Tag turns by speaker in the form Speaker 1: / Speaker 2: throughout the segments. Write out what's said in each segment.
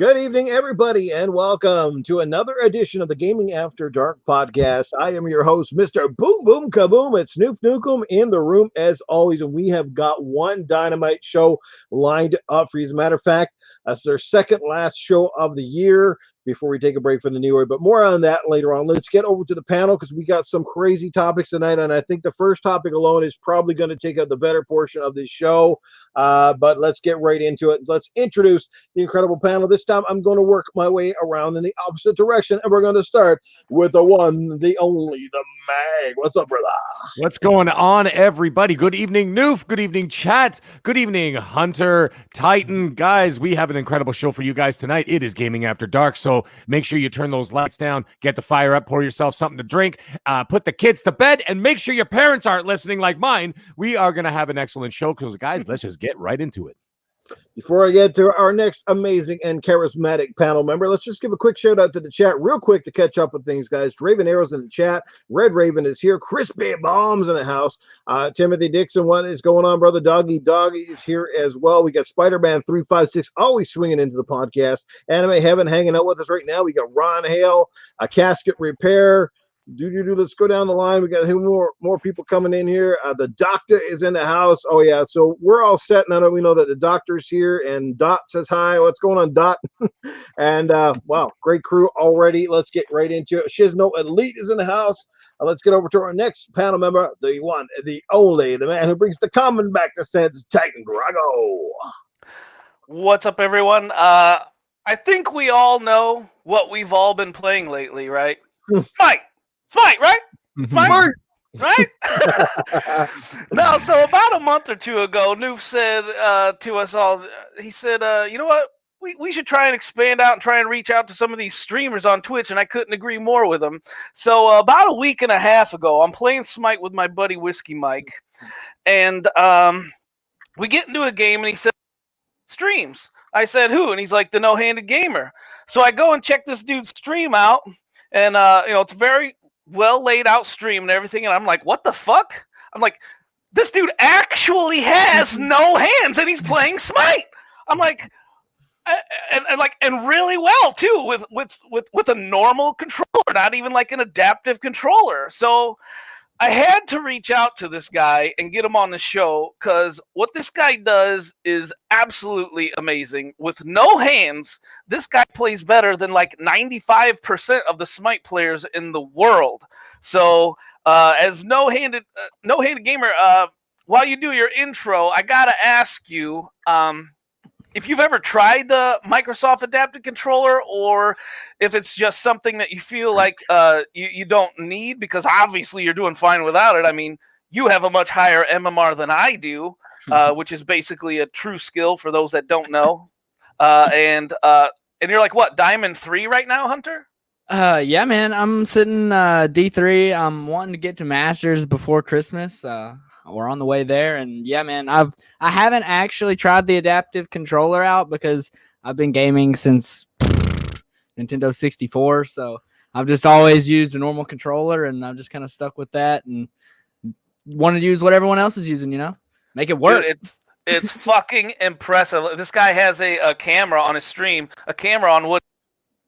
Speaker 1: Good evening, everybody, and welcome to another edition of the Gaming After Dark podcast. I am your host, Mr. Boom Boom Kaboom. It's Noof Nukem in the room as always, and we have got one dynamite show lined up for you. As a matter of fact, it's their second last show of the year before we take a break from the new year. But more on that later on. Let's get over to the panel because we got some crazy topics tonight, and I think the first topic alone is probably going to take up the better portion of this show. But let's get right into it. Let's introduce the incredible panel. This time I'm going to work my way around in the opposite direction, and we're going to start with the one, the only, the Mag. What's up, brother?
Speaker 2: What's going on, everybody? Good evening, Noof. Good evening, chat. Good evening, Hunter, Titan. Guys, we have an incredible show for you guys tonight. It is Gaming After Dark, so make sure you turn those lights down, get the fire up, pour yourself something to drink, put the kids to bed, and make sure your parents aren't listening like mine. We are going to have an excellent show because, guys, let's just get right into it.
Speaker 1: Before I get to our next amazing and charismatic panel member, let's just give a quick shout out to the chat real quick to catch up with things, guys. Raven Arrows in the chat. Red Raven is here. Crispy Bombs in the house. Timothy Dixon, what is going on, brother? Doggy is here as well. We got Spider-Man 356 always swinging into the podcast. Anime Heaven hanging out with us right now. We got Ron Hale, a Casket Repair. Let's go down the line. We got more people coming in here. The doctor is in the house. Oh yeah, so we're all set now that we know that the doctor's here. And Dot says hi. What's going on, Dot? And wow, great crew already. Let's get right into it. Shizno Elite is in the house. Let's get over to our next panel member, the one, the only, the man who brings the common back to sense, Titan Drago.
Speaker 3: What's up, everyone? I think we all know what we've all been playing lately, right? Smite, right? Smite, right? No, so about a month or two ago, Noof said to us all, he said, you know what? We should try and expand out and try and reach out to some of these streamers on Twitch, and I couldn't agree more with him. So about a week and a half ago, I'm playing Smite with my buddy Whiskey Mike, and we get into a game, and he said, streams. I said, who? And he's like, the No-Handed Gamer. So I go and check this dude's stream out, and it's very well laid out stream and everything, and I'm like, what the fuck? I'm like, this dude actually has no hands and he's playing Smite. I'm like, and really well too, with a normal controller, not even like an adaptive controller. So I had to reach out to this guy and get him on the show because what this guy does is absolutely amazing. With no hands, this guy plays better than like 95% of the Smite players in the world. So as no-handed gamer, while you do your intro, I gotta ask you if you've ever tried the Microsoft Adaptive Controller, or if it's just something that you feel like you don't need, because obviously you're doing fine without it. I mean, you have a much higher MMR than I do, which is basically a true skill for those that don't know. And you're like, what, Diamond 3 right now, Hunter?
Speaker 4: Yeah, man, I'm sitting D3. I'm wanting to get to Masters before Christmas. We're on the way there, and yeah, man, I haven't actually tried the adaptive controller out because I've been gaming since Nintendo 64, so I've just always used a normal controller, and I'm just kind of stuck with that and want to use what everyone else is using, make it work.
Speaker 3: Dude, it's fucking impressive. This guy has a camera on his stream, a camera on what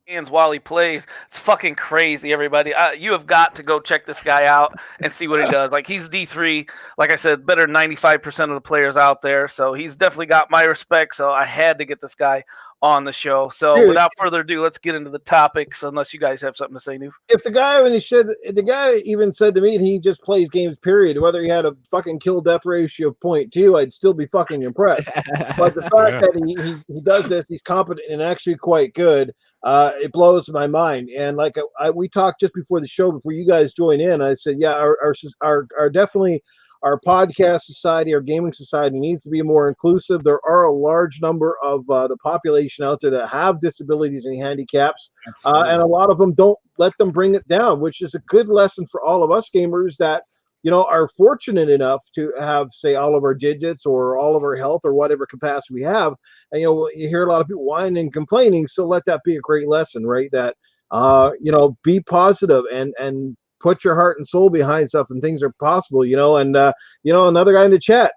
Speaker 3: hands while he plays. It's fucking crazy, everybody. You have got to go check this guy out and see what he does. Like, he's D3, like I said, better than 95% of the players out there, so he's definitely got my respect. So I had to get this guy on the show. So without further ado, let's get into the topics, unless you guys have something to say, Noof.
Speaker 1: If the guy even said to me he just plays games, period, whether he had a fucking kill death ratio of 0.2, I'd still be fucking impressed. But the fact that he does this, he's competent and actually quite good, it blows my mind. And like we talked just before the show, before you guys join in, I said, yeah, our definitely our podcast society, our gaming society needs to be more inclusive. There are a large number of the population out there that have disabilities and handicaps, and a lot of them don't let them bring it down, which is a good lesson for all of us gamers that, are fortunate enough to have, say, all of our digits or all of our health or whatever capacity we have. And, you hear a lot of people whining and complaining. So let that be a great lesson, right? That, be positive and put your heart and soul behind stuff, and things are possible, and another guy in the chat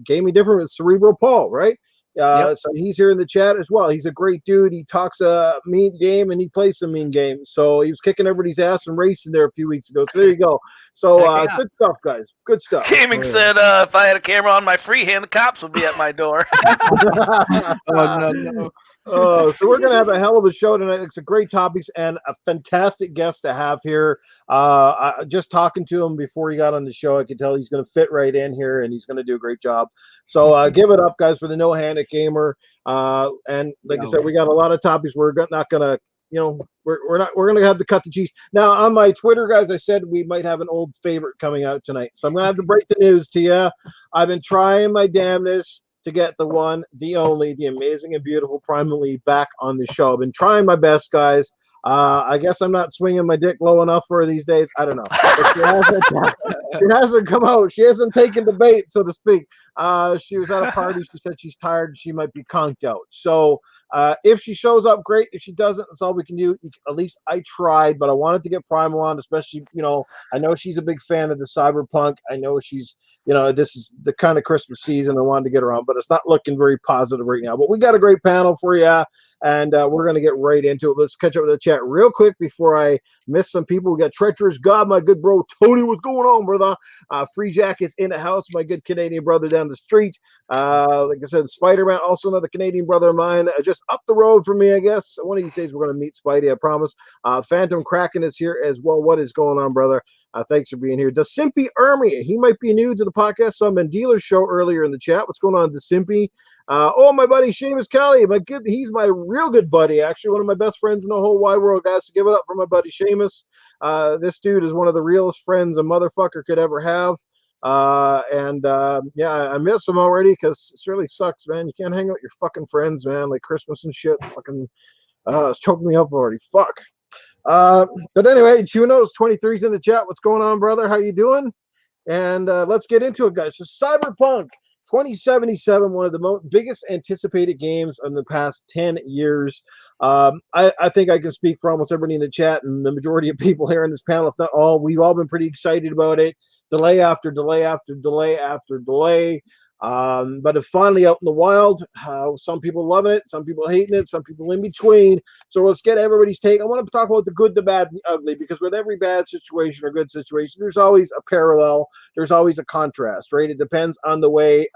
Speaker 1: gave me different with Cerebral Paul, right? So he's here in the chat as well. He's a great dude. He talks a mean game and he plays some mean games. So he was kicking everybody's ass and racing there a few weeks ago. So there you go. So good stuff, guys. Good stuff.
Speaker 3: Gaming said if I had a camera on my freehand, the cops would be at my door.
Speaker 4: No.
Speaker 1: So we're gonna have a hell of a show tonight. It's a great topics and a fantastic guest to have here. Just talking to him before he got on the show, I could tell he's gonna fit right in here and he's gonna do a great job. So give it up, guys, for the no-handed gamer. And like I said, we got a lot of topics. We're not gonna, we're gonna have to cut the cheese. Now on my Twitter, guys, I said we might have an old favorite coming out tonight. So I'm gonna have to break the news to you. I've been trying my damnedest to get the one, the only, the amazing and beautiful Primal back on the show. I've been trying my best, guys. I guess I'm not swinging my dick low enough for these days. I don't know. It hasn't come out. She hasn't taken the bait, so to speak. She was at a party. She said she's tired. She might be conked out. So if she shows up, great. If she doesn't, that's all we can do. At least I tried, but I wanted to get Primal on, especially, I know she's a big fan of the Cyberpunk. I know she's, this is the kind of Christmas season I wanted to get her on, but it's not looking very positive right now. But we got a great panel for you, and we're going to get right into it. Let's catch up with the chat real quick before I miss some people. We got Treacherous God, my good bro Tony. What's going on, brother? Free Jack is in the house, my good Canadian brother down the street. Like I said, Spider-Man, also another Canadian brother of mine, just up the road from me, I guess. One of these days we're going to meet Spidey, I promise. Phantom Kraken is here as well. What is going on, brother? Thanks for being here. The Simpy Army, he might be new to the podcast. Saw him in Dealer's show earlier in the chat. What's going on, The Simpy? My buddy Seamus Kelly, he's my real good buddy, actually, one of my best friends in the whole wide world, guys. So give it up for my buddy Seamus. This dude is one of the realest friends a motherfucker could ever have. I miss him already because it really sucks, man. You can't hang out with your fucking friends, man, like Christmas and shit. Fucking, it's choking me up already. Fuck. But anyway, Juno's 23's in the chat. What's going on, brother? How you doing? And let's get into it, guys. So Cyberpunk 2077, one of the biggest anticipated games in the past 10 years. I think I can speak for almost everybody in the chat and the majority of people here in this panel, if not all. We've all been pretty excited about it. Delay after delay after delay after delay. But it's finally out in the wild. Some people loving it, some people hating it, some people in between. So let's get everybody's take. I want to talk about the good, the bad, and the ugly, because with every bad situation or good situation, there's always a parallel. There's always a contrast, right? It depends on the way,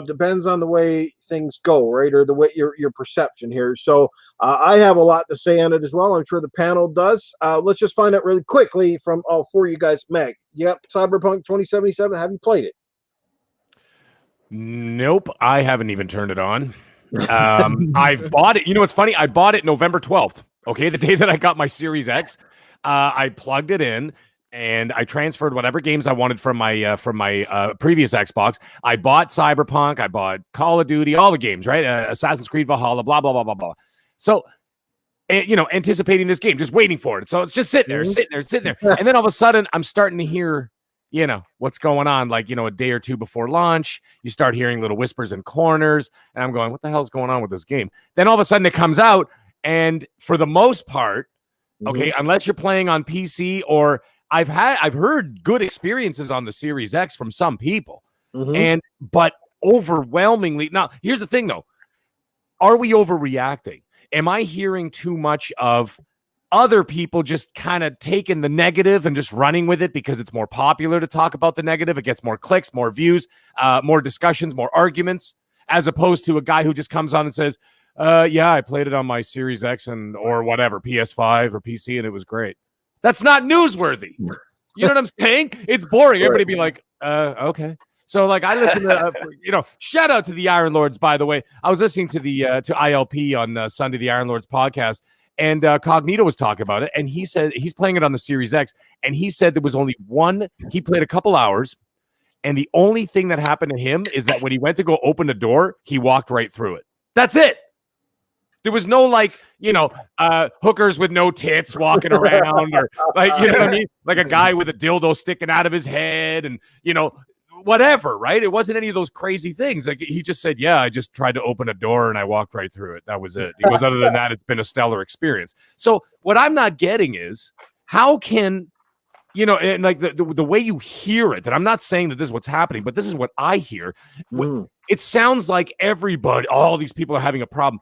Speaker 1: depends on the way things go, right? Or the way your perception here. So I have a lot to say on it as well. I'm sure the panel does. Let's just find out really quickly from all four of you guys. Meg, yep, Cyberpunk 2077. Have you played it?
Speaker 2: Nope, I haven't even turned it on. I've bought it. You know what's funny? I bought it November 12th. Okay, the day that I got my Series X. I plugged it in and I transferred whatever games I wanted from my previous Xbox. I bought Cyberpunk, I bought Call of Duty, all the games, right? Assassin's Creed Valhalla, blah blah blah blah blah. So, anticipating this game, just waiting for it. So it's just sitting there, and then all of a sudden, I'm starting to hear, what's going on. Like, a day or two before launch, you start hearing little whispers in corners, and I'm going, what the hell's going on with this game? Then all of a sudden, it comes out, and for the most part, okay, unless you're playing on PC or I've heard good experiences on the Series X from some people, but overwhelmingly, now here's the thing though, are we overreacting? Am I hearing too much of other people just kind of taking the negative and just running with it because it's more popular to talk about the negative? It gets more clicks, more views, more discussions, more arguments, as opposed to a guy who just comes on and says, yeah, I played it on my Series X or whatever, PS5 or PC, and it was great. That's not newsworthy. You know what I'm saying? It's boring. Everybody be like, okay. So like I listen to, shout out to the Iron Lords, by the way. I was listening to to ILP on Sunday, the Iron Lords podcast, and Cognito was talking about it. And he said he's playing it on the Series X. And he said there was only he played a couple hours. And the only thing that happened to him is that when he went to go open the door, he walked right through it. That's it. There was no hookers with no tits walking around or like, you know what I mean? Like a guy with a dildo sticking out of his head and, whatever, right? It wasn't any of those crazy things. Like he just said, yeah, I just tried to open a door and I walked right through it. That was it. He goes, other than that, it's been a stellar experience. So what I'm not getting is how can You know, and like the way you hear it, and I'm not saying that this is what's happening, but this is what I hear. It sounds like everybody, all these people are having a problem.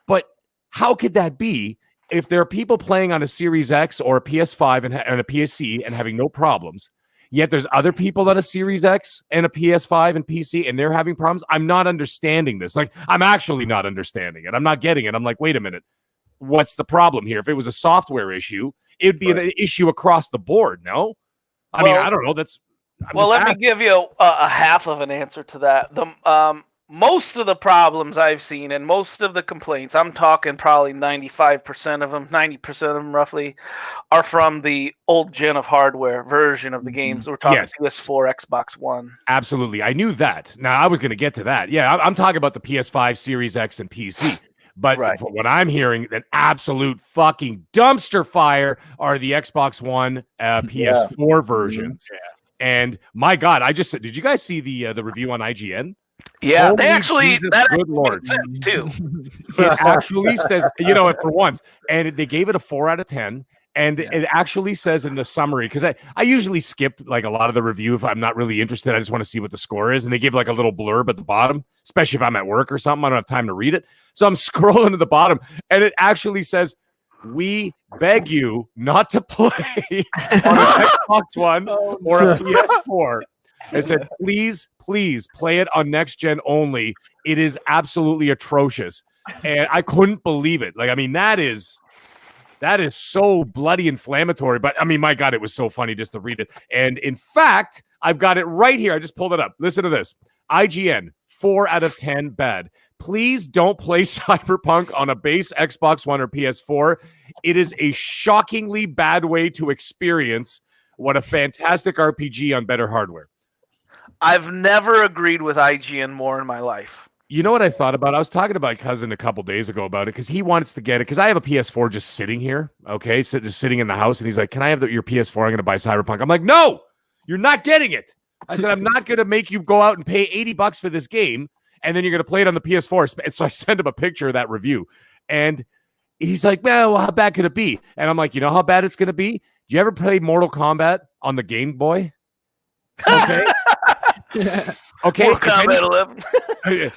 Speaker 2: But how could that be if there are people playing on a Series X or a PS5 and a PSC and having no problems, yet there's other people on a Series X and a PS5 and PC and they're having problems? I'm not understanding this. Like, I'm actually not understanding it. I'm not getting it. I'm like, wait a minute. What's the problem here? If it was a software issue, it'd be an issue across the board, no? I mean, I don't know.
Speaker 3: Let me give you a half of an answer to that. Most of the problems I've seen and most of the complaints, I'm talking probably 95% of them, 90% of them roughly, are from the old gen of hardware version of the games. We're talking PS4, Xbox One.
Speaker 2: Absolutely. I knew that. Now, I was going to get to that. Yeah, I'm talking about the PS5, Series X, and PC. But what I'm hearing, an absolute fucking dumpster fire are the Xbox One, PS4 versions. Yeah. And my God, I just said, did you guys see the review on IGN?
Speaker 3: Yeah, they actually, good Lord, too.
Speaker 2: It actually says, you know, for once, and they gave it a 4 out of 10. And it actually says in the summary, because I usually skip like a lot of the review if I'm not really interested. I just want to see what the score is. And they give like a little blurb at the bottom, especially if I'm at work or something. I don't have time to read it. So I'm scrolling to the bottom and it actually says, we beg you not to play on an Xbox One or a PS4. It said, please play it on next gen only. It is absolutely atrocious. And I couldn't believe it. Like, I mean, that is so bloody inflammatory. But I mean, my God, it was so funny just to read it. And in fact, I've got it right here. I just pulled it up. Listen to this. IGN, 4 out of 10 bad. Please don't play Cyberpunk on a base Xbox One or PS4. It is a shockingly bad way to experience what a fantastic RPG on better hardware.
Speaker 3: I've never agreed with IGN more in my life.
Speaker 2: You know what I thought about? I was talking to my cousin a couple days ago about it because he wants to get it because I have a PS4 just sitting here, okay, so just sitting in the house, and he's like, can I have your PS4? I'm going to buy Cyberpunk. I'm like, no, you're not getting it. I said, I'm not going to make you go out and pay $80 for this game, and then you're going to play it on the PS4. And so I sent him a picture of that review, and he's like, well, how bad could it be? And I'm like, you know how bad it's going to be? Did you ever play Mortal Kombat on the Game Boy? Okay. Okay.
Speaker 3: Mortal Kombat 11.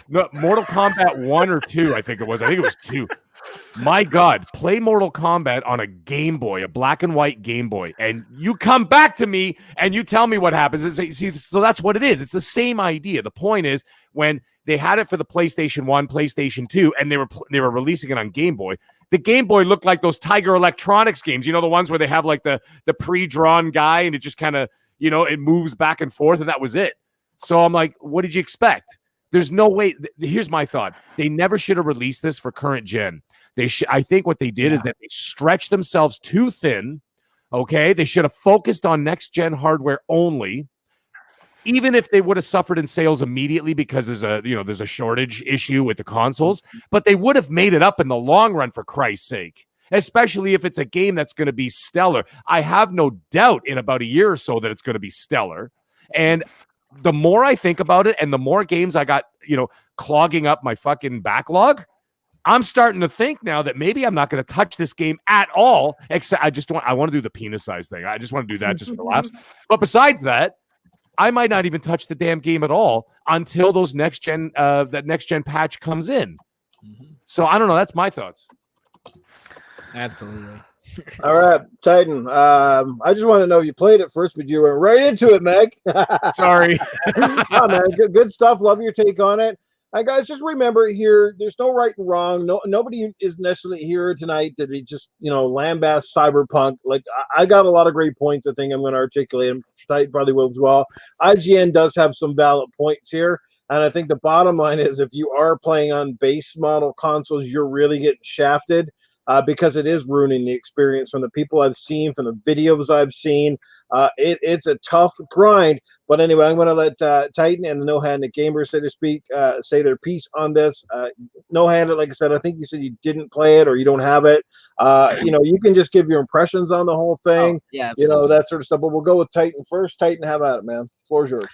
Speaker 2: No, Mortal Kombat 1 or 2, I think it was. I think it was 2. My God, play Mortal Kombat on a Game Boy, a black and white Game Boy, and you come back to me and you tell me what happens. See, so that's what it is. It's the same idea. The point is when they had it for the PlayStation 1, PlayStation 2, and they were releasing it on Game Boy. The Game Boy looked like those Tiger Electronics games, you know, the ones where they have like the pre-drawn guy and it just kind of, you know, it moves back and forth, and that was it. So I'm like, what did you expect? There's no way. Here's my thought. They never should have released this for current gen. I think what they did is that they stretched themselves too thin. Okay. They should have focused on next gen hardware only, even if they would have suffered in sales immediately because there's a shortage issue with the consoles, but they would have made it up in the long run, for Christ's sake, especially if it's a game that's going to be stellar. I have no doubt in about a year or so that it's going to be stellar. And the more I think about it and the more games I got, you know, clogging up my fucking backlog, I'm starting to think now that maybe I'm not going to touch this game at all. Except I want to do the penis size thing. I just want to do that just for laughs. But besides that, I might not even touch the damn game at all until that next gen patch comes in. So I don't know. That's my thoughts.
Speaker 4: Absolutely.
Speaker 1: All right, Titan. I just want to know if you played it first, but you went right into it, Meg.
Speaker 2: Sorry.
Speaker 1: Oh, man, good stuff. Love your take on it. Guys, just remember here, there's no right and wrong. Nobody is necessarily here tonight to be just, you know, lambast Cyberpunk. Like, I got a lot of great points I think I'm going to articulate. Titan probably will as well. IGN does have some valid points here. And I think the bottom line is if you are playing on base model consoles, you're really getting shafted. Because it is ruining the experience from the people I've seen, from the videos I've seen. It's a tough grind. But anyway, I'm going to let Titan and the no-handed gamers, so to speak, say their piece on this. No-handed, like I said, I think you said you didn't play it or you don't have it. You know, you can just give your impressions on the whole thing.
Speaker 4: Oh, yeah, absolutely.
Speaker 1: You know, that sort of stuff. But we'll go with Titan first. Titan, how about it, man? The floor's yours.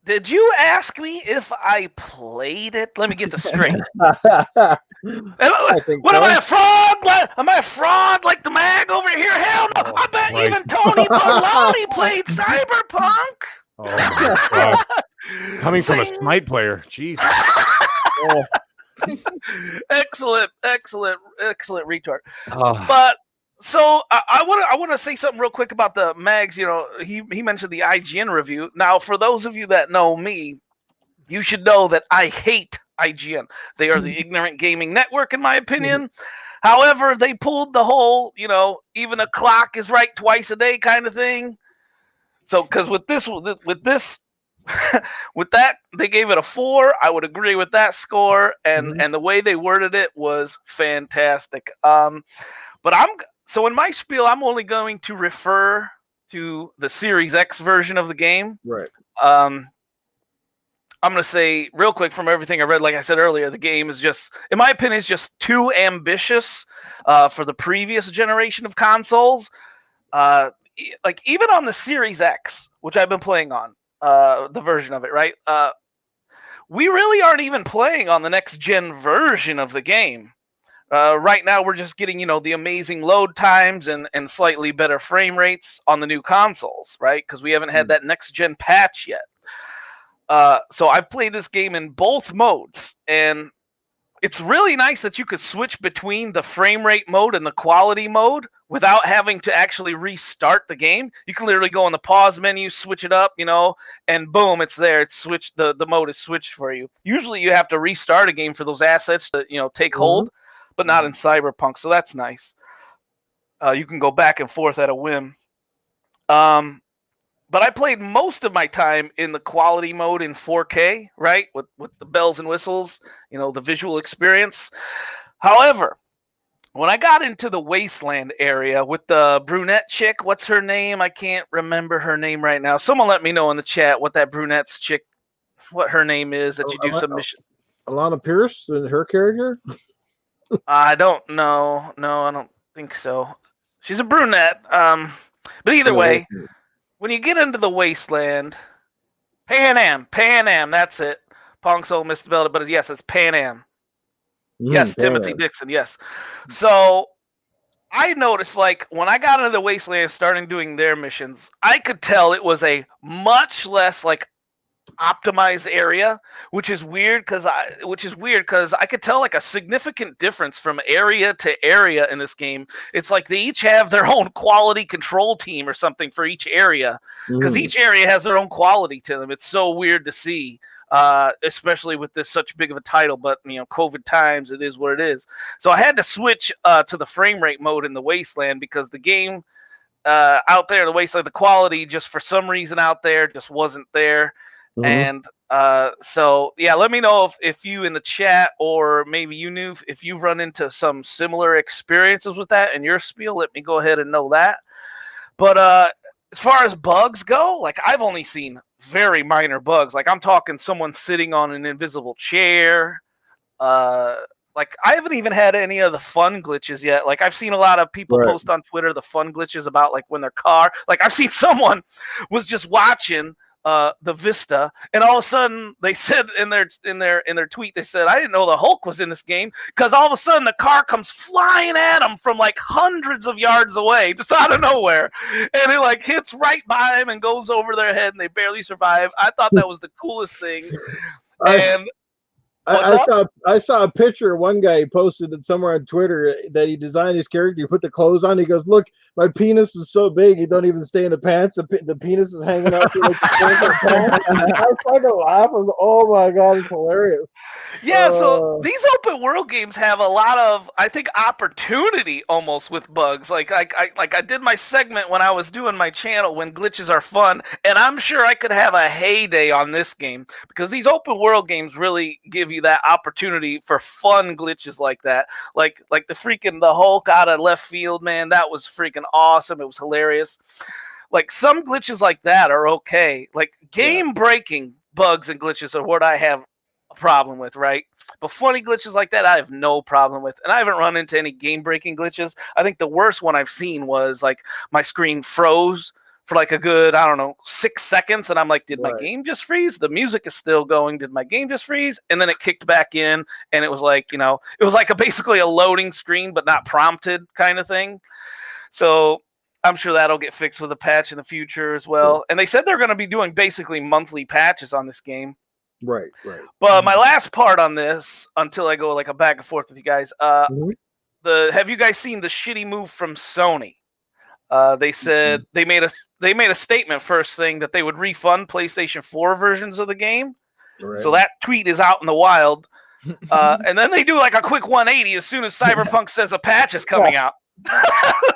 Speaker 3: Did you ask me if I played it? Let me get this straight. What am I, a fraud? Am I a fraud like the mag over here? Hell no! I bet
Speaker 2: Christ.
Speaker 3: even Tony Baloney played Cyberpunk.
Speaker 2: Oh my God. Coming from a Smite player, Jesus.
Speaker 3: Excellent retort.
Speaker 2: Oh.
Speaker 3: But so I want to say something real quick about the mags. You know, he mentioned the IGN review. Now, for those of you that know me, you should know that I hate IGN. They are the ignorant gaming network, in my opinion. However, they pulled the whole, you know, even a clock is right twice a day kind of thing. So, because with that, they gave it a 4. I would agree with that score, and the way they worded it was fantastic. But so in my spiel, I'm only going to refer to the Series X version of the game.
Speaker 1: Right.
Speaker 3: I'm going to say real quick from everything I read, like I said earlier, the game is just, in my opinion, is just too ambitious for the previous generation of consoles. Like even on the Series X, which I've been playing on, the version of it, right? We really aren't even playing on the next gen version of the game. Right now, we're just getting, you know, the amazing load times and slightly better frame rates on the new consoles, right? Because we haven't had that next gen patch yet. So I've played this game in both modes, and it's really nice that you could switch between the frame rate mode and the quality mode without having to actually restart the game. You can literally go in the pause menu, switch it up, you know, and boom, it's there. It's switched. The mode is switched for you. Usually you have to restart a game for those assets to, you know, take hold, but not in Cyberpunk. So that's nice. You can go back and forth at a whim. But I played most of my time in the quality mode in 4K, right? With the bells and whistles, you know, the visual experience. However, when I got into the wasteland area with the brunette chick, what's her name? I can't remember her name right now. Someone let me know in the chat what that brunette's chick, what her name is that you do submission.
Speaker 1: Alana Pierce, her character?
Speaker 3: I don't know. No, I don't think so. She's a brunette. But either way, when you get into the wasteland, Pan Am, that's it. Pong Soul misspelled it, but yes, it's Pan Am. Yes, Timothy Dixon, yes. So I noticed, like, when I got into the wasteland starting doing their missions, I could tell it was a much less, like, optimized area, which is weird because I could tell like a significant difference from area to area in this game. It's like they each have their own quality control team or something for each area, because each area has their own quality to them. It's so weird to see, especially with this such big of a title, but you know, COVID times, it is what it is. So I had to switch to the frame rate mode in the wasteland because the game out there in the wasteland, the quality just for some reason out there just wasn't there. And so yeah, let me know if you in the chat, or maybe you knew if you've run into some similar experiences with that in your spiel. Let me go ahead and know that. But as far as bugs go, like I've only seen very minor bugs. Like I'm talking someone sitting on an invisible chair. Like I haven't even had any of the fun glitches yet. Like I've seen a lot of people post on Twitter the fun glitches about like when their car, like I've seen someone was just watching the Vista, and all of a sudden they said in their tweet, they said, I didn't know the Hulk was in this game, because all of a sudden the car comes flying at them from like hundreds of yards away, just out of nowhere, and it like hits right by them and goes over their head, and they barely survive. I thought that was the coolest thing. And
Speaker 1: I saw a picture one guy posted it somewhere on Twitter that he designed his character. He put the clothes on. He goes, "Look, my penis was so big, you don't even stay in the pants. The penis is hanging out through like the pants." I fucking laugh. I was, oh my god, it's hilarious.
Speaker 3: Yeah, so these open world games have a lot of, I think, opportunity almost with bugs. Like I did my segment when I was doing my channel when glitches are fun, and I'm sure I could have a heyday on this game, because these open world games really give you that opportunity for fun glitches like that. Like the Hulk out of left field, man, that was freaking awesome. It was hilarious. Like some glitches like that are okay. Like game breaking bugs and glitches are what I have a problem with, right? But funny glitches like that I have no problem with, and I haven't run into any game breaking glitches. I think the worst one I've seen was like my screen froze for like a good, I don't know, 6 seconds. And I'm like, did my
Speaker 1: Right.
Speaker 3: game just freeze? The music is still going. Did my game just freeze? And then it kicked back in, and it was like, it was like basically a loading screen, but not prompted kind of thing. So I'm sure that'll get fixed with a patch in the future as well. And they said they're going to be doing basically monthly patches on this game.
Speaker 1: Right.
Speaker 3: But my last part on this, until I go like a back and forth with you guys, have you guys seen the shitty move from Sony? They said they made a statement first saying that they would refund PlayStation 4 versions of the game.
Speaker 1: Right.
Speaker 3: So that tweet is out in the wild. And then they do like a quick 180 as soon as Cyberpunk says a patch is coming out.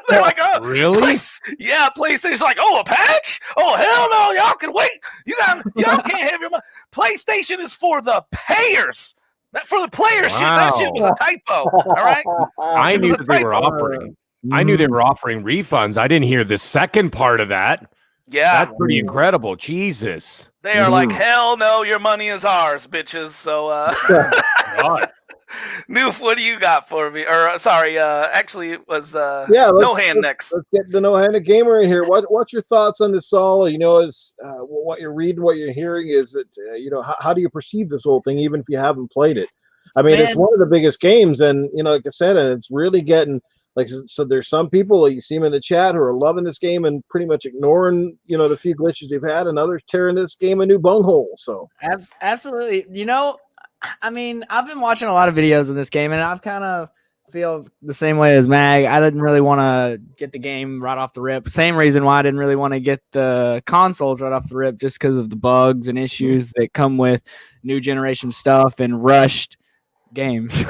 Speaker 3: They're like, oh,
Speaker 2: Really?
Speaker 3: Yeah, PlayStation's like, oh, a patch? Oh, hell no, y'all can wait. Y'all can't have your money. PlayStation is for the payers. For the players, that shit was a typo. All right.
Speaker 2: I knew that they were offering. I knew they were offering refunds. I didn't hear the second part of that.
Speaker 3: Yeah,
Speaker 2: That's pretty incredible. Jesus.
Speaker 3: they are like, hell no, your money is ours, bitches. So,
Speaker 2: God.
Speaker 3: Noof, what do you got for me? Or sorry, actually, it was
Speaker 1: let's
Speaker 3: next.
Speaker 1: Let's get the no-handed gamer in here. What's your thoughts on this all? Is what you're reading, what you're hearing. Is that how do you perceive this whole thing, even if you haven't played it? I mean, it's one of the biggest games, and like I said, and it's really getting. So there's some people you see them in the chat who are loving this game and pretty much ignoring, the few glitches they've had, and others tearing this game a new bunghole. So
Speaker 4: absolutely. I mean, I've been watching a lot of videos of this game, and I've kind of feel the same way as Mag. I didn't really want to get the game right off the rip. Same reason why I didn't really want to get the consoles right off the rip, just because of the bugs and issues that come with new generation stuff and rushed games.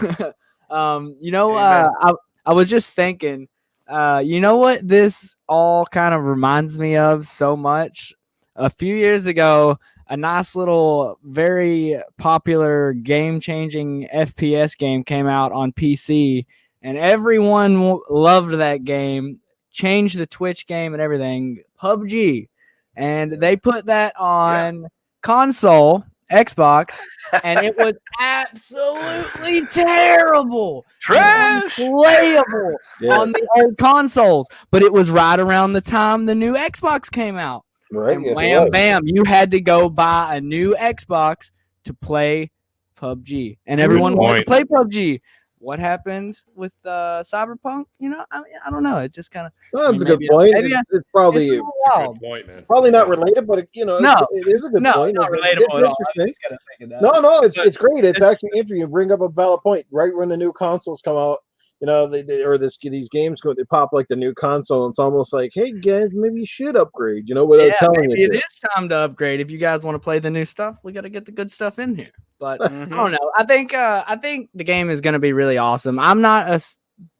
Speaker 4: I was just thinking, what this all kind of reminds me of so much? A few years ago, a nice little, very popular game-changing FPS game came out on PC, and everyone loved that game, changed the Twitch game and everything, PUBG. And they put that on console, Xbox, and it was absolutely terrible.
Speaker 3: Trash.
Speaker 4: Unplayable on the old consoles. But it was right around the time the new Xbox came out.
Speaker 1: Right.
Speaker 4: And wham, bam, you had to go buy a new Xbox to play PUBG. And everyone wanted to play PUBG. What happened with Cyberpunk? I don't know. It just kind of.
Speaker 1: That's a good point. It's probably
Speaker 2: Good point, man.
Speaker 1: Probably not related, but it is a good point.
Speaker 4: Not relatable at all. I just gotta think of that.
Speaker 1: No, it's great. It's actually interesting. You bring up a valid point. Right when the new consoles come out, these games they pop like the new console. And it's almost like, hey guys, maybe you should upgrade. Without telling you.
Speaker 4: It is time to upgrade. If you guys want to play the new stuff, we got to get the good stuff in here. But I don't know. I think the game is going to be really awesome. I'm not a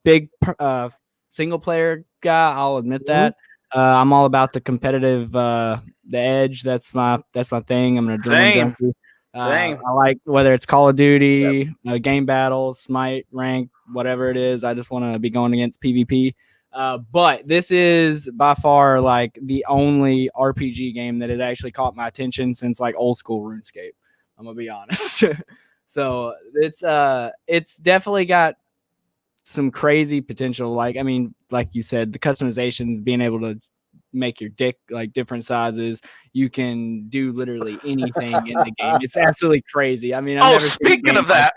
Speaker 4: big single player guy. I'll admit that. I'm all about the competitive, the edge. That's my thing. I'm an adrenaline junkie. I like whether it's Call of Duty, game battles, Smite, rank, whatever it is. I just want to be going against PvP. But this is by far like the only RPG game that had actually caught my attention since like old school RuneScape. I'm gonna be honest. So it's definitely got some crazy potential. Like you said, the customization, being able to make your dick like different sizes. You can do literally anything in the game. It's absolutely crazy.
Speaker 3: Speaking of that,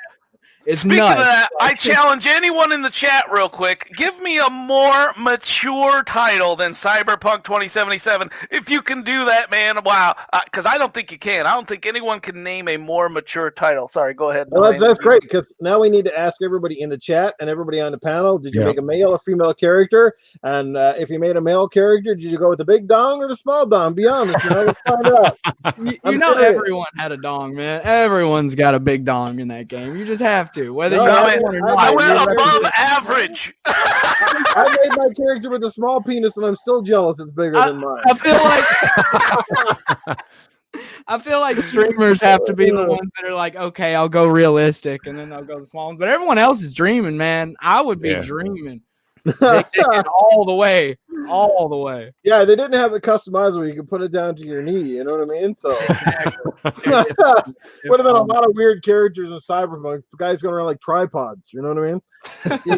Speaker 4: Speaking
Speaker 3: of that, I challenge anyone in the chat real quick. Give me a more mature title than Cyberpunk 2077. If you can do that, man, wow. Because I don't think you can. I don't think anyone can name a more mature title. Sorry, go ahead.
Speaker 1: Well, that's great, because now we need to ask everybody in the chat and everybody on the panel, did you make a male or female character? And if you made a male character, did you go with the big dong or the small dong? Be honest. Let's find out.
Speaker 4: Everyone had a dong, man. Everyone's got a big dong in that game. You just have to. Whether you have one or not,
Speaker 3: I went above average.
Speaker 1: I made my character with a small penis, and I'm still jealous. It's bigger than mine.
Speaker 4: I feel like streamers have to be the ones that are like, okay, I'll go realistic, and then they'll go the small ones. But everyone else is dreaming, man. I would be dreaming. all the way.
Speaker 1: Yeah, they didn't have it customized where you could put it down to your knee. You know what I mean? So would have been a lot of weird characters in Cyberpunk. The guys going around like tripods. You know what I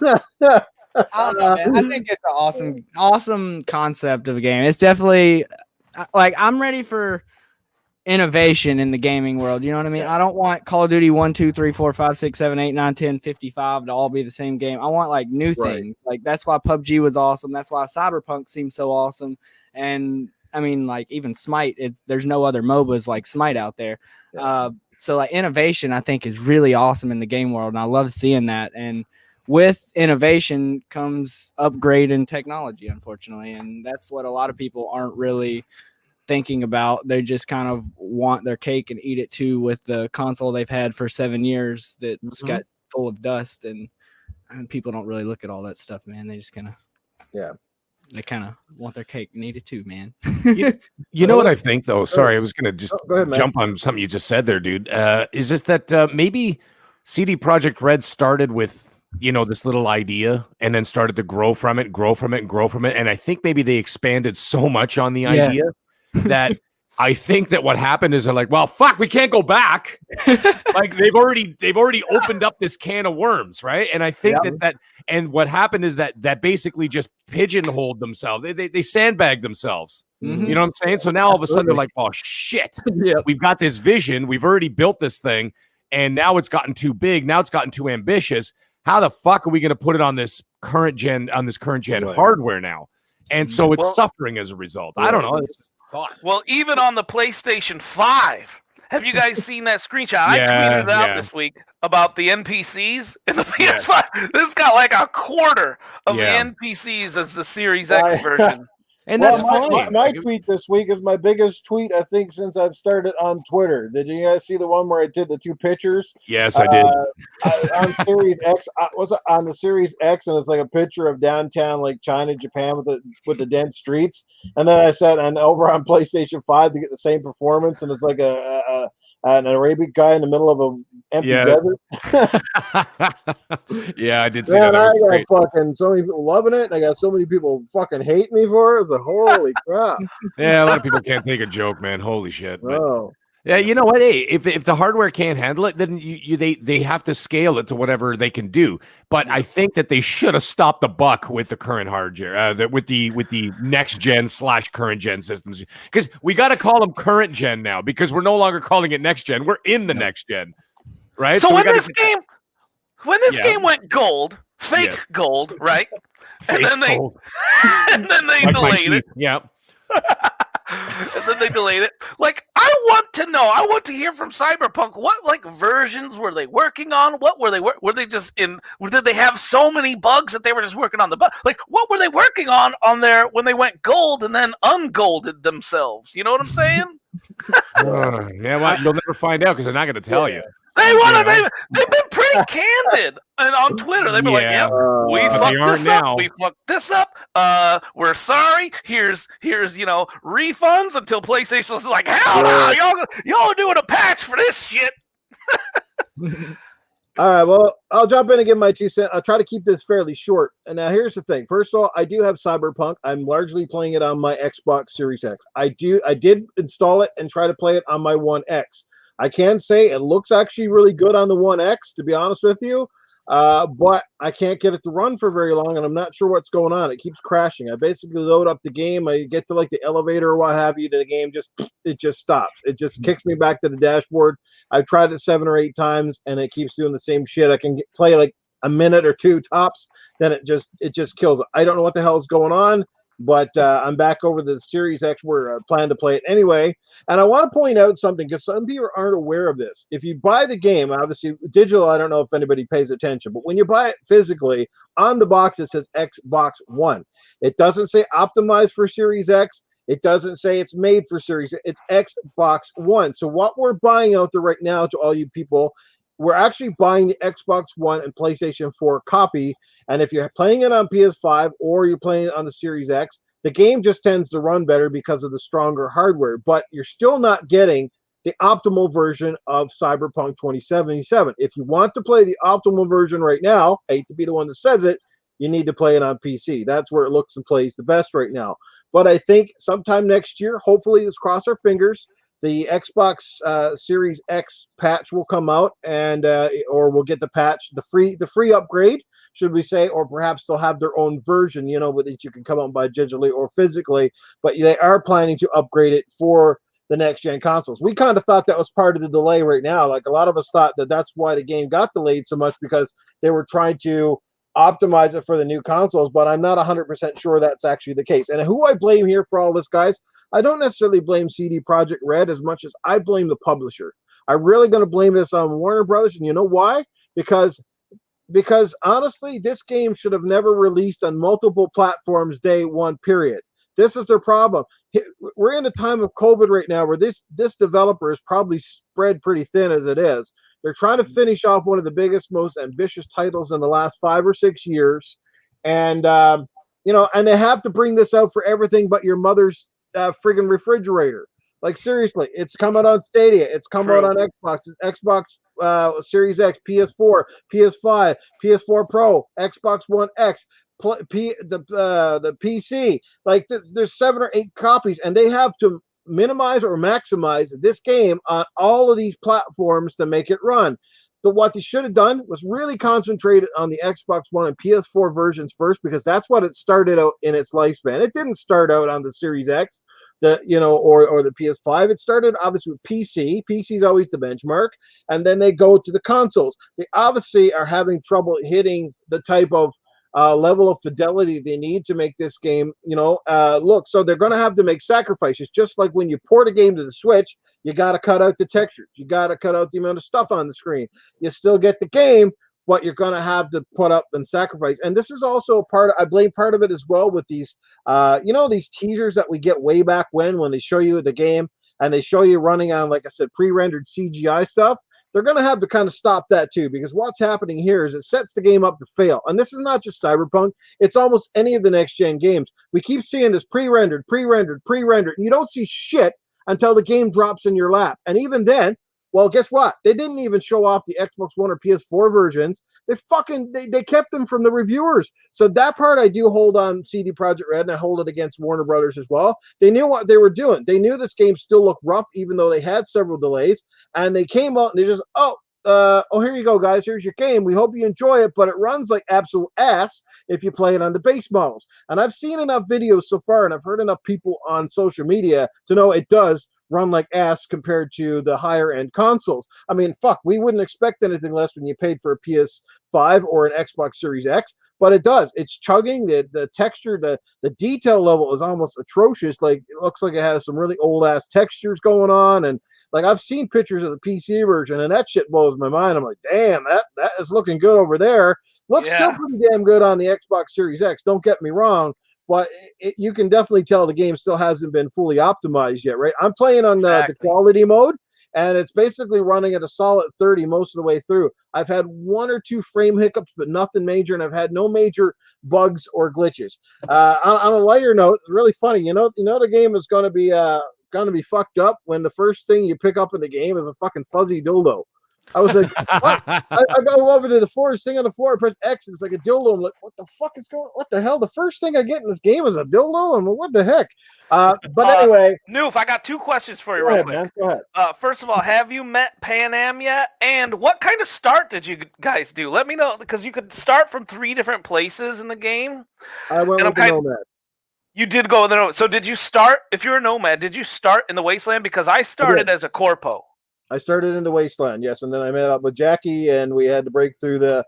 Speaker 1: mean?
Speaker 4: I don't know, man. I think it's an awesome concept of a game. It's definitely like I'm ready for innovation in the gaming world. You know what I mean? I don't want Call of Duty 1, 2, 3, 4, 5, 6, 7, 8, 9, 10, 55 to all be the same game. I want like new things. Like that's why PUBG was awesome. That's why Cyberpunk seems so awesome. And I mean, like even Smite, there's no other MOBAs like Smite out there. So like innovation, I think, is really awesome in the game world, and I love seeing that. And with innovation comes upgrade in technology, unfortunately, and that's what a lot of people aren't really thinking about. They just kind of want their cake and eat it too with the console they've had for 7 years that's got full of dust, and people don't really look at all that stuff, man. They just kind of they kind of want their cake and eat it too, man.
Speaker 2: You know what I think, though? Sorry, I was going to just
Speaker 1: go ahead,
Speaker 2: jump on something you just said there, dude. Is just that maybe CD Projekt Red started with, this little idea and then started to grow from it. And I think maybe they expanded so much on the idea that I think that what happened is they're like, well, fuck, we can't go back. Like they've already opened up this can of worms, right? And I think and what happened is that basically just pigeonholed themselves. They sandbagged themselves.
Speaker 4: Mm-hmm.
Speaker 2: You know what I'm saying? So now all of a sudden they're like, oh shit, we've got this vision, we've already built this thing, and now it's gotten too big, now it's gotten too ambitious. How the fuck are we going to put it on this current gen hardware now? And so it's suffering as a result. I don't know. It's thought.
Speaker 3: Well, even on the PlayStation 5, have you guys seen that screenshot? I tweeted it out this week about the NPCs in the PS5. This got like a quarter of the NPCs as the Series X version.
Speaker 2: And that's fine.
Speaker 1: My tweet this week is my biggest tweet, I think, since I've started on Twitter. Did you guys see the one where I did the 2 pictures?
Speaker 2: Yes, I did.
Speaker 1: On Series X, was it on the Series X, and it's like a picture of downtown, like China, Japan, with the dense streets. And then I said, and over on PlayStation 5 to get the same performance, and it's like an Arabic guy in the middle of an empty desert.
Speaker 2: Yeah, I did see
Speaker 1: that.
Speaker 2: That
Speaker 1: I got fucking so many people loving it, and I got so many people fucking hate me for it. It's like, holy crap.
Speaker 2: Yeah, a lot of people can't take a joke, man. Holy shit. But,
Speaker 1: oh.
Speaker 2: Yeah, you know what? Hey, if the hardware can't handle it, then they have to scale it to whatever they can do. But I think that they should have stopped the buck with the current hardware, with the next gen / current gen systems, because we got to call them current gen now, because we're no longer calling it next gen. We're in the next gen, right?
Speaker 3: So when this game went gold, fake gold, right?
Speaker 2: Fake
Speaker 3: and then
Speaker 2: gold.
Speaker 3: and then they
Speaker 2: Like
Speaker 3: delayed it.
Speaker 2: Yeah.
Speaker 3: And then they delayed it. Like, I want to know. I want to hear from Cyberpunk. What like versions were they working on? What were they? Were they just in? Did they have so many bugs that they were just working on the bug? Like, what were they working on there when they went gold and then ungolded themselves? You know what I'm saying?
Speaker 2: Well, you'll never find out because they're not going to tell you.
Speaker 3: They've been pretty candid, and on Twitter they've been like, "Yep, we fucked this up. We fucked this up. We're sorry. Here's refunds until PlayStation's like, hell no, y'all doing a patch for this shit."
Speaker 1: All right, well, I'll jump in and give my 2 cents. I'll try to keep this fairly short. And now here's the thing. First of all, I do have Cyberpunk. I'm largely playing it on my Xbox Series X. I did install it and try to play it on my One X. I can say it looks actually really good on the One X, to be honest with you. But I can't get it to run for very long, and I'm not sure what's going on. It keeps crashing. I basically load up the game. I get to like the elevator or what have you. The game just stops. It just kicks me back to the dashboard. I've tried it 7 or 8 times, and it keeps doing the same shit. I can play like a minute or 2 tops, then it just kills it. I don't know what the hell is going on. But I'm back over the Series X. We're planning to play it anyway. And I want to point out something, because some people aren't aware of this. If you buy the game, obviously digital, I don't know if anybody pays attention, but when you buy it physically, on the box it says Xbox One. It doesn't say optimized for Series X. It doesn't say it's made for Series X. It's Xbox One. So what we're buying out there right now, to all you people, we're actually buying the Xbox One and PlayStation 4 copy. And if you're playing it on PS5 or you're playing it on the Series X, the game just tends to run better because of the stronger hardware. But you're still not getting the optimal version of Cyberpunk 2077. If you want to play the optimal version right now, I hate to be the one that says it, you need to play it on PC. That's where it looks and plays the best right now. But I think sometime next year, hopefully, let's cross our fingers, the Xbox Series X patch will come out, and or we'll get the patch, the free upgrade should we say, or perhaps they'll have their own version, that you can come out and buy digitally or physically, but they are planning to upgrade it for the next gen consoles. We kind of thought that was part of the delay right now. Like a lot of us thought that that's why the game got delayed so much, because they were trying to optimize it for the new consoles, but I'm not 100% sure that's actually the case. And who I blame here for all this, guys, I don't necessarily blame CD Projekt Red as much as I blame the publisher. I'm really going to blame this on Warner Brothers, and you know why? Because honestly, this game should have never released on multiple platforms day one, period. This is their problem. We're in a time of COVID right now where this developer is probably spread pretty thin as it is. They're trying to finish off one of the biggest, most ambitious titles in the last 5 or 6 years. And, and they have to bring this out for everything but your mother's friggin' refrigerator. Like, seriously, it's coming on Stadia. It's coming out on Xbox. It's Xbox Series X, PS4, PS5, PS4 Pro, Xbox One X, the PC. Like, there's 7 or 8 copies, and they have to minimize or maximize this game on all of these platforms to make it run. So what they should have done was really concentrated on the Xbox One and PS4 versions first, because that's what it started out in its lifespan. It didn't start out on the Series X, or the PS5. It started obviously with PC. PC is always the benchmark, and then they go to the consoles. They obviously are having trouble hitting the type of level of fidelity they need to make this game, look. So they're going to have to make sacrifices. Just like when you port a game to the Switch, you got to cut out the textures. You got to cut out the amount of stuff on the screen. You still get the game, but you're going to have to put up and sacrifice. And this is also I blame part of it as well with these, these teasers that we get way back when they show you the game and they show you running on, like I said, pre-rendered CGI stuff. They're going to have to kind of stop that too, because what's happening here is it sets the game up to fail. And this is not just Cyberpunk. It's almost any of the next-gen games. We keep seeing this pre-rendered. And you don't see shit until the game drops in your lap. And even then, well, guess what? They didn't even show off the Xbox One or PS4 versions. They kept them from the reviewers. So that part I do hold on CD Projekt Red, and I hold it against Warner Brothers as well. They knew what they were doing. They knew this game still looked rough, even though they had several delays. And they came out and they just, here you go, guys. Here's your game. We hope you enjoy it, but it runs like absolute ass if you play it on the base models. And I've seen enough videos so far, and I've heard enough people on social media to know it does run like ass compared to the higher end consoles. I mean, fuck, we wouldn't expect anything less when you paid for a PS5 or an Xbox Series X, but it does. It's chugging. The texture, the detail level is almost atrocious. Like, it looks like it has some really old ass textures going on. And like, I've seen pictures of the PC version, and that shit blows my mind. I'm like, damn, that is looking good over there. Looks still pretty damn good on the Xbox Series X. Don't get me wrong. But you can definitely tell the game still hasn't been fully optimized yet, right? I'm playing on the quality mode, and it's basically running at a solid 30 most of the way through. I've had 1 or 2 frame hiccups, but nothing major, and I've had no major bugs or glitches. On a lighter note, really funny, the game is going to be fucked up when the first thing you pick up in the game is a fucking fuzzy dildo. I was like, what? I go over to the floor, sing on the floor, I press X, and it's like a dildo. I'm like, what the fuck is going on? What the hell? The first thing I get in this game is a dildo? I'm like, what the heck? But anyway.
Speaker 3: Noof, I got 2 questions for you real quick. Man, go ahead. First of all, have you met Pan Am yet? And what kind of start did you guys do? Let me know, because you could start from 3 different places in the game.
Speaker 1: I went with the Nomad.
Speaker 3: You did go there. So did you start, if you're a Nomad, did you start in the Wasteland? Because I started as a Corpo.
Speaker 1: I started in the Wasteland, yes, and then I met up with Jackie, and we had to break through the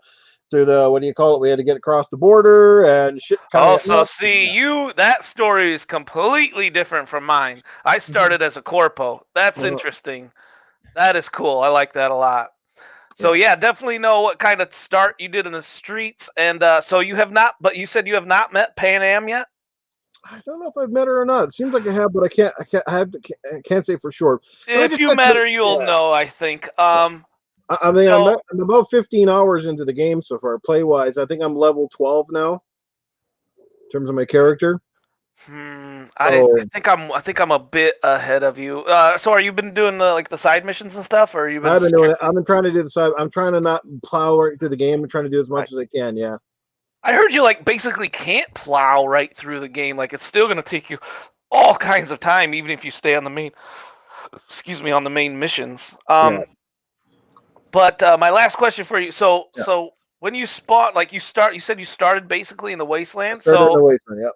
Speaker 1: what do you call it? We had to get across the border and shit.
Speaker 3: That story is completely different from mine. I started as a Corpo. That's interesting. That is cool. I like that a lot. So yeah, definitely know what kind of start you did in the streets, and so you have not. But you said you have not met Pan Am yet.
Speaker 1: I don't know if I've met her or not. It seems like I have, but I can't say for sure.
Speaker 3: If you met her, you'll know, I think.
Speaker 1: I'm about 15 hours into the game so far, play-wise. I think I'm level 12 now, in terms of my character.
Speaker 3: I think I'm a bit ahead of you. So, are you been doing the side missions and stuff, or
Speaker 1: I've been doing it. I've been trying to do the side. I'm trying to not plow right through the game. I'm trying to do as much as I can. Yeah.
Speaker 3: I heard you basically can't plow right through the game. Like, it's still gonna take you all kinds of time, even if you stay on the main. On the main missions. But my last question for you. So when you spawn, like you said you started basically in the wasteland.
Speaker 1: Started in the wasteland, yep.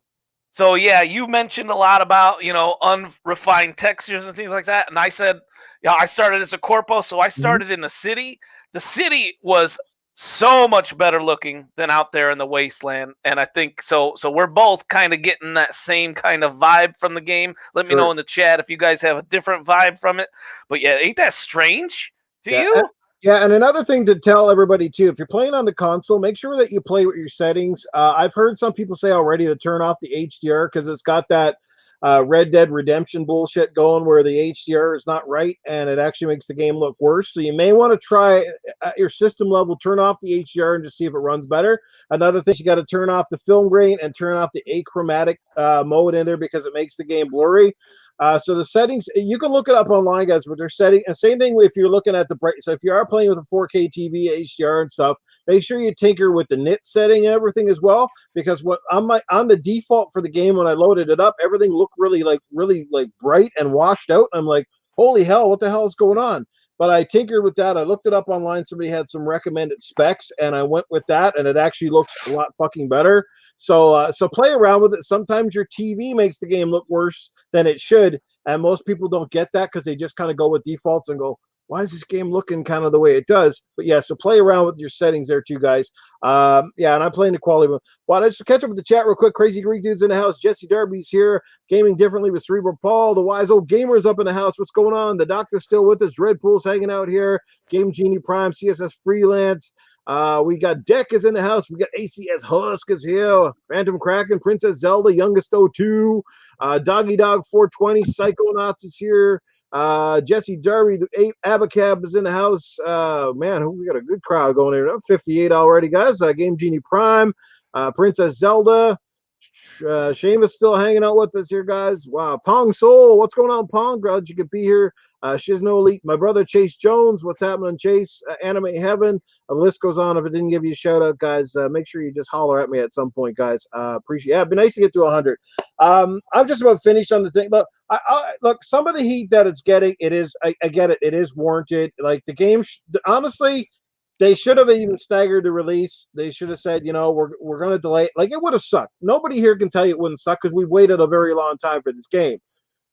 Speaker 3: So yeah, you mentioned a lot about, unrefined textures and things like that. And I said, yeah, I started as a corpo, so I started in the city. The city was so much better looking than out there in the wasteland. And I think so we're both kind of getting that same kind of vibe from the game. Let me know in the chat if you guys have a different vibe from it. But yeah, ain't that strange to you?
Speaker 1: Yeah, and another thing to tell everybody too, if you're playing on the console, make sure that you play with your settings. I've heard some people say already to turn off the HDR because it's got that Red Dead Redemption bullshit going where the HDR is not right and it actually makes the game look worse. So you may want to try at your system level, turn off the HDR and just see if it runs better. Another thing, you got to turn off the film grain and turn off the achromatic mode in there because it makes the game blurry. So the settings, you can look it up online, guys, but they're setting, and same thing if you're looking at the bright. So if you are playing with a 4K TV, HDR and stuff, make sure you tinker with the nit setting and everything as well, because what on the default for the game when I loaded it up, everything looked really bright and washed out. I'm like, holy hell, what the hell is going on? But I tinkered with that. I looked it up online. Somebody had some recommended specs, and I went with that, and it actually looks a lot fucking better. So play around with it. Sometimes your TV makes the game look worse than it should, and most people don't get that because they just kind of go with defaults and go, why is this game looking kind of the way it does? But yeah, so play around with your settings there too, guys. Yeah, and I'm playing the quality. Well, let's catch up with the chat real quick. Crazy Greek Dude's in the house. Jesse Darby's here. Gaming Differently with Cerebral Paul. The Wise Old Gamer's up in the house. What's going on? The Doctor's still with us. Dreadpool's hanging out here. Game Genie Prime. CSS Freelance. We got Deck is in the house. We got ACS Husk is here. Phantom Kraken, Princess Zelda, Youngest 02, Doggy Dog 420, Psychonauts is here. Jesse Darby, Abacab is in the house. Man, we got a good crowd going here. 58 already, guys. Game Genie Prime, Princess Zelda. Seamus still hanging out with us here, guys. Wow. Pong Soul, what's going on, Pong? Glad you could be here. Shizno Elite, my brother Chase Jones. What's happening, Chase? Anime Heaven. The list goes on. If I didn't give you a shout out, guys, make sure you just holler at me at some point, guys. Appreciate it. Yeah, it'd be nice to get to 100. I'm just about finished on the thing. Look, look, some of the heat that it's getting, it is, I get it. It is warranted. Like the game, honestly, they should have even staggered the release. They should have said, we're going to delay it. Like, it would have sucked. Nobody here can tell you it wouldn't suck because we've waited a very long time for this game.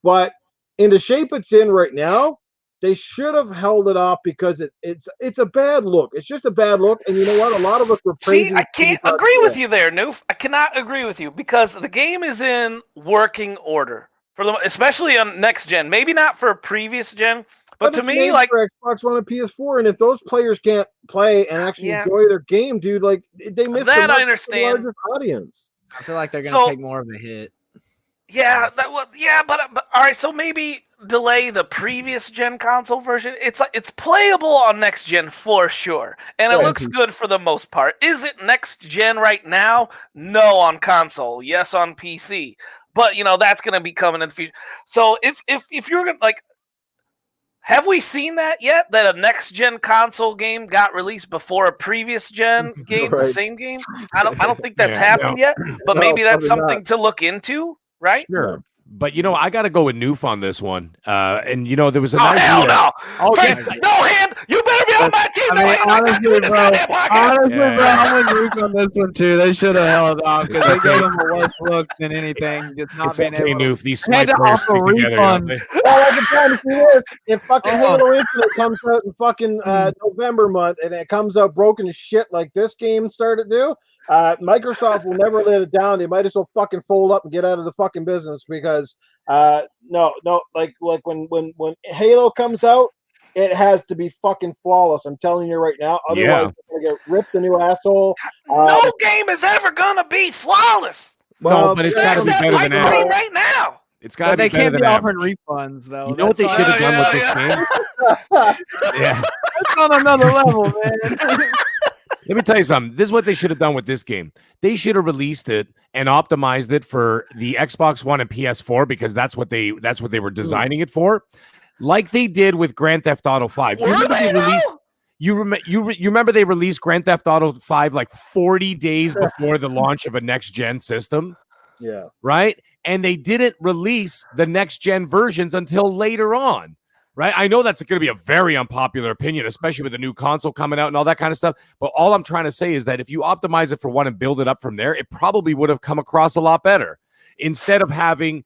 Speaker 1: But in the shape it's in right now, they should have held it off because it's a bad look. It's just a bad look. And you know what? A lot of us were praising.
Speaker 3: See, I can't agree with you there, Noof. I cannot agree with you because the game is in working order, especially on next gen. Maybe not for previous gen. But to me, like
Speaker 1: for Xbox One and PS4, and if those players can't play and actually enjoy their game, dude, like they miss
Speaker 3: that. I understand.
Speaker 1: The larger audience.
Speaker 4: I feel like they're gonna take more of a hit.
Speaker 3: Yeah, but all right. So maybe delay the previous gen console version. It's playable on next gen for sure, and it looks good for the most part. Is it next gen right now? No, on console. Yes, on PC. But that's gonna be coming in the future. So if you're gonna like. Have we seen that yet? That a next-gen console game got released before a previous-gen game, the same game? I don't think that's happened yet. But maybe that's something to look into, right?
Speaker 2: Sure. But I got to go with Noof on this one. And there was a
Speaker 3: nice hell no! No hand! You better be on my team!
Speaker 4: Honestly, bro, I'm with Noof on this one too. They should have held on because they gave him a worse look than anything. Just not being able.
Speaker 2: Noof, these smart players stick together.
Speaker 1: Well, I can promise you this: if fucking Halo Infinite comes out in fucking November month and it comes out broken as shit like this game started to do. Microsoft will never let it down. They might as well fucking fold up and get out of the fucking business because no, like when Halo comes out, it has to be fucking flawless. I'm telling you right now. Otherwise, you're gonna get ripped a new asshole.
Speaker 3: No game is ever gonna be flawless.
Speaker 2: Well, no, but it's got to be better than that
Speaker 3: right now.
Speaker 2: It's got to be better than that.
Speaker 4: They can't be offering refunds though.
Speaker 2: You know what they should have done with this game?
Speaker 4: That's on another level, man.
Speaker 2: Let me tell you something. This is what they should have done with this game. They should have released it and optimized it for the Xbox One and PS4 because that's what they were designing it for, like they did with Grand Theft Auto 5. You remember they released Grand Theft Auto 5 like 40 days before the launch of a next gen system?
Speaker 1: Yeah.
Speaker 2: Right? And they didn't release the next gen versions until later on. right? I know that's going to be a very unpopular opinion, especially with the new console coming out and all that kind of stuff. But all I'm trying to say is that if you optimize it for one and build it up from there, it probably would have come across a lot better instead of having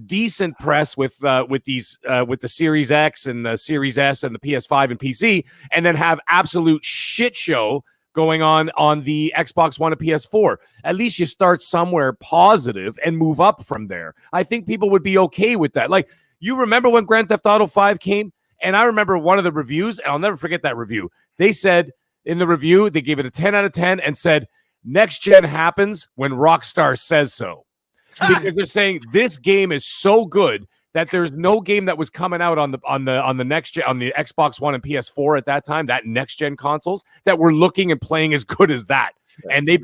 Speaker 2: decent press with the Series X and the Series S and the PS5 and PC, and then have absolute shit show going on the Xbox One and PS4. At least you start somewhere positive and move up from there. I think people would be okay with that. Like, you remember when Grand Theft Auto 5 came? And I remember one of the reviews, and I'll never forget that review. They said in the review, they gave it a 10 out of 10 and said, next gen happens when Rockstar says so. Because they're saying this game is so good that there's no game that was coming out on the next gen, on the Xbox One and PS4 at that time, that next gen consoles, that were looking and playing as good as that. And they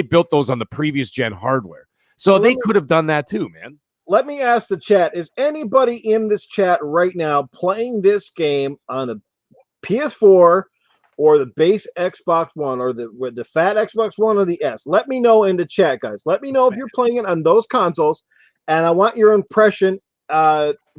Speaker 2: built those on the previous gen hardware. So they could have done that too, man.
Speaker 1: Let me ask the chat, is anybody in this chat right now playing this game on the PS4 or the base Xbox One or the fat Xbox One or the S? Let me know in the chat, guys. Let me know if you're playing it on those consoles, and I want your impression.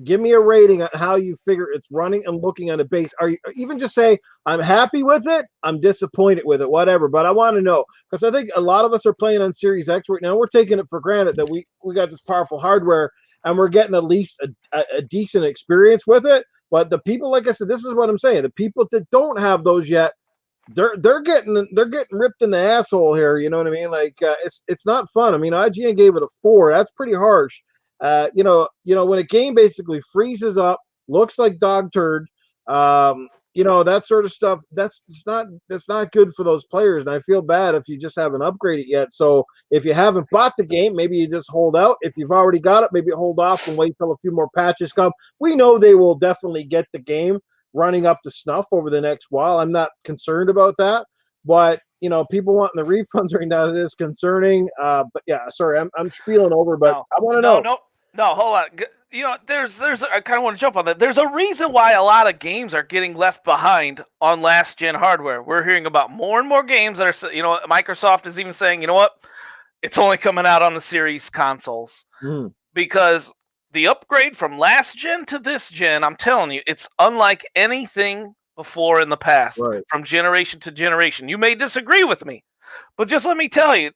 Speaker 1: Give me a rating on how you figure it's running and looking on the base. Are you even just say, I'm happy with it, I'm disappointed with it, whatever. But I want to know, because I think a lot of us are playing on Series X right now. We're taking it for granted that we got this powerful hardware and we're getting at least a decent experience with it. But the people, like I said, this is what I'm saying. The people that don't have those yet, they're getting ripped in the asshole here. You know what I mean? Like it's not fun. I mean, IGN gave it a 4. That's pretty harsh. You know, when a game basically freezes up, looks like dog turd, that sort of stuff, that's not good for those players. And I feel bad if you just haven't upgraded yet. So if you haven't bought the game, maybe you just hold out. If you've already got it, maybe hold off and wait till a few more patches come. We know they will definitely get the game running up to snuff over the next while. I'm not concerned about that, but people wanting the refunds right now, it is concerning. But yeah, sorry, I'm spieling over, but I want to know.
Speaker 3: No, hold on. There's I kind of want to jump on that. There's a reason why a lot of games are getting left behind on last gen hardware. We're hearing about more and more games that are, Microsoft is even saying, you know what, it's only coming out on the Series consoles because the upgrade from last gen to this gen, I'm telling you, it's unlike anything before in the past, from generation to generation. You may disagree with me, but just let me tell you,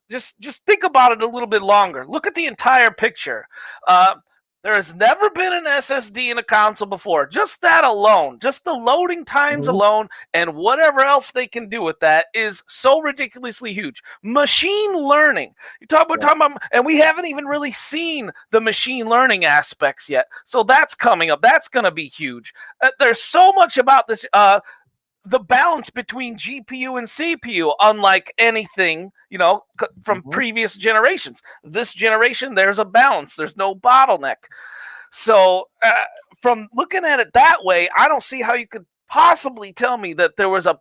Speaker 3: just think about it a little bit longer. Look at the entire picture. There has never been an SSD in a console before. Just that alone, just the loading times alone, and whatever else they can do with that is so ridiculously huge. Machine learning. You talk about, and we haven't even really seen the machine learning aspects yet. So that's coming up. That's going to be huge. There's so much about this. The balance between GPU and CPU, unlike anything, from previous generations. This generation, there's a balance. There's no bottleneck. So from looking at it that way, I don't see how you could possibly tell me that there was a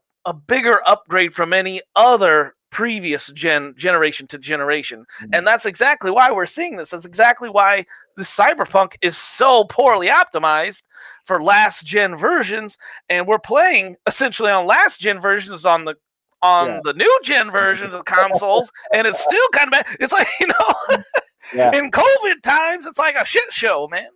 Speaker 3: bigger upgrade from any other previous generation to generation. And that's exactly why we're seeing this. That's exactly why the Cyberpunk is so poorly optimized for last gen versions, and we're playing essentially on last gen versions on the new gen versions of consoles, and it's still kind of bad. It's like, in COVID times, it's like a shit show, man.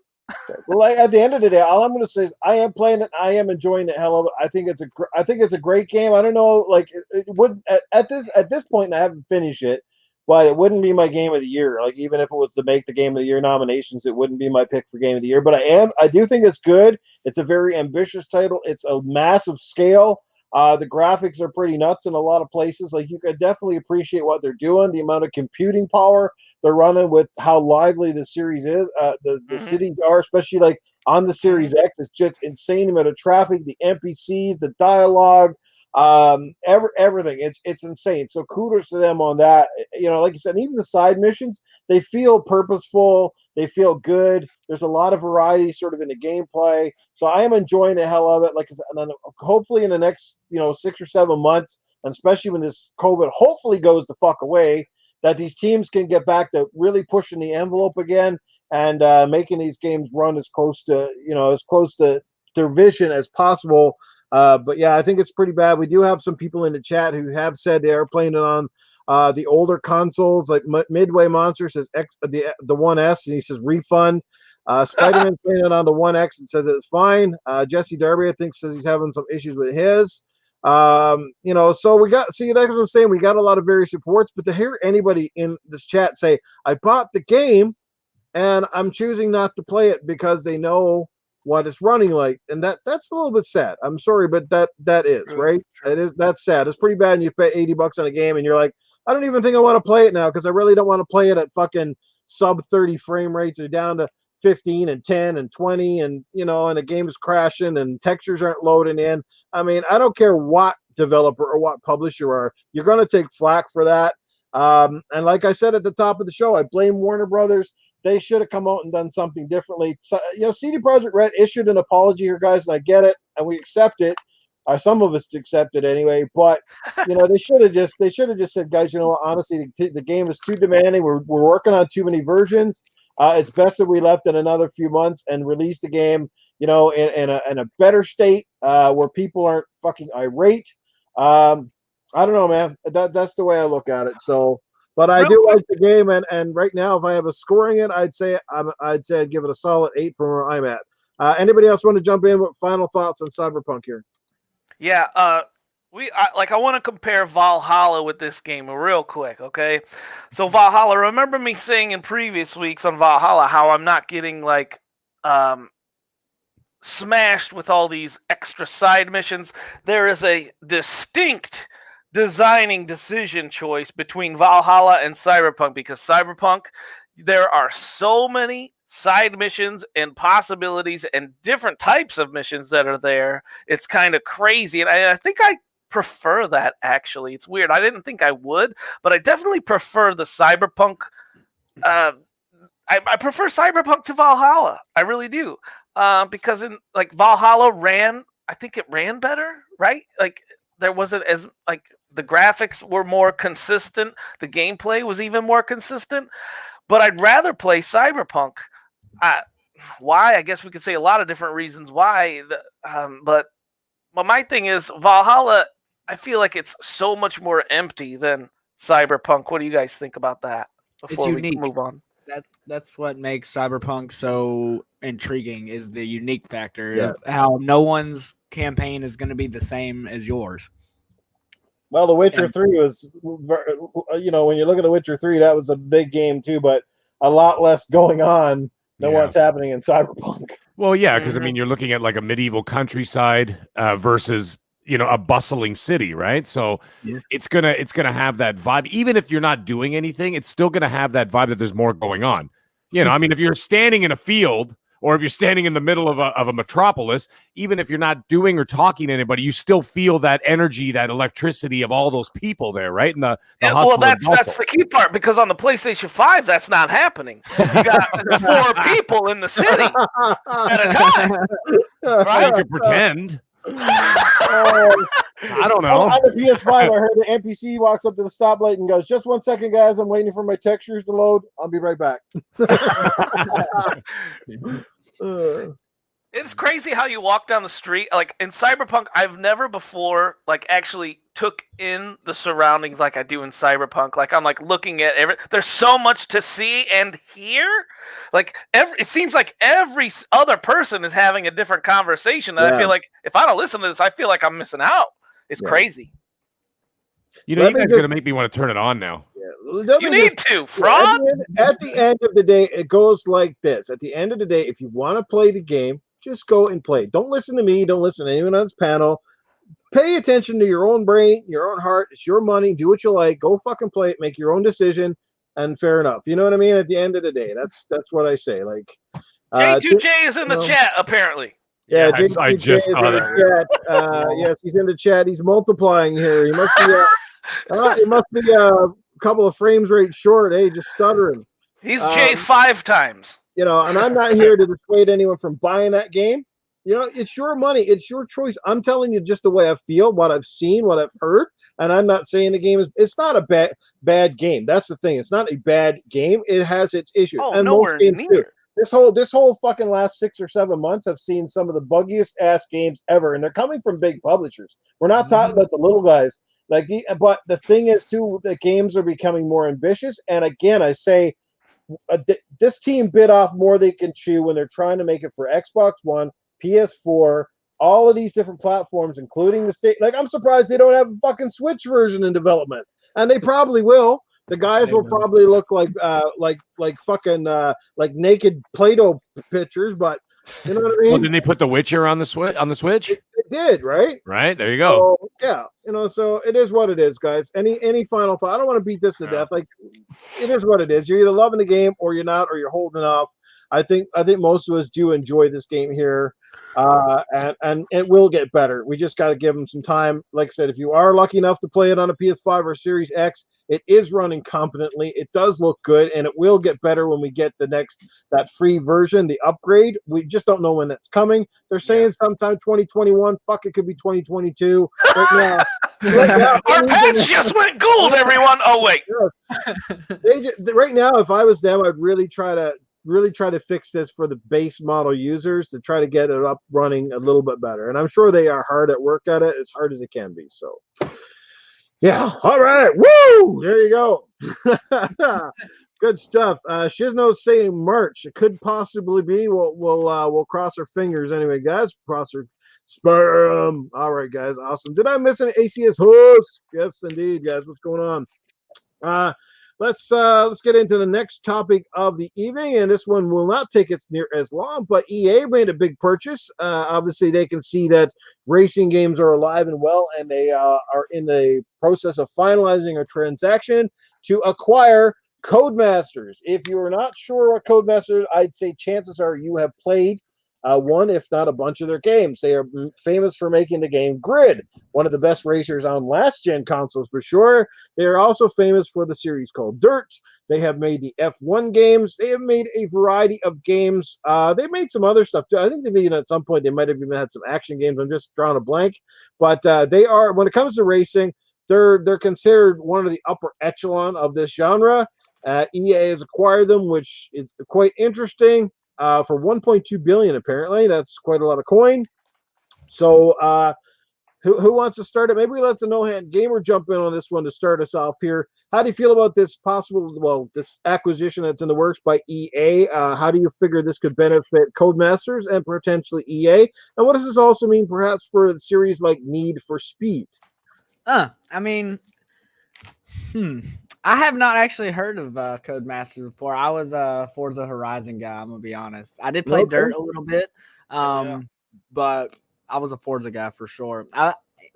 Speaker 1: Well, at the end of the day, all I'm going to say is I am playing it. I am enjoying the hell of it. I think it's a great game. I don't know, like it would at this point, and I haven't finished it, but it wouldn't be my game of the year. Like, even if it was to make the game of the year nominations, it wouldn't be my pick for game of the year. But I do think it's good. It's a very ambitious title. It's a massive scale. The graphics are pretty nuts in a lot of places. Like, you could definitely appreciate what they're doing, the amount of computing power they're running with, how lively the series is. The cities are, especially like on the Series X, it's just insane amount of traffic, the NPCs, the dialogue, everything. It's insane. So kudos to them on that. Like you said, even the side missions, they feel purposeful. They feel good. There's a lot of variety sort of in the gameplay. So I am enjoying the hell of it. Like I said, and then hopefully in the next 6 or 7 months, and especially when this COVID hopefully goes the fuck away, that these teams can get back to really pushing the envelope again and making these games run as close to their vision as possible. But yeah, I think it's pretty bad. We do have some people in the chat who have said they are playing it on the older consoles. Like Midway Monster says the 1S, and he says refund. Spider-Man's playing it on the One X and says it's fine. Jesse Darby, I think, says he's having some issues with his. So we got, see, that's what I'm saying. We got a lot of various reports, but to hear anybody in this chat say, I bought the game and I'm choosing not to play it because they know what it's running like, and that's a little bit sad. I'm sorry, but that is right. That's sad. It's pretty bad. And you pay $80 on a game, and you're like, I don't even think I want to play it now because I really don't want to play it at fucking sub 30 frame rates or down to 15 and 10 and 20, and and the game is crashing and textures aren't loading in. I mean, I don't care what developer or what publisher you are, you're going to take flack for that. And like I said at the top of the show, I blame Warner Brothers. They should have come out and done something differently. So, CD Projekt Red issued an apology here, guys, and I get it, and we accept it. Some of us accept it anyway, but they should have just said, guys, honestly, the game is too demanding. We're working on too many versions. It's best that we left it another few months and release the game, in a better state where people aren't fucking irate. I don't know, man. That's the way I look at it. So. But I do like the game, and right now, if I have a scoring it, I'd say I'd give it a solid 8 from where I'm at. Anybody else want to jump in with final thoughts on Cyberpunk here?
Speaker 3: Yeah, I want to compare Valhalla with this game real quick, okay? So Valhalla, remember me saying in previous weeks on Valhalla how I'm not getting smashed with all these extra side missions. There is a distinct designing decision choice between Valhalla and Cyberpunk, because Cyberpunk, there are so many side missions and possibilities and different types of missions that are there. It's kind of crazy, and I think I prefer that, actually. It's weird. I didn't think I would, but I definitely prefer the Cyberpunk. I prefer Cyberpunk to Valhalla. I really do, because in Valhalla I think it ran better, right? There wasn't as the graphics were more consistent. The gameplay was even more consistent. But I'd rather play Cyberpunk. Why? I guess we could say a lot of different reasons why. But my thing is Valhalla. I feel like it's so much more empty than Cyberpunk. What do you guys think about that?
Speaker 4: Before we move on. That's what makes Cyberpunk so intriguing, is the unique factor of how no one's campaign is going to be the same as yours.
Speaker 1: Well, The Witcher 3 was, when you look at The Witcher 3, that was a big game too, but a lot less going on than what's happening in Cyberpunk.
Speaker 2: Well, yeah, because you're looking at a medieval countryside versus a bustling city, right? So it's gonna have that vibe. Even if you're not doing anything, it's still gonna have that vibe that there's more going on. If you're standing in a field, or if you're standing in the middle of a metropolis, even if you're not doing or talking to anybody, you still feel that energy, that electricity of all those people there, right? And
Speaker 3: well, that's the key part, because on the PlayStation 5, that's not happening. You got 4 people in the city at a time. Right?
Speaker 2: You can pretend. I don't know.
Speaker 1: On the PS5, I heard the NPC walks up to the stoplight and goes, "Just 1 second, guys. I'm waiting for my textures to load. I'll be right back."
Speaker 3: It's crazy how you walk down the street. In Cyberpunk, I've never before actually took in the surroundings like I do in Cyberpunk. I'm looking at there's so much to see and hear. It seems like every other person is having a different conversation. And I feel like if I don't listen to this, I feel like I'm missing out. It's crazy.
Speaker 2: You guys are gonna make me want to turn it on now.
Speaker 3: You need to, fraud.
Speaker 1: At the end of the day, it goes like this. At the end of the day, if you want to play the game, just go and play. Don't listen to me. Don't listen to anyone on this panel. Pay attention to your own brain, your own heart. It's your money. Do what you like. Go fucking play it. Make your own decision. And fair enough. You know what I mean? At the end of the day, that's what I say.
Speaker 3: J2J is in the chat, apparently.
Speaker 1: Yeah,
Speaker 2: I just saw
Speaker 1: that. Yes, he's in the chat. He's multiplying here. He must be. It must be a couple of frames rate short. Hey, just stuttering.
Speaker 3: He's J 5 times.
Speaker 1: And I'm not here to dissuade anyone from buying that game. It's your money. It's your choice. I'm telling you just the way I feel, what I've seen, what I've heard. And I'm not saying the game it's not a bad game. That's the thing. It's not a bad game. It has its issues.
Speaker 3: Oh,
Speaker 1: and
Speaker 3: nowhere near.
Speaker 1: This whole fucking last 6 or 7 months, I've seen some of the buggiest ass games ever. And they're coming from big publishers. We're not talking about the little guys. But the thing is too, the games are becoming more ambitious. And again, I say, this team bit off more they can chew when they're trying to make it for Xbox One, PS4, all of these different platforms, including the state. Like, I'm surprised they don't have a fucking Switch version in development, and they probably will. The guys will probably look like fucking like naked Play-Doh pictures, but you know what I mean.
Speaker 2: Well, didn't they put The Witcher on the Switch?
Speaker 1: It did, right?
Speaker 2: Right, there you go.
Speaker 1: So, yeah, so it is what it is, guys. Any final thought? I don't want to beat this to death. Like, it is what it is. You're either loving the game or you're not, or you're holding off. I think most of us do enjoy this game here. And it will get better. We just got to give them some time. Like I said, if you are lucky enough to play it on a PS5 or Series X, it is running competently. It does look good, and it will get better when we get that free version, the upgrade. We just don't know when that's coming. They're saying sometime 2021. Fuck, it could be 2022. Right now,
Speaker 3: our patch just went gold, everyone. Oh wait.
Speaker 1: Right now, if I was them, I'd really try to fix this for the base model users to try to get it up running a little bit better. And I'm sure they are hard at work at it, as hard as it can be. So, yeah. All right. Woo! There you go. Good stuff. Shizno's saying March. It could possibly be. We'll cross our fingers anyway, guys. Cross our sperm. All right, guys. Awesome. Did I miss an ACS host? Yes, indeed, guys. What's going on? Let's get into the next topic of the evening, and this one will not take us near as long, but EA made a big purchase. Obviously, they can see that racing games are alive and well, and they are in the process of finalizing a transaction to acquire Codemasters. If you are not sure what Codemasters, I'd say chances are you have played one, if not a bunch of their games. They are famous for making the game Grid, one of the best racers on last-gen consoles for sure. They are also famous for the series called Dirt. They have made the F1 games. They have made a variety of games. They made some other stuff too. I think at some point they might have even had some action games. I'm just drawing a blank. But they are, when it comes to racing, they're considered one of the upper echelon of this genre. EA has acquired them, which is quite interesting. For 1.2 billion, apparently. That's quite a lot of coin. So who wants to start it? Maybe we let the no-hand gamer jump in on this one to start us off here. How do you feel about this this acquisition that's in the works by EA? How do you figure this could benefit Codemasters and potentially EA? And what does this also mean perhaps for the series like Need for Speed?
Speaker 4: I have not actually heard of Codemasters before. I was a Forza Horizon guy, I'm going to be honest. I did play Dirt a little bit, but I was a Forza guy for sure.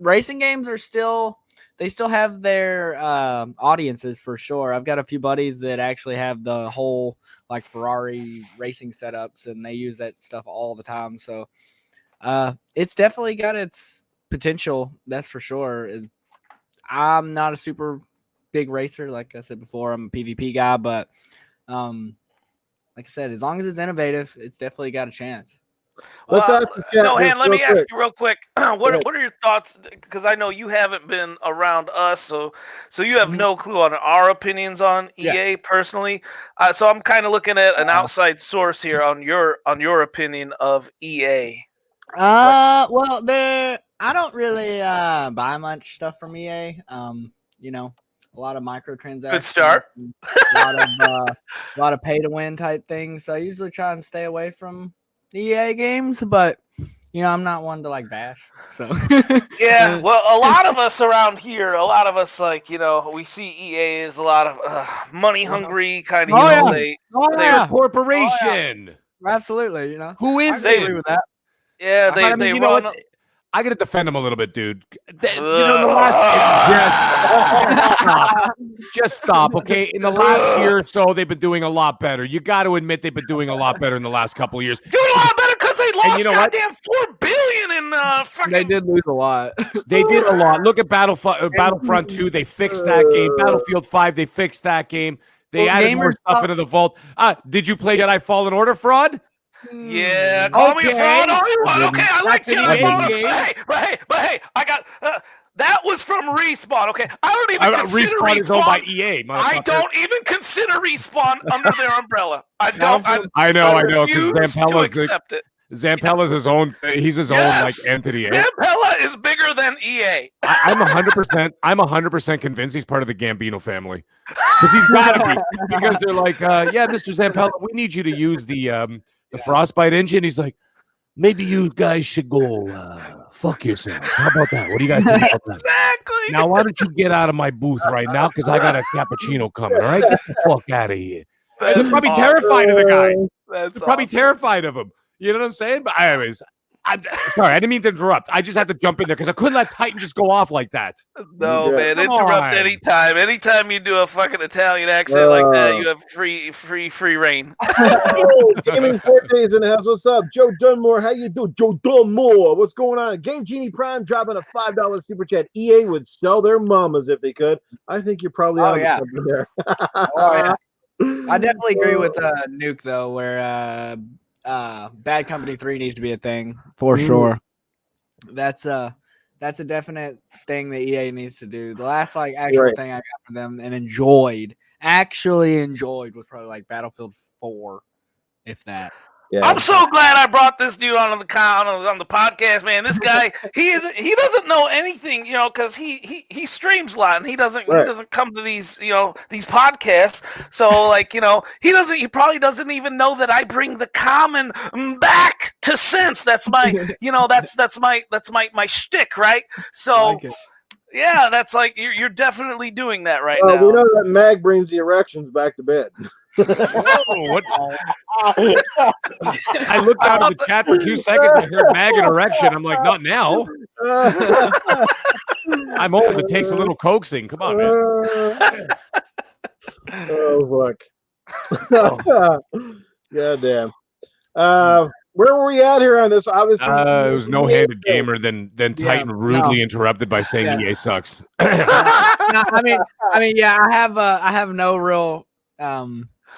Speaker 4: Racing games still have their audiences for sure. I've got a few buddies that actually have the whole like Ferrari racing setups, and they use that stuff all the time. So it's definitely got its potential, that's for sure. I'm not a super big racer, like I said before. I'm a PvP guy, but like I said, as long as it's innovative, it's definitely got a chance.
Speaker 3: Let me ask you real quick. What are your thoughts? Because I know you haven't been around us, so you have no clue on our opinions on EA personally. So I'm kind of looking at an outside source here on your opinion of EA.
Speaker 4: Well, I don't really buy much stuff from EA. A lot of microtransactions.
Speaker 3: Good start.
Speaker 4: A lot of pay to win type things. So I usually try and stay away from EA games, but I'm not one to like bash. So
Speaker 3: yeah, well, a lot of us around here, we see EA as a lot of money hungry kind of.
Speaker 2: They're a corporation.
Speaker 4: Absolutely,
Speaker 2: who is
Speaker 4: I agree with that.
Speaker 3: Yeah, they run.
Speaker 2: I gotta defend them a little bit, dude. Just stop, okay? In the last year or so, they've been doing a lot better. You got to admit they've been doing a lot better in the last couple of years.
Speaker 3: Doing a lot better because they lost goddamn $4 billion in fucking.
Speaker 4: They did lose a lot.
Speaker 2: They did a lot. Look at Battlefront 2. They fixed that game. Battlefield 5. They fixed that game. They added more stuff into the vault. Did you play Jedi Fallen Order, Fraud?
Speaker 3: Yeah, call me a fraud all you want. Okay, I like Jedi Fallen Order. But hey, I got that was from Respawn. Okay, I don't even consider
Speaker 2: Respawn is owned by EA.
Speaker 3: I don't even consider Respawn under their umbrella. I know,
Speaker 2: because Zampella's
Speaker 3: accept it.
Speaker 2: Zampella's his own. He's his own like entity. Eh?
Speaker 3: Zampella is bigger than EA.
Speaker 2: I'm 100%. I'm 100% convinced he's part of the Gambino family. Because he's got to be. Because they're like, yeah, Mr. Zampella, we need you to use the Frostbite engine. He's like, maybe you guys should go fuck yourself. How about that? What do you guys think about that?
Speaker 3: Exactly.
Speaker 2: Now, why don't you get out of my booth right now? Because I got a cappuccino coming. All right, get the fuck out of here. They're probably terrified of the guy. They're probably terrified of him. You know what I'm saying? But anyways, I'm sorry, I didn't mean to interrupt. I just had to jump in there because I couldn't let Titan just go off like that.
Speaker 3: No, man,
Speaker 2: Come
Speaker 3: interrupt
Speaker 2: on.
Speaker 3: anytime. Anytime you do a fucking Italian accent like that, you have free reign.
Speaker 1: Oh, Gaming Forte's in the house. What's up? Joe Dunmore, how you doing? Joe Dunmore, what's going on? Game Genie Prime dropping a $5 super chat. EA would sell their mamas if they could. I think you're probably on something there.
Speaker 4: I definitely agree with Nuke though, where Bad Company 3 needs to be a thing for sure. That's a definite thing that EA needs to do. The last like actual thing I got from them and actually enjoyed was probably like Battlefield 4, if that.
Speaker 1: Yeah.
Speaker 3: I'm so glad I brought this dude on the podcast, man. This guy, he doesn't know anything, you know, because he streams a lot and he doesn't come to these, you know, these podcasts. So like, you know, he probably doesn't even know that I bring the common back to sense. That's my, you know, that's my shtick, right? So. Yeah, that's like you're definitely doing that right now.
Speaker 1: We know that Mag brings the erections back to bed.
Speaker 2: What? I looked out at the chat for 2 seconds and heard Mag and erection. I'm like, not now. I'm old. It takes a little coaxing. Come on, man.
Speaker 1: Oh, fuck. God damn. Where were we at here on this? Obviously,
Speaker 2: it was no-handed gamer. Then Titan rudely interrupted by saying EA sucks.
Speaker 4: I mean, yeah, I have no real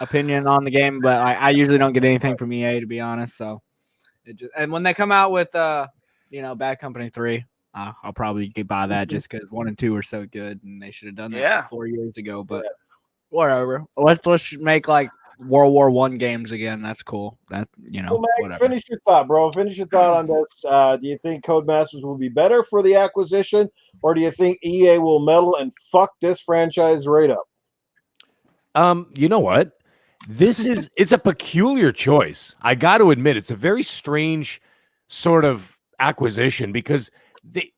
Speaker 4: opinion on the game, but I usually don't get anything from EA, to be honest. So, and when they come out with Bad Company 3, I'll probably buy that just because 1 and 2 are so good, and they should have done that 4 years ago. But whatever, let's make like World War I games again. That's cool. That whatever.
Speaker 1: Finish your thought, bro. Finish your thought on this. Do you think Codemasters will be better for the acquisition, or do you think EA will meddle and fuck this franchise right up?
Speaker 2: You know what? It's a peculiar choice. I got to admit, it's a very strange sort of acquisition because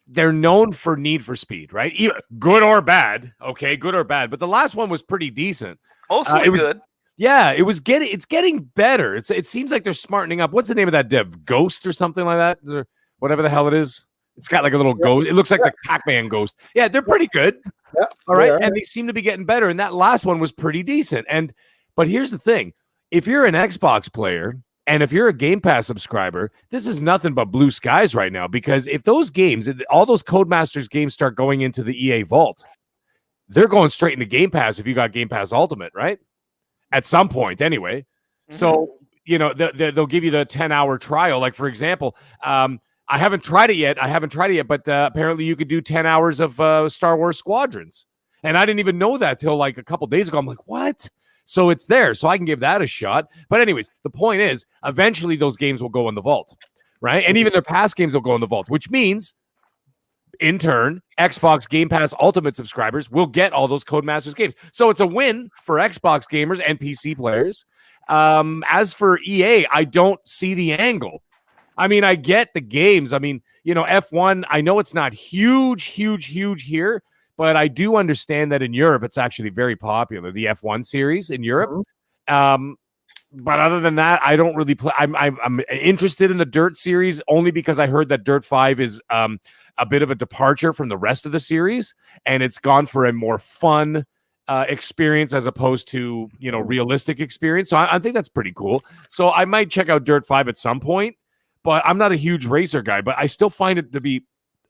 Speaker 2: they're known for Need for Speed, right? Good or bad. Okay, good or bad. But the last one was pretty decent.
Speaker 3: Mostly good.
Speaker 2: Yeah, it's getting better. It seems like they're smartening up. What's the name of that dev? Ghost or something like that? Or whatever the hell it is. It's got like a little ghost. It looks like the Pac-Man ghost. Yeah, they're pretty good.
Speaker 1: Yeah.
Speaker 2: All right. And they seem to be getting better. And that last one was pretty decent. But here's the thing. If you're an Xbox player and if you're a Game Pass subscriber, this is nothing but blue skies right now. Because if those games, all those Codemasters games start going into the EA vault, they're going straight into Game Pass if you got Game Pass Ultimate, right? At some point, anyway. Mm-hmm. So, they'll give you the 10-hour trial. Like, for example, I haven't tried it yet, but apparently you could do 10 hours of Star Wars Squadrons. And I didn't even know that till like a couple days ago. I'm like, what? So it's there. So I can give that a shot. But anyways, the point is, eventually those games will go in the vault, right? And even their past games will go in the vault, which means, in turn, Xbox Game Pass Ultimate subscribers will get all those Codemasters games. So it's a win for Xbox gamers and PC players. As for EA, I don't see the angle. I mean, I get the games. I mean, F1, I know it's not huge here, but I do understand that in Europe, it's actually very popular, the F1 series in Europe. But other than that, I don't really play. I'm interested in the Dirt series only because I heard that Dirt 5 is a bit of a departure from the rest of the series, and it's gone for a more fun experience as opposed to realistic experience. So I think that's pretty cool. So I might check out Dirt 5 at some point, but I'm not a huge racer guy. But I still find it to be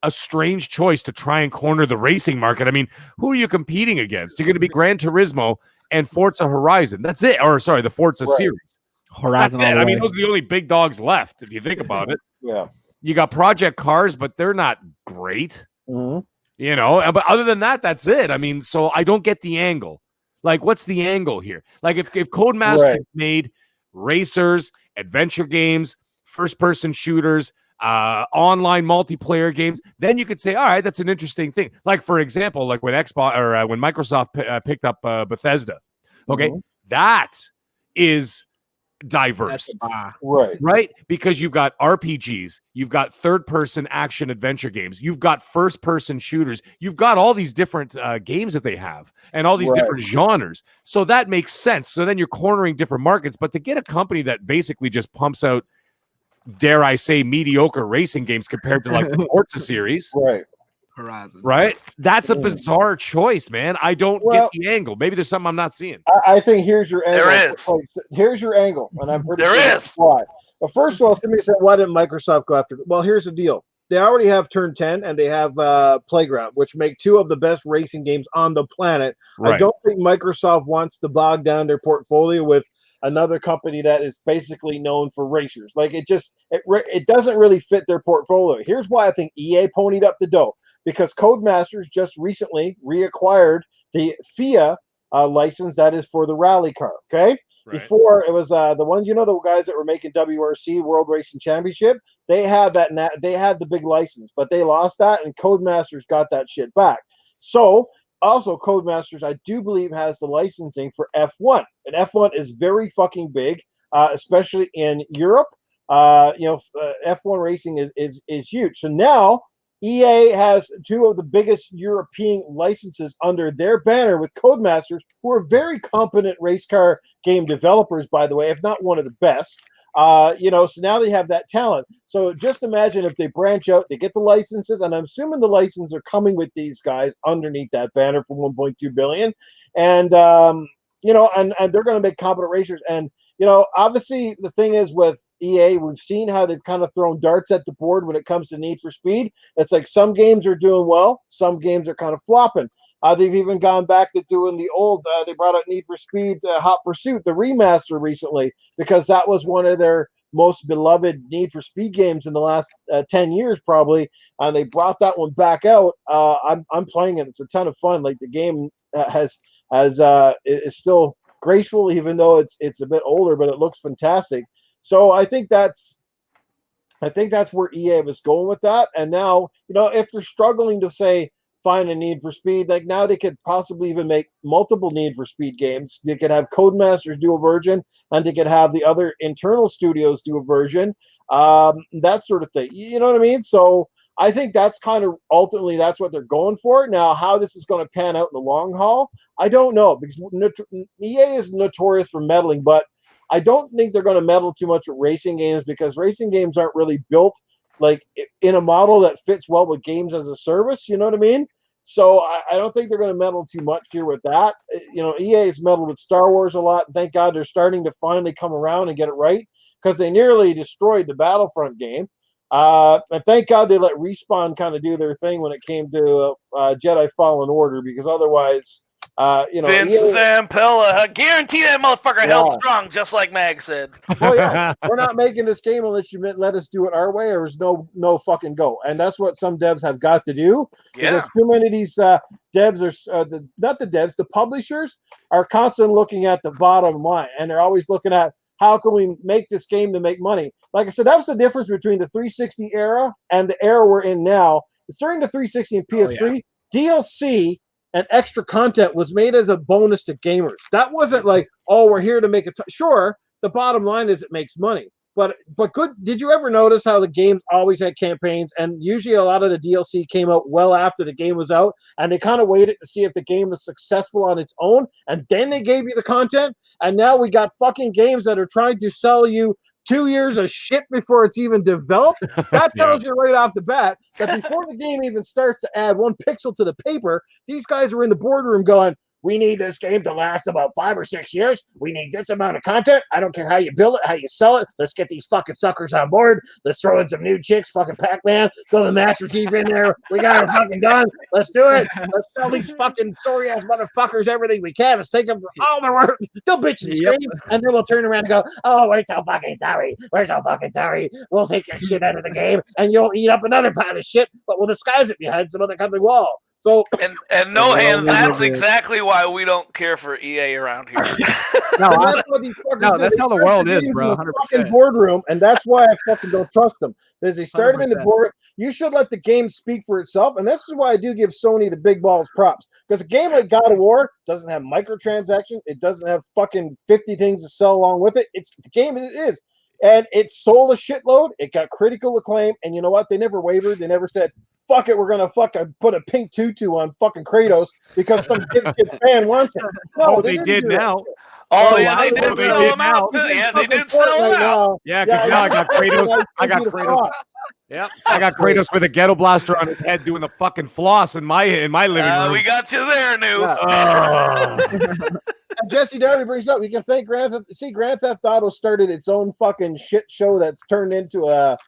Speaker 2: a strange choice to try and corner the racing market. I mean, who are you competing against? You're going to be Gran Turismo and Forza Horizon. That's it. Or sorry, the Forza series.
Speaker 4: Horizon.
Speaker 2: I mean, those are the only big dogs left if you think about it.
Speaker 1: Yeah.
Speaker 2: You got Project Cars, but they're not great. But other than that, that's it. I mean, so I don't get the angle. Like, what's the angle here? Like, if Codemasters made racers, adventure games, first-person shooters, online multiplayer games, then you could say, all right, that's an interesting thing. Like, for example, like when Xbox or when Microsoft picked up Bethesda. Okay, that is diverse, right? Because you've got RPGs, you've got third-person action adventure games, you've got first-person shooters, you've got all these different games that they have, and all these different genres. So that makes sense. So then you're cornering different markets. But to get a company that basically just pumps out, dare I say, mediocre racing games compared to like the Forza series,
Speaker 4: Horizon.
Speaker 2: Right? That's a bizarre choice, man. I don't get the angle. Maybe there's something I'm not seeing.
Speaker 1: I think here's your angle.
Speaker 3: There is.
Speaker 1: Here's your angle, and I'm pretty
Speaker 3: there
Speaker 1: sure
Speaker 3: is.
Speaker 1: Why. But first of all, somebody said, why didn't Microsoft go after? Well, here's the deal. They already have Turn 10 and they have Playground, which make two of the best racing games on the planet. I don't think Microsoft wants to bog down their portfolio with another company that is basically known for racers. Like it doesn't really fit their portfolio. Here's why I think EA ponied up the dough. Because Codemasters just recently reacquired the FIA license that is for the rally car. Okay, before it was the ones the guys that were making WRC World Racing Championship. They had that. They had the big license, but they lost that, and Codemasters got that shit back. So also Codemasters, I do believe, has the licensing for F1, and F1 is very fucking big, especially in Europe. F1 racing is huge. So now EA has two of the biggest European licenses under their banner with Codemasters, who are very competent race car game developers, by the way, if not one of the best. So now they have that talent. So just imagine if they branch out, they get the licenses, and I'm assuming the licenses are coming with these guys underneath that banner for $1.2 billion. And, and they're going to make competent racers. And, obviously the thing is with EA, we've seen how they've kind of thrown darts at the board when it comes to Need for Speed. It's like some games are doing well, some games are kind of flopping. They've even gone back to doing the old, they brought out Need for Speed Hot Pursuit, the remaster recently, because that was one of their most beloved Need for Speed games in the last 10 years probably, and they brought that one back out. I'm playing it. It's a ton of fun. Like the game is still graceful, even though it's a bit older, but it looks fantastic. So I think that's where EA was going with that. And now, if they're struggling to say find a Need for Speed, like now they could possibly even make multiple Need for Speed games. They could have Codemasters do a version, and they could have the other internal studios do a version, that sort of thing. You know what I mean? So I think that's kind of ultimately that's what they're going for. Now, how this is going to pan out in the long haul, I don't know, because EA is notorious for meddling, but I don't think they're going to meddle too much with racing games, because racing games aren't really built like in a model that fits well with games as a service. You know what I mean? So I don't think they're going to meddle too much here with that. EA has meddled with Star Wars a lot. Thank God they're starting to finally come around and get it right, because they nearly destroyed the Battlefront game. And thank God they let Respawn kind of do their thing when it came to Jedi Fallen Order, because otherwise,
Speaker 3: Vince Zampella, I guarantee that motherfucker held strong, just like Mag said.
Speaker 1: Oh yeah, we're not making this game unless you let us do it our way, or there's no fucking go. And that's what some devs have got to do.
Speaker 3: Yeah.
Speaker 1: Because too many of these devs are the publishers are constantly looking at the bottom line, and they're always looking at how can we make this game to make money. Like I said, that was the difference between the 360 era and the era we're in now. It's during the 360 and PS3, DLC and extra content was made as a bonus to gamers. That wasn't like, oh, we're here to make it. Sure, the bottom line is it makes money. But good. Did you ever notice how the games always had campaigns, and usually a lot of the DLC came out well after the game was out, and they kind of waited to see if the game was successful on its own, and then they gave you the content. And now we got fucking games that are trying to sell you 2 years of shit before it's even developed. That tells you right off the bat that before the game even starts to add one pixel to the paper, these guys are in the boardroom going, we need this game to last about 5 or 6 years. We need this amount of content. I don't care how you build it, how you sell it. Let's get these fucking suckers on board. Let's throw in some new chicks, fucking Pac-Man. Throw the Master Chief in there. We got her fucking done. Let's do it. Let's sell these fucking sorry-ass motherfuckers everything we can. Let's take them for all their work. They'll bitch and scream, and then we'll turn around and go, oh, we're so fucking sorry. We're so fucking sorry. We'll take your shit out of the game, and you'll eat up another pile of shit, but we'll disguise it behind some other company wall. So
Speaker 3: and no hand, that's exactly why we don't care for EA around here.
Speaker 4: That's how the world is, bro. 100%.
Speaker 1: Fucking boardroom, and that's why I fucking don't trust them. Because they started in the board. You should let the game speak for itself, and this is why I do give Sony the big balls props. Because a game like God of War doesn't have microtransactions. It doesn't have fucking 50 things to sell along with it. It's the game it is. And it sold a shitload. It got critical acclaim. And you know what? They never wavered. They never said, fuck it, we're going to fucking put a pink tutu on fucking Kratos because some dipshit fan wants it. No,
Speaker 2: they did now.
Speaker 3: Oh, yeah, they did sell them out. Yeah, they did sell them out.
Speaker 2: Yeah, because now I got Kratos. I got Kratos. Yep, I got Kratos with a ghetto blaster on his head doing the fucking floss in my living room.
Speaker 3: We got you there, Noob.
Speaker 1: Jesse Darby brings up, you can thank Grand Theft Auto started its own fucking shit show that's turned into a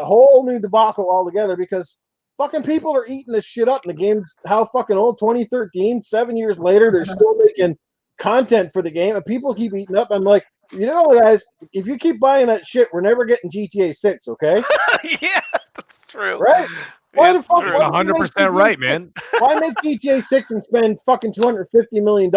Speaker 1: whole new debacle altogether because fucking people are eating this shit up. And the game's how fucking old, 2013, 7 years later, they're still making content for the game and people keep eating up. I'm like, you know, guys, if you keep buying that shit, we're never getting GTA 6, okay?
Speaker 3: Yeah, that's true.
Speaker 1: Right? Why the fuck?
Speaker 2: 100% right, man.
Speaker 1: Why make GTA 6 and spend fucking $250 million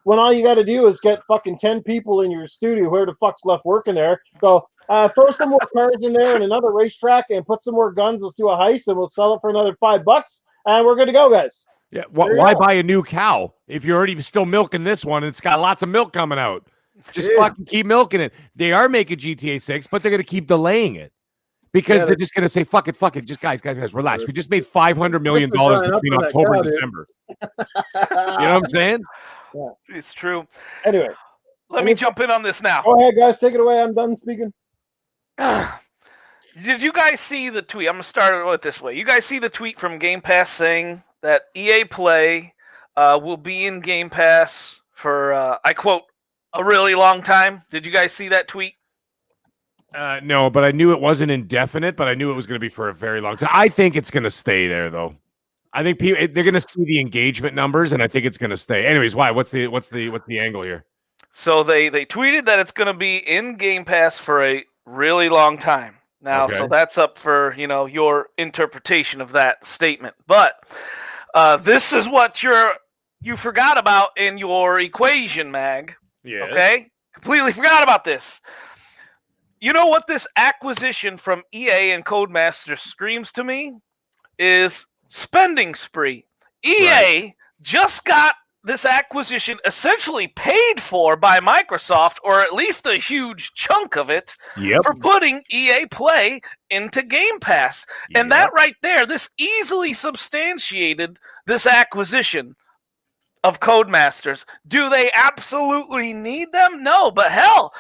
Speaker 1: when all you got to do is get fucking 10 people in your studio, whoever the fuck's left working there, go, throw some more cars in there and another racetrack and put some more guns. Let's do a heist and we'll sell it for another $5 and we're good to go, guys.
Speaker 2: Yeah. Why buy a new cow if you're already still milking this one and it's got lots of milk coming out? Just fucking keep milking it. They are making GTA 6, but they're going to keep delaying it because they're just going to say, fuck it. Just guys, relax. We just made $500 million between October and December. You know what I'm saying?
Speaker 1: Yeah.
Speaker 3: It's true.
Speaker 1: Anyway,
Speaker 3: let me jump in on this now.
Speaker 1: Go ahead, guys. Take it away. I'm done speaking.
Speaker 3: Did you guys see the tweet? I'm going to start it this way. You guys see the tweet from Game Pass saying that EA Play will be in Game Pass for, I quote, a really long time? Did you guys see that tweet?
Speaker 2: No, but I knew it wasn't indefinite, but I knew it was going to be for a very long time. I think it's going to stay there, though. I think they're going to see the engagement numbers, and I think it's going to stay. Anyways, why? What's the angle here?
Speaker 3: So they tweeted that it's going to be in Game Pass for a really long time. Now, So that's up for your interpretation of that statement. But this is what you forgot about in your equation, Mag.
Speaker 2: Yeah.
Speaker 3: Okay? Completely forgot about this. You know what this acquisition from EA and Codemasters screams to me? Is spending spree. EA just got this acquisition essentially paid for by Microsoft, or at least a huge chunk of it, for putting EA Play into Game Pass. And that right there, this easily substantiated this acquisition of Codemasters. Do they absolutely need them? No, but hell,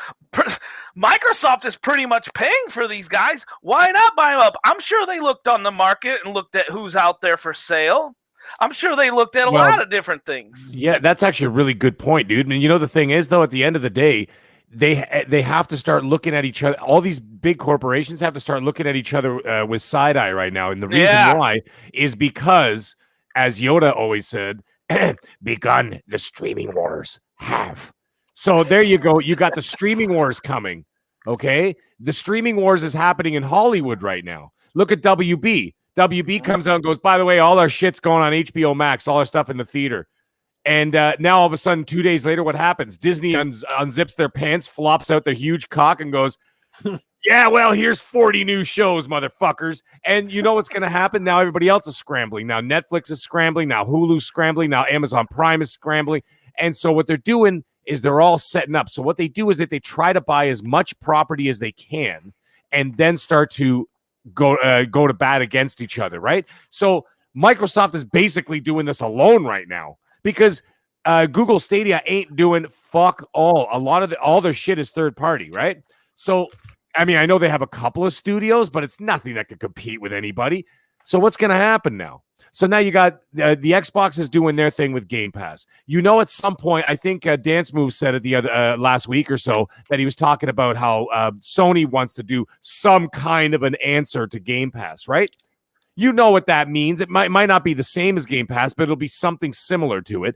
Speaker 3: Microsoft is pretty much paying for these guys. Why not buy them up? I'm sure they looked on the market and looked at who's out there for sale. I'm sure they looked at a lot of different things.
Speaker 2: Yeah, that's actually a really good point, dude. And the thing is, though, at the end of the day, they have to start looking at each other. All these big corporations have to start looking at each other with side eye right now. And the reason why is because, as Yoda always said, begun the streaming wars have. So there you go. You got the streaming wars coming. Okay. The streaming wars is happening in Hollywood right now. Look at WB. WB comes out and goes, by the way, all our shit's going on HBO Max, all our stuff in the theater. And now all of a sudden, 2 days later, what happens? Disney unzips their pants, flops out their huge cock and goes, yeah, well, here's 40 new shows, motherfuckers. And you know what's going to happen? Now everybody else is scrambling. Now Netflix is scrambling. Now Hulu's scrambling. Now Amazon Prime is scrambling. And so what they're doing is they're all setting up. So what they do is that they try to buy as much property as they can and then start to go to bat against each other, right? So Microsoft is basically doing this alone right now because Google Stadia ain't doing fuck all. A lot of all their shit is third party, right? So I mean, I know they have a couple of studios, but it's nothing that could compete with anybody. So what's going to happen now? So now you got the Xbox is doing their thing with Game Pass. At some point, I think Dance Move said it the other last week or so that he was talking about how Sony wants to do some kind of an answer to Game Pass, right? You know what that means. It might not be the same as Game Pass, but it'll be something similar to it.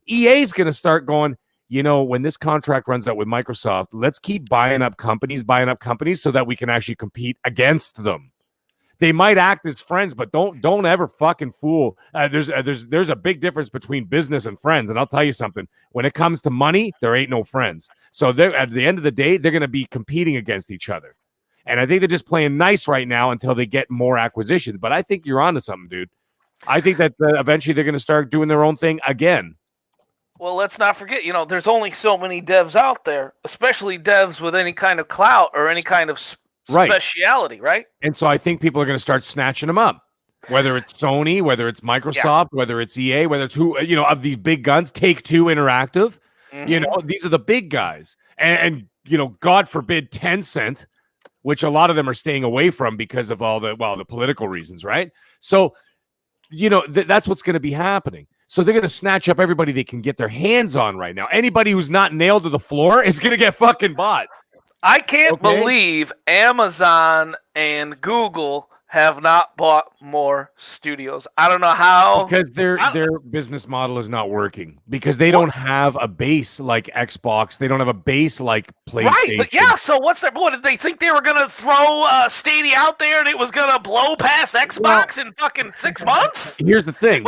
Speaker 2: EA is going to start going, when this contract runs out with Microsoft, let's keep buying up companies so that we can actually compete against them. They might act as friends, but don't ever fucking fool. There's a big difference between business and friends, and I'll tell you something. When it comes to money, there ain't no friends. So at the end of the day, they're going to be competing against each other, and I think they're just playing nice right now until they get more acquisitions. But I think you're onto something, dude. I think that eventually they're going to start doing their own thing again.
Speaker 3: Well, let's not forget, there's only so many devs out there, especially devs with any kind of clout or any kind of speciality, right?
Speaker 2: And so I think people are going to start snatching them up, whether it's Sony, whether it's Microsoft, whether it's EA, whether it's who, of these big guns, Take-Two Interactive, these are the big guys. And God forbid Tencent, which a lot of them are staying away from because of all the political reasons, right? So, that's what's going to be happening. So they're going to snatch up everybody they can get their hands on right now. Anybody who's not nailed to the floor is going to get fucking bought.
Speaker 3: I can't believe Amazon and Google have not bought more studios. I don't know how.
Speaker 2: Because their business model is not working. Because they don't have a base like Xbox. They don't have a base like PlayStation.
Speaker 3: Right, but so what did they think they were going to throw Stadia out there and it was going to blow past Xbox in fucking 6 months?
Speaker 2: Here's the thing.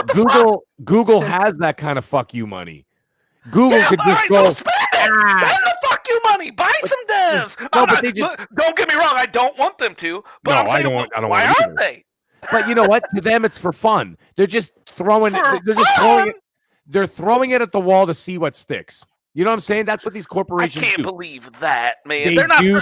Speaker 2: Google has that kind of fuck you money. Google could just go.
Speaker 3: So spend the fuck you money. Buy some devs. Don't get me wrong. I don't want them to. But I don't why aren't they?
Speaker 2: But you know what? To them, it's for fun. They're just throwing it. They're throwing it at the wall to see what sticks. You know what I'm saying? That's what these corporations do.
Speaker 3: I can't believe that, man.
Speaker 2: They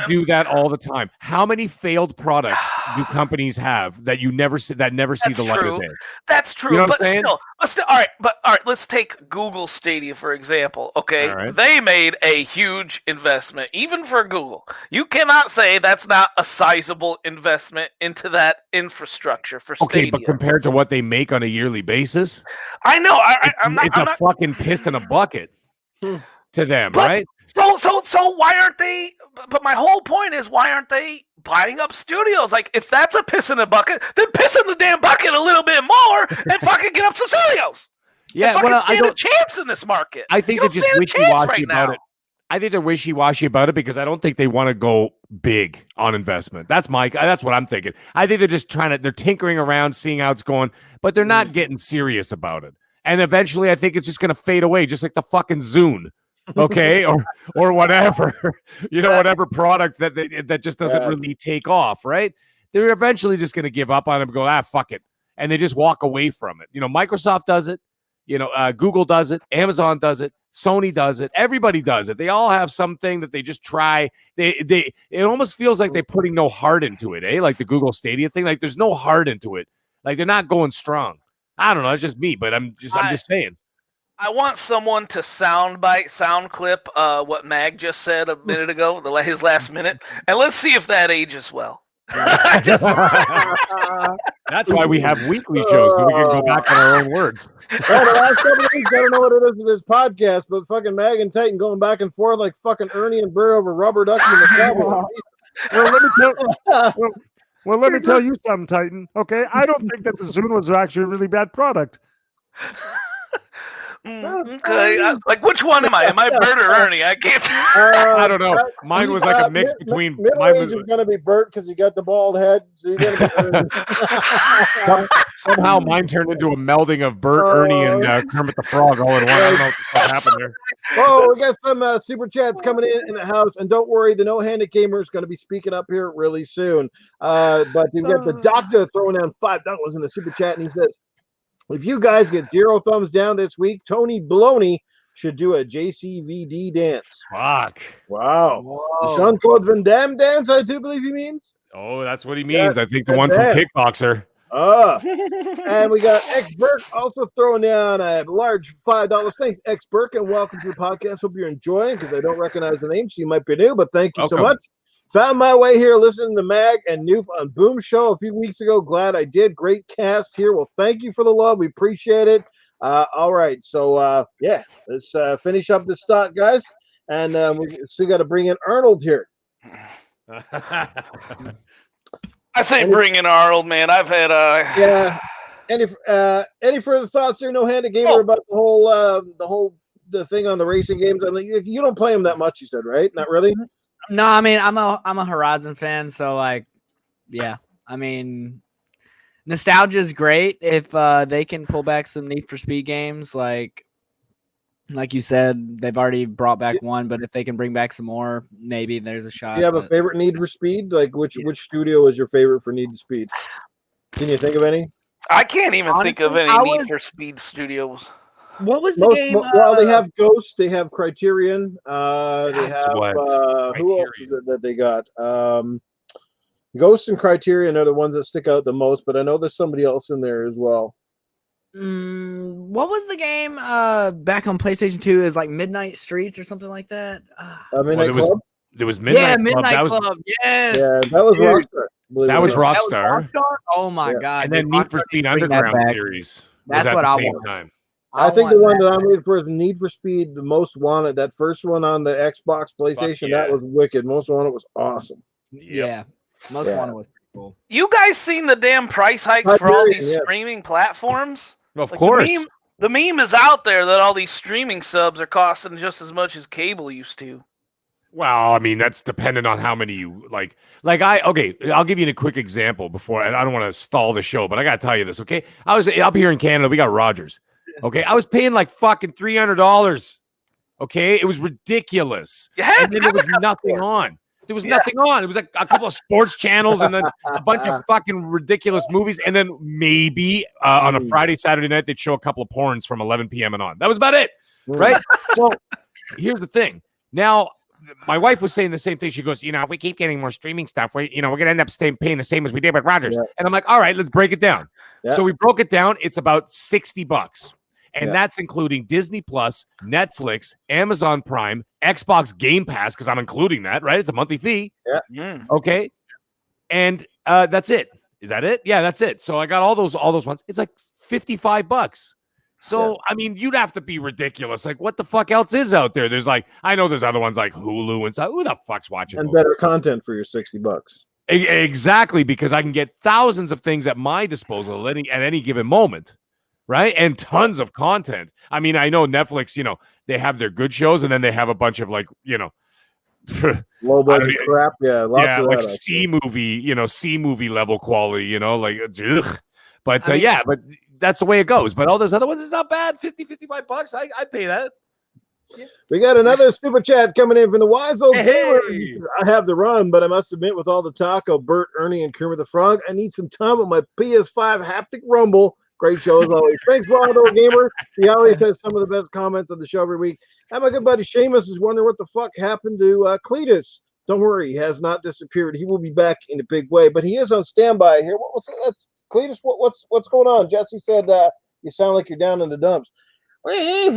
Speaker 2: do that all the time. How many failed products do companies have that never see the light of day?
Speaker 3: That's true.
Speaker 2: You know what
Speaker 3: but
Speaker 2: I'm saying?
Speaker 3: Still, all right. Let's take Google Stadia for example. Okay,
Speaker 2: right.
Speaker 3: They made a huge investment, even for Google. You cannot say that's not a sizable investment into that infrastructure for Stadia.
Speaker 2: Okay, but compared to what they make on a yearly basis,
Speaker 3: I know. I'm
Speaker 2: not. It's a fucking piss in a bucket. To them, right?
Speaker 3: So why aren't they? But my whole point is, why aren't they buying up studios? Like, if that's a piss in the bucket, then piss in the damn bucket a little bit more and fucking get up some studios.
Speaker 2: Yeah,
Speaker 3: I don't a chance in this market.
Speaker 2: I think they're just wishy-washy about it. I think they're wishy-washy about it because I don't think they want to go big on investment. That's what I'm thinking. I think they're just they're tinkering around, seeing how it's going, but they're not getting serious about it. And eventually, I think it's just going to fade away, just like the fucking Zune, okay, or whatever, whatever product that just doesn't really take off, right? They're eventually just going to give up on it and go, fuck it, and they just walk away from it. Microsoft does it, Google does it, Amazon does it, Sony does it, everybody does it. They all have something that they just try. It almost feels like they're putting no heart into it, Like the Google Stadia thing, like there's no heart into it, like they're not going strong. I don't know. It's just me, but I'm just saying.
Speaker 3: I want someone to sound clip what Mag just said a minute ago, his last minute, and let's see if that ages well.
Speaker 2: That's why we have weekly shows, so we can go back on our own words.
Speaker 1: Well, the last couple of weeks, I don't know what it is with this podcast, but fucking Mag and Titan going back and forth like fucking Ernie and Bert over Rubber Ducky and the Cowboy.
Speaker 5: Well, let me tell you something, Titan. Okay, I don't think that the Zune was actually a really bad product.
Speaker 3: Okay, like which one am I? Am I Bert or Ernie? I can't.
Speaker 2: I don't know. Mine was like a mix between.
Speaker 1: Middle age is going to be Bert because he got the bald head. So you're going to be
Speaker 2: somehow mine turned into a melding of Bert, Ernie, and Kermit the Frog all in one. I don't know what happened there.
Speaker 1: Oh, we got some super chats coming in the house, and don't worry, the no-handed gamer is going to be speaking up here really soon. But we've got the doctor throwing down $5 in the super chat, and he says, if you guys get 0 thumbs down this week, Tony Baloney should do a JCVD dance.
Speaker 2: Fuck.
Speaker 1: Wow. Jean-Claude Van Damme dance, I do believe he means.
Speaker 2: Oh, that's what he means. I think the one from Kickboxer.
Speaker 1: And we got X Burke also throwing down a large $5. Thanks, X Burke, and welcome to the podcast. Hope you're enjoying, because I don't recognize the name, so you might be new, but thank you so much. Found my way here listening to Mag and Noof on Boom Show a few weeks ago. Glad I did. Great cast here. Well, thank you for the love. We appreciate it. All right. So, let's finish up this stock, guys. And we still got to bring in Arnold here.
Speaker 3: I say bring in Arnold, man. I've had
Speaker 1: Yeah. Any further thoughts there, No-Handed Gamer, about the thing on the racing games? I mean, you don't play them that much, you said, right? Not really?
Speaker 4: No, I mean I'm a Horizon fan, so like, yeah. I mean, nostalgia is great if they can pull back some Need for Speed games. Like you said, they've already brought back one, but if they can bring back some more, maybe there's a shot.
Speaker 1: Do you have a favorite Need for Speed? Like which studio is your favorite for Need for Speed? Can you think of any?
Speaker 3: I can't even think of any
Speaker 4: Honestly,
Speaker 3: Need for Speed studios.
Speaker 4: What was the game?
Speaker 1: Well, they have Ghost, they have Criterion, they
Speaker 2: That's
Speaker 1: have
Speaker 2: what,
Speaker 1: who else is it that they got? Ghost and Criterion are the ones that stick out the most, but I know there's somebody else in there as well.
Speaker 4: What was the game back on PlayStation 2? Is like Midnight Streets or something like that?
Speaker 1: Midnight Club?
Speaker 2: There was Midnight Club.
Speaker 4: Midnight Club. Yes.
Speaker 1: Yeah, that was
Speaker 4: Dude.
Speaker 1: Rockstar.
Speaker 2: That was
Speaker 4: That was
Speaker 2: Rockstar.
Speaker 4: Oh my god!
Speaker 2: And then
Speaker 4: dude,
Speaker 2: Need for
Speaker 4: Rockstar
Speaker 2: Speed
Speaker 4: needs to bring that
Speaker 2: Underground
Speaker 4: back.
Speaker 2: series.
Speaker 4: That's
Speaker 2: was
Speaker 4: what
Speaker 2: at
Speaker 4: I
Speaker 2: the same
Speaker 4: want.
Speaker 2: time.
Speaker 1: I think the
Speaker 4: want
Speaker 1: one that I'm waiting for is Need for Speed, the Most Wanted. That first one on the Xbox, PlayStation,
Speaker 2: yeah.
Speaker 1: that was wicked. Most Wanted was awesome.
Speaker 4: Yeah, Most Wanted was pretty cool.
Speaker 3: You guys seen the damn price hikes for all these streaming platforms?
Speaker 2: Of course.
Speaker 3: The meme is out there that all these streaming subs are costing just as much as cable used to.
Speaker 2: Well, I mean, that's dependent on how many you like. I'll give you a quick example before, and I don't want to stall the show, but I got to tell you this, okay? I was up here in Canada. We got Rogers. Okay. I was paying like fucking $300. Okay. It was ridiculous. And then there was nothing on. There was nothing on. It was like a couple of sports channels and then a bunch of fucking ridiculous movies. And then maybe on a Friday, Saturday night, they'd show a couple of porns from 11 p.m. and on. That was about it. Right. So here's the thing. Now, my wife was saying the same thing. She goes, if we keep getting more streaming stuff, we're going to end up paying the same as we did with Rogers. Yeah. And I'm like, all right, let's break it down. Yeah. So we broke it down. It's about $60. And that's including Disney Plus, Netflix, Amazon Prime, Xbox Game Pass, because I'm including that, right? It's a monthly fee.
Speaker 1: Yeah.
Speaker 2: Okay. And that's it. Is that it? Yeah, that's it. So I got all those ones. It's like $55. So, I mean, you'd have to be ridiculous. Like, what the fuck else is out there? There's I know there's other ones like Hulu and stuff. Who the fuck's watching
Speaker 1: and
Speaker 2: those?
Speaker 1: Better content for your $60.
Speaker 2: Exactly, because I can get thousands of things at my disposal at any given moment, right? And tons of content. I mean, I know Netflix, they have their good shows, and then they have a bunch of low
Speaker 1: budget crap. Yeah, lots of
Speaker 2: like
Speaker 1: that,
Speaker 2: C movie level quality, ugh. But but that's the way it goes. But all those other ones is not bad. $55. I'd pay that.
Speaker 1: Yeah. We got another super chat coming in from the wise old gamer. I have to run, but I must admit, with all the talk of Bert, Ernie, and Kermit the Frog, I need some time on my PS5 haptic rumble. Great show as always. Thanks, wild old gamer. He always has some of the best comments on the show every week. And my good buddy Seamus is wondering what the fuck happened to Cletus. Don't worry, he has not disappeared. He will be back in a big way, but he is on standby here. What's that? Cletus, what's going on? Jesse said you sound like you're down in the dumps. Well, yes,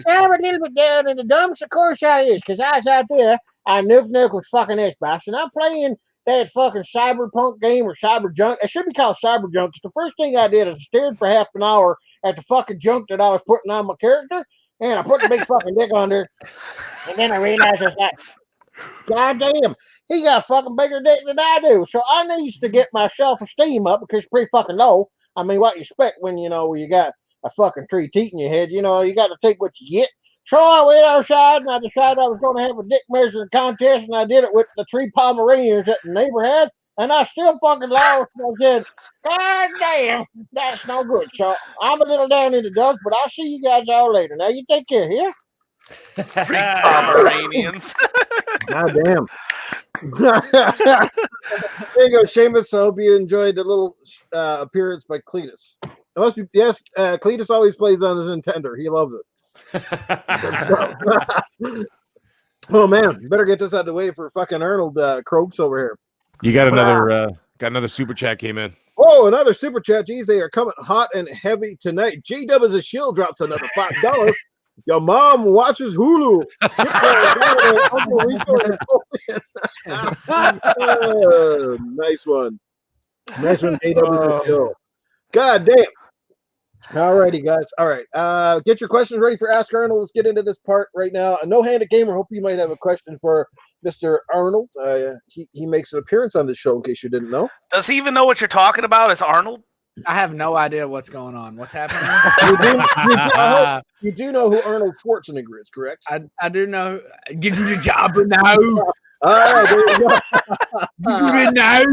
Speaker 1: I'm a little bit down in the dumps. Of course I is, because I was out there. I nuke with fucking Xbox, and I'm playing that fucking Cyberpunk game or Cyberjunk. It should be called Cyberjunk. The first thing I did is stared for half an hour at the fucking junk that I was putting on my character, and I put the big fucking dick on there, and then I realized I was like, God damn. He got a fucking bigger dick than I do. So I needs to get my self-esteem up because it's pretty fucking low. I mean, what you expect when, you got a fucking tree teat in your head. You got to take what you get. So I went outside and I decided I was going to have a dick measuring contest, and I did it with the 3 Pomeranians that the neighbor had, and I still fucking lost. And I said, God damn, that's no good. So I'm a little down in the dumps, but I'll see you guys all later. Now you take care here.
Speaker 3: 3 Pomeranians.
Speaker 1: God damn. There you go, Seamus. I hope you enjoyed the little appearance by Cletus. It must be, yes, Cletus always plays on his Nintendo. He loves it. Oh man, you better get this out of the way for fucking Arnold croaks over here.
Speaker 2: You got another super chat came in.
Speaker 1: Oh, another super chat. Geez, they are coming hot and heavy tonight. G-Dub as a shield drops another $5. Your mom watches Hulu. Nice one. Nice one, J-W. God damn. All righty, guys. All right. Get your questions ready for Ask Arnold. Let's get into this part right now. A no-handed gamer. Hope you might have a question for Mr. Arnold. He makes an appearance on this show, in case you didn't know.
Speaker 3: Does he even know what you're talking about? It's Arnold?
Speaker 4: I have no idea what's going on. What's happening?
Speaker 1: You do know who Arnold Schwarzenegger is, correct?
Speaker 4: I do know. Get you the job now.
Speaker 1: All right, there you go.
Speaker 4: You do it now.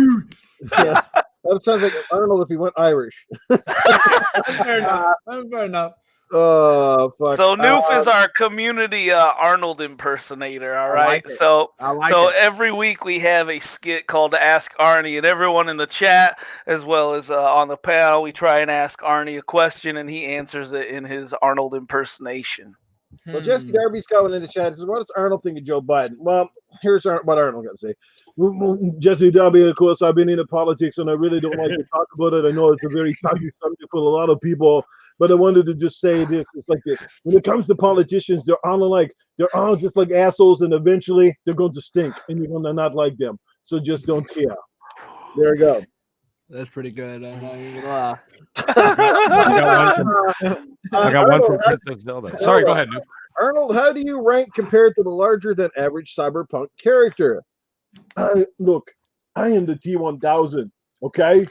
Speaker 1: Yes. That sounds like Arnold if he went Irish.
Speaker 4: Fair enough. Fair enough.
Speaker 1: Oh, fuck.
Speaker 3: So Noof is our community Arnold impersonator, all right?
Speaker 4: like it.
Speaker 3: So
Speaker 4: I like
Speaker 3: so
Speaker 4: it.
Speaker 3: every week we have a skit called Ask Arnie, and everyone in the chat as well as on the panel, we try and ask Arnie a question, and he answers it in his Arnold impersonation.
Speaker 1: Well, Jesse Darby's coming in the chat. He says, what does Arnold think of Joe Biden? Well, here's what Arnold got to say. Well, Jesse Darby, of course, I've been into politics, and I really don't like to talk about it. I know it's a very touchy subject for a lot of people, but I wanted to just say this. It's like this. When it comes to politicians, they're all just like assholes, and eventually they're going to stink, and you're going to not like them. So just don't care. There you go.
Speaker 4: That's pretty good. I'm not even gonna lie.
Speaker 2: I got one from Princess Zelda. Sorry, go ahead, Noob.
Speaker 1: Arnold, how do you rank compared to the larger than average Cyberpunk character? Look, I am the T1000. Okay,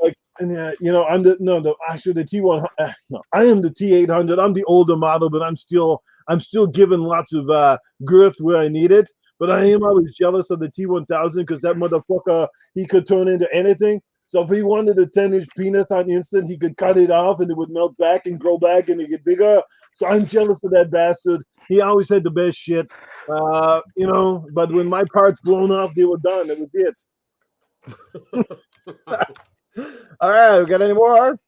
Speaker 1: like, and I'm the actually the T1. No, I am the T800. I'm the older model, but I'm still given lots of girth where I need it. But I am always jealous of the T1000 because that motherfucker, he could turn into anything. So if he wanted a 10-inch penis on instant, he could cut it off and it would melt back and grow back and it get bigger. So I'm jealous of that bastard. He always had the best shit, but when my parts blown off, they were done. It was it. All right, we got any more?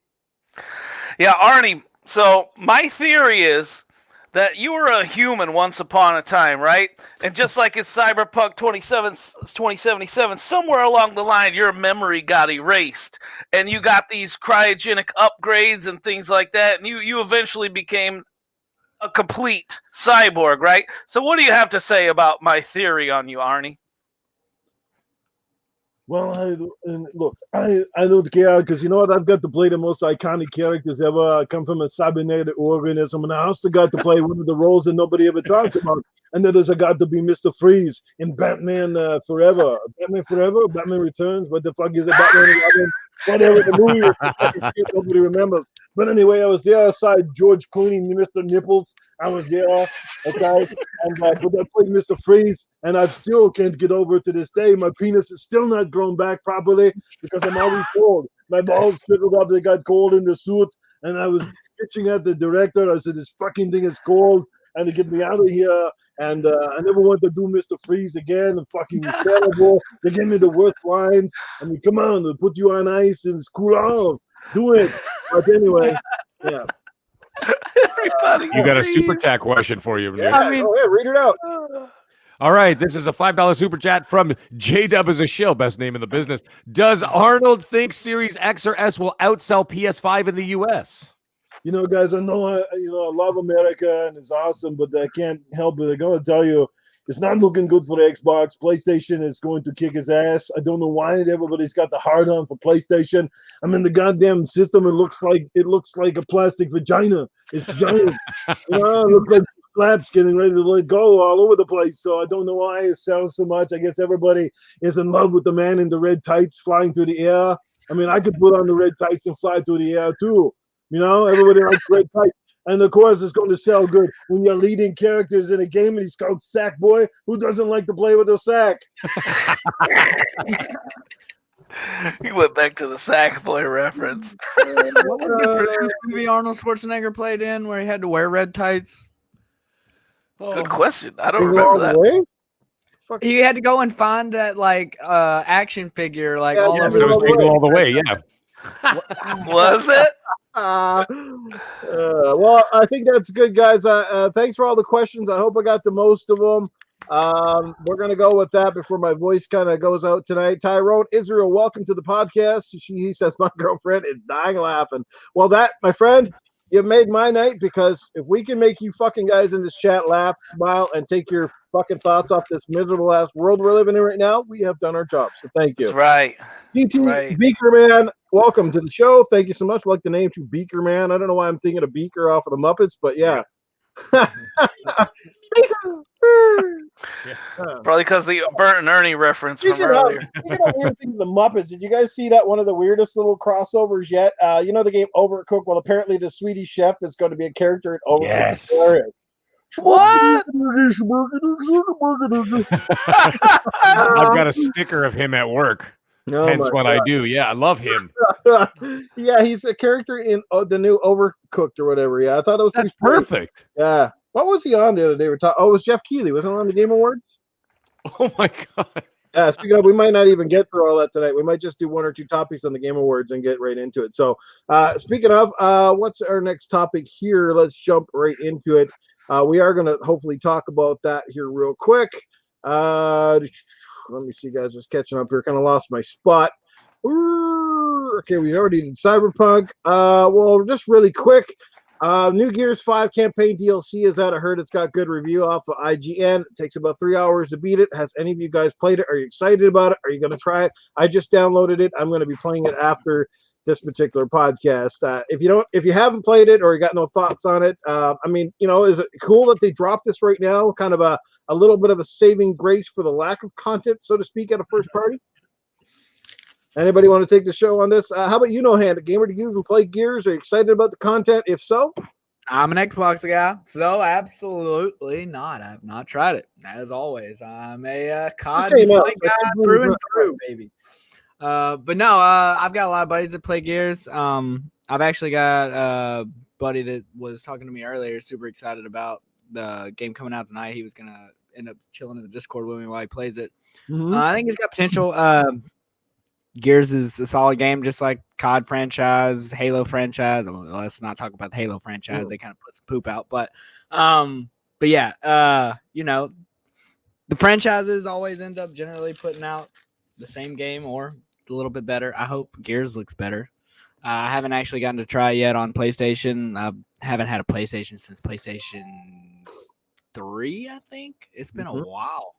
Speaker 3: Yeah, Arnie. So my theory is that you were a human once upon a time, right? And just like in Cyberpunk 2077, somewhere along the line, your memory got erased. And you got these cryogenic upgrades and things like that. And you eventually became a complete cyborg, right? So what do you have to say about my theory on you, Arnie?
Speaker 1: Well, I don't care because you know what? I've got to play the most iconic characters ever. I come from a cybernetic organism, and I also got to play one of the roles that nobody ever talks about. And that is, I got to be Mr. Freeze in Batman Forever. Batman Forever? Batman Returns? What the fuck is it? Batman 11? Whatever the movie is, nobody remembers. But anyway, I was there outside George Clooney, Mr. Nipples. I was there, okay? And but I played Mr. Freeze, and I still can't get over it to this day. My penis is still not grown back properly because I'm always cold. My balls shriveled up, they got cold in the suit, and I was bitching at the director. I said, this fucking thing is cold, and to get me out of here. And I never want to do Mr. Freeze again. I'm fucking terrible. They gave me the worst lines. I mean, come on, they'll put you on ice and cool off. Do it. But anyway, yeah.
Speaker 3: Everybody,
Speaker 2: You got a super chat question for you.
Speaker 1: Yeah, read it out.
Speaker 2: All right, this is a $5 super chat from J-Dub is a shill, best name in the business. Does Arnold think Series X or S will outsell PS5 in the US?
Speaker 1: You know, guys, I know I love America and it's awesome, but I can't help it. I'm going to tell you, it's not looking good for the Xbox. PlayStation is going to kick his ass. I don't know why everybody's got the hard on for PlayStation. I mean, the goddamn system, it looks like a plastic vagina. It's giant. It looks like flaps getting ready to let go all over the place. So I don't know why it sells so much. I guess everybody is in love with the man in the red tights flying through the air. I mean, I could put on the red tights and fly through the air too. Everybody likes red tights. And of course, it's going to sell good when you're leading characters in a game and he's called Sackboy. Who doesn't like to play with a sack?
Speaker 3: He went back to the Sackboy reference.
Speaker 4: What was the Christmas movie Arnold Schwarzenegger played in where he had to wear red tights?
Speaker 3: Good question. I don't remember that.
Speaker 4: He had to go and find that action figure all over.
Speaker 2: So it was Jingle All the Way, yeah.
Speaker 3: Was it?
Speaker 1: Well, I think that's good, guys. Thanks for all the questions. I hope I got the most of them. We're going to go with that before my voice kind of goes out tonight. Tyrone Israel, welcome to the podcast. He says, my girlfriend is dying laughing. Well, that, my friend, you've made my night because if we can make you fucking guys in this chat laugh, smile, and take your fucking thoughts off this miserable ass world we're living in right now, we have done our job. So thank you.
Speaker 3: That's right.
Speaker 1: DT
Speaker 3: Right.
Speaker 1: Beaker Man, welcome to the show. Thank you so much. I like the name too, Beaker Man. I don't know why I'm thinking of Beaker off of the Muppets, but yeah.
Speaker 3: Probably because the Bert and Ernie reference from earlier.
Speaker 1: Speaking of weird things, the Muppets. Did you guys see that one of the weirdest little crossovers yet? The game Overcooked. Well, apparently the Swedish chef is going to be a character in Overcooked.
Speaker 2: Yes.
Speaker 3: What?
Speaker 2: I've got a sticker of him at work.
Speaker 1: Oh
Speaker 2: Hence
Speaker 1: my
Speaker 2: what I do. Yeah, I love him.
Speaker 1: Yeah, he's a character in the new Overcooked or whatever. Yeah, I thought it was
Speaker 2: That's
Speaker 1: pretty
Speaker 2: perfect.
Speaker 1: Yeah. What was he on the other day? Oh, it was Jeff Keighley. Wasn't it on the Game Awards?
Speaker 2: Oh my god.
Speaker 1: Yeah, speaking of, we might not even get through all that tonight. We might just do one or two topics on the Game Awards and get right into it. So, speaking of, what's our next topic here? Let's jump right into it. We are going to hopefully talk about that here real quick. Let me see, guys. Just catching up here. Kind of lost my spot. Okay, we already did Cyberpunk. Well, just really quick. New Gears 5 campaign DLC is out. I heard it's got good review off of IGN. It takes about 3 hours to beat it. Has any of you guys played it? Are you excited about it? Are you going to try it? I just downloaded it. I'm going to be playing it after this particular podcast. If you haven't played it or you got no thoughts on it, I mean, is it cool that they dropped this right now? Kind of a little bit of a saving grace for the lack of content, so to speak, at a first party. Anybody want to take the show on this? How about Hand Gamer? Do you even play Gears? Are you excited about the content? If so,
Speaker 4: I'm an Xbox guy, so absolutely not. I've not tried it. As always, I'm a COD guy through and through, baby. But no, I've got a lot of buddies that play Gears. I've actually got a buddy that was talking to me earlier, super excited about the game coming out tonight. He was gonna end up chilling in the Discord with me while he plays it. Mm-hmm. I think it's got potential. Gears is a solid game, just like COD franchise, Halo franchise. Well, let's not talk about the Halo franchise. They kind of put some poop out, but yeah, the franchises always end up generally putting out the same game or a little bit better. I hope Gears looks better. I haven't actually gotten to try it yet on PlayStation. I haven't had a PlayStation since PlayStation 3, I think. It's been a while.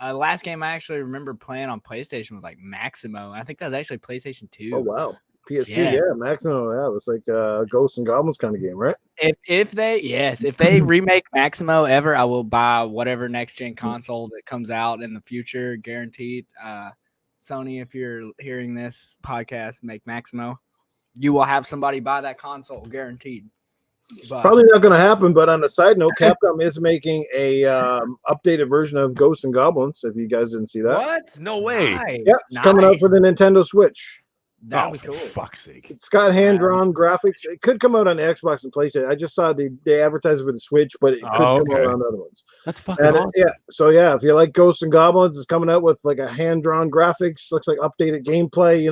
Speaker 4: The last game I actually remember playing on PlayStation was like Maximo. I think that was actually PlayStation 2.
Speaker 1: Oh, wow. PS2, yeah Maximo. Yeah, it was like a Ghosts and Goblins kind of game, right?
Speaker 4: If they remake Maximo ever, I will buy whatever next-gen console that comes out in the future, guaranteed. Sony, if you're hearing this podcast, make Maximo. You will have somebody buy that console, guaranteed. But
Speaker 1: probably not going to happen, but on a side note, Capcom is making a updated version of Ghosts and Goblins, if you guys didn't see that.
Speaker 2: What? No way.
Speaker 4: Nice.
Speaker 1: Yeah, it's coming out for the Nintendo Switch.
Speaker 4: That'd be cool.
Speaker 2: For fuck's sake.
Speaker 1: It's got hand-drawn graphics. It could come out on Xbox and PlayStation. I just saw they advertised it for the Switch, but it could come out on other ones.
Speaker 2: That's fucking awesome.
Speaker 1: So if you like Ghosts and Goblins, it's coming out with like a hand-drawn graphics. Looks like updated gameplay,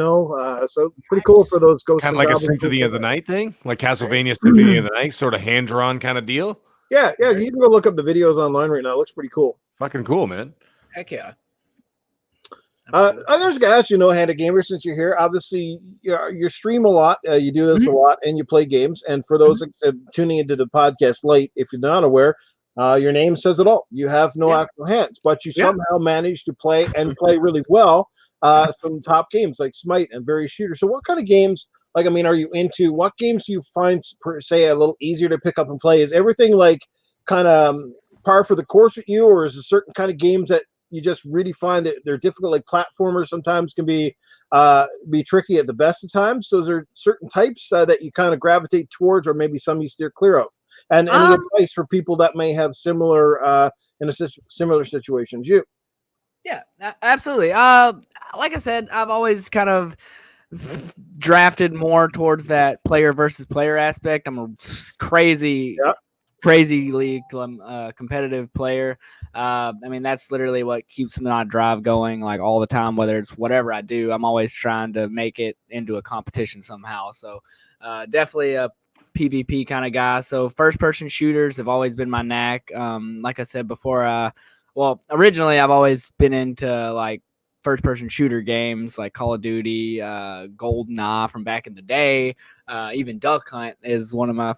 Speaker 1: so pretty cool for those Ghosts
Speaker 2: kind
Speaker 1: of
Speaker 2: of like
Speaker 1: Goblins.
Speaker 2: A Symphony of the Night thing? Like Castlevania Symphony of the Night, sort of hand-drawn kind of deal?
Speaker 1: Yeah, you can go look up the videos online right now. It looks pretty cool.
Speaker 2: Fucking cool, man.
Speaker 4: Heck yeah.
Speaker 1: I'm just gonna ask Hand Gamer, since you're here. Obviously, you stream a lot, you do this a lot, and you play games. And for those tuning into the podcast late, if you're not aware, your name says it all. You have no actual hands, but you somehow manage to play really well some top games like Smite and various shooters. So, what kind of games? Are you into? What games do you find per se a little easier to pick up and play? Is everything like kind of par for the course with you, or is there certain kind of games that you just really find that they're difficult? Like platformers sometimes can be tricky at the best of times. So is there certain types that you kind of gravitate towards, or maybe some you steer clear of? And any advice for people that may have similar in a similar situation as you?
Speaker 4: Yeah, absolutely. Like I said, I've always kind of drafted more towards that player versus player aspect. I'm a crazily competitive player. That's literally what keeps my drive going, like all the time. Whether it's whatever I do, I'm always trying to make it into a competition somehow. So definitely a PvP kind of guy. So first person shooters have always been my knack. Like I said before, originally I've always been into like first person shooter games like Call of Duty, GoldenEye from back in the day. Even Duck Hunt is one of my